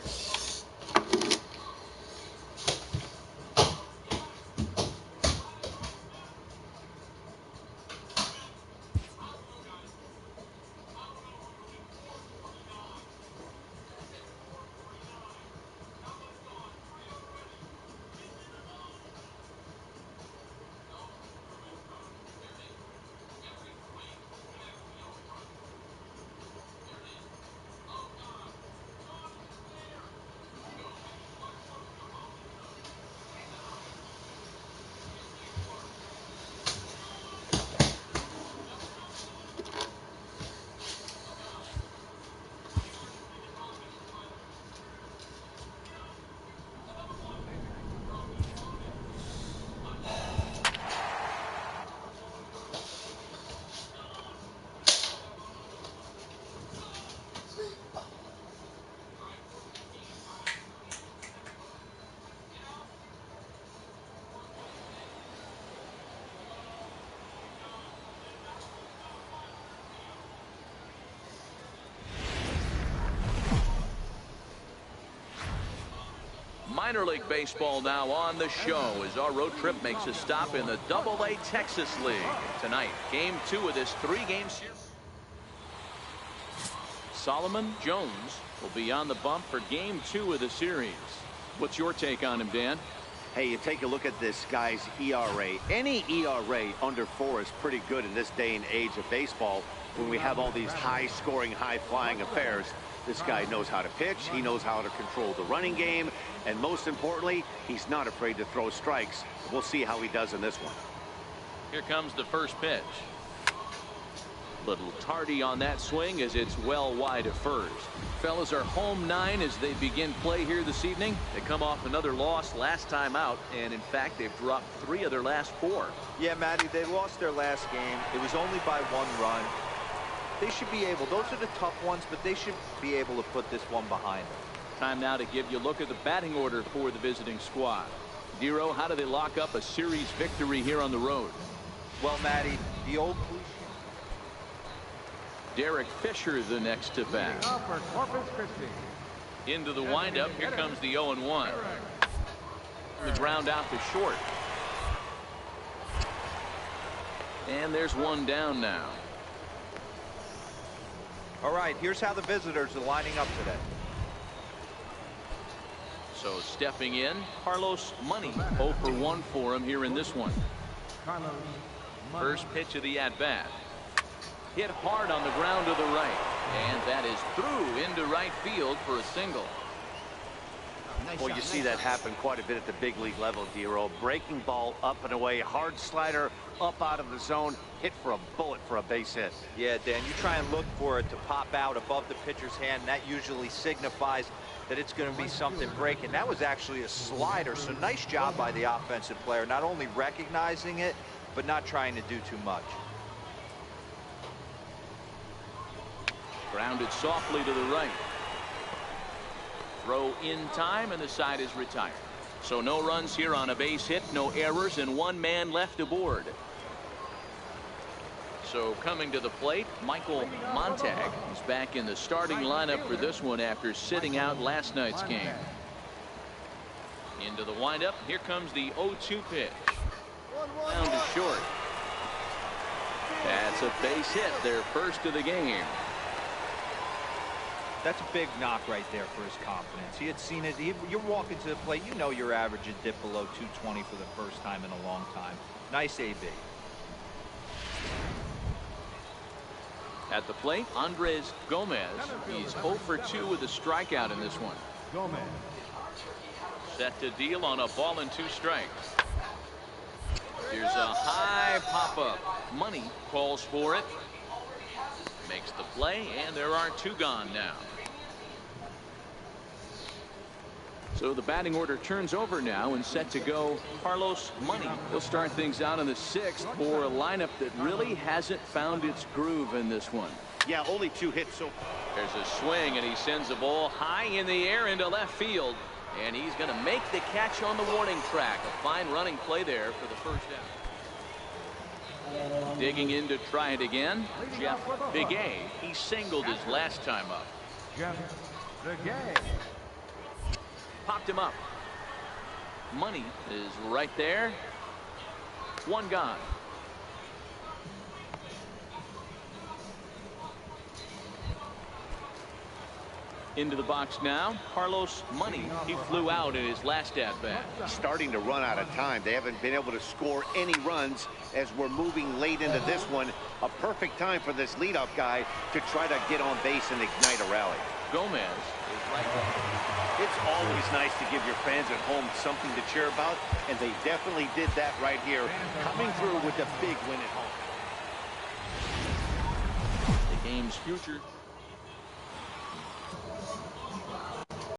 Minor League Baseball now on the show as our road trip makes a stop in the AA Texas League. Tonight, Game 2 of this 3-game series. Solomon Jones will be on the bump for Game 2 of the series. What's your take on him, Dan? Hey, you take a look at this guy's ERA. Any ERA under 4 is pretty good in this day and age of baseball when we have all these high-scoring, high-flying affairs. This guy knows how to pitch. He knows how to control the running game. And most importantly, he's not afraid to throw strikes. We'll see how he does in this one. Here comes the first pitch. Little tardy on that swing as it's well wide of first. Fellas are home 9 as they begin play here this evening. They come off another loss last time out, and in fact they've dropped 3 of their last 4. Yeah, Matty, they lost their last game. It was only by 1 run. They should be able, those are the tough ones, but they should be able to put this one behind them. Time now to give you a look at the batting order for the visiting squad. Dero, how do they lock up a series victory here on the road? Well, Matty, the old cliche. Derek Fisher the next to bat. For Corpus Christi. Into the windup. Here comes the 0-1. The ground out to short. And there's one down now. All right, here's how the visitors are lining up today. So stepping in, Carlos Money. 0 for 1 for him here in this one. Carlos Money. First pitch of the at-bat. Hit hard on the ground to the right. And that is through into right field for a single. Well, you see that happen quite a bit at the big league level, Dero. Breaking ball up and away, hard slider up out of the zone, hit for a bullet for a base hit. Yeah, Dan, you try and look for it to pop out above the pitcher's hand. That usually signifies that it's going to be something breaking. That was actually a slider, so nice job by the offensive player, not only recognizing it, but not trying to do too much. Grounded softly to the right. Throw in time, and the side is retired. So no runs here on a base hit, no errors, and 1 man left aboard. So coming to the plate, Michael Montag is back in the starting lineup for this one after sitting out last night's game. Into the windup. Here comes the 0-2 pitch. Down to short. That's a base hit, their first of the game. That's a big knock right there for his confidence. He had seen it. You're walking to the plate. You know your average had dipped below 220 for the first time in a long time. Nice AB. At the plate, Andres Gomez. He's 0 for 2 with a strikeout in this one. Gomez. Set to deal on a ball and 2 strikes. Here's a high pop-up. Money calls for it. Makes the play, and there are 2 gone now. So the batting order turns over now and set to go Carlos Money. He'll start things out in the 6th for a lineup that really hasn't found its groove in this one. Yeah, only 2 hits so far. There's a swing, and he sends the ball high in the air into left field. And he's going to make the catch on the warning track. A fine running play there for the first out. Digging in to try it again, Jeff Begay. He singled his last time up. Jeff Begay. Popped him up. Money is right there. 1 gone. Into the box now, Carlos Money. He flew out in his last at-bat. Starting to run out of time. They haven't been able to score any runs as we're moving late into this one. A perfect time for this leadoff guy to try to get on base and ignite a rally. Gomez is right there. It's always nice to give your fans at home something to cheer about, and they definitely did that right here, coming through with a big win at home. The game's future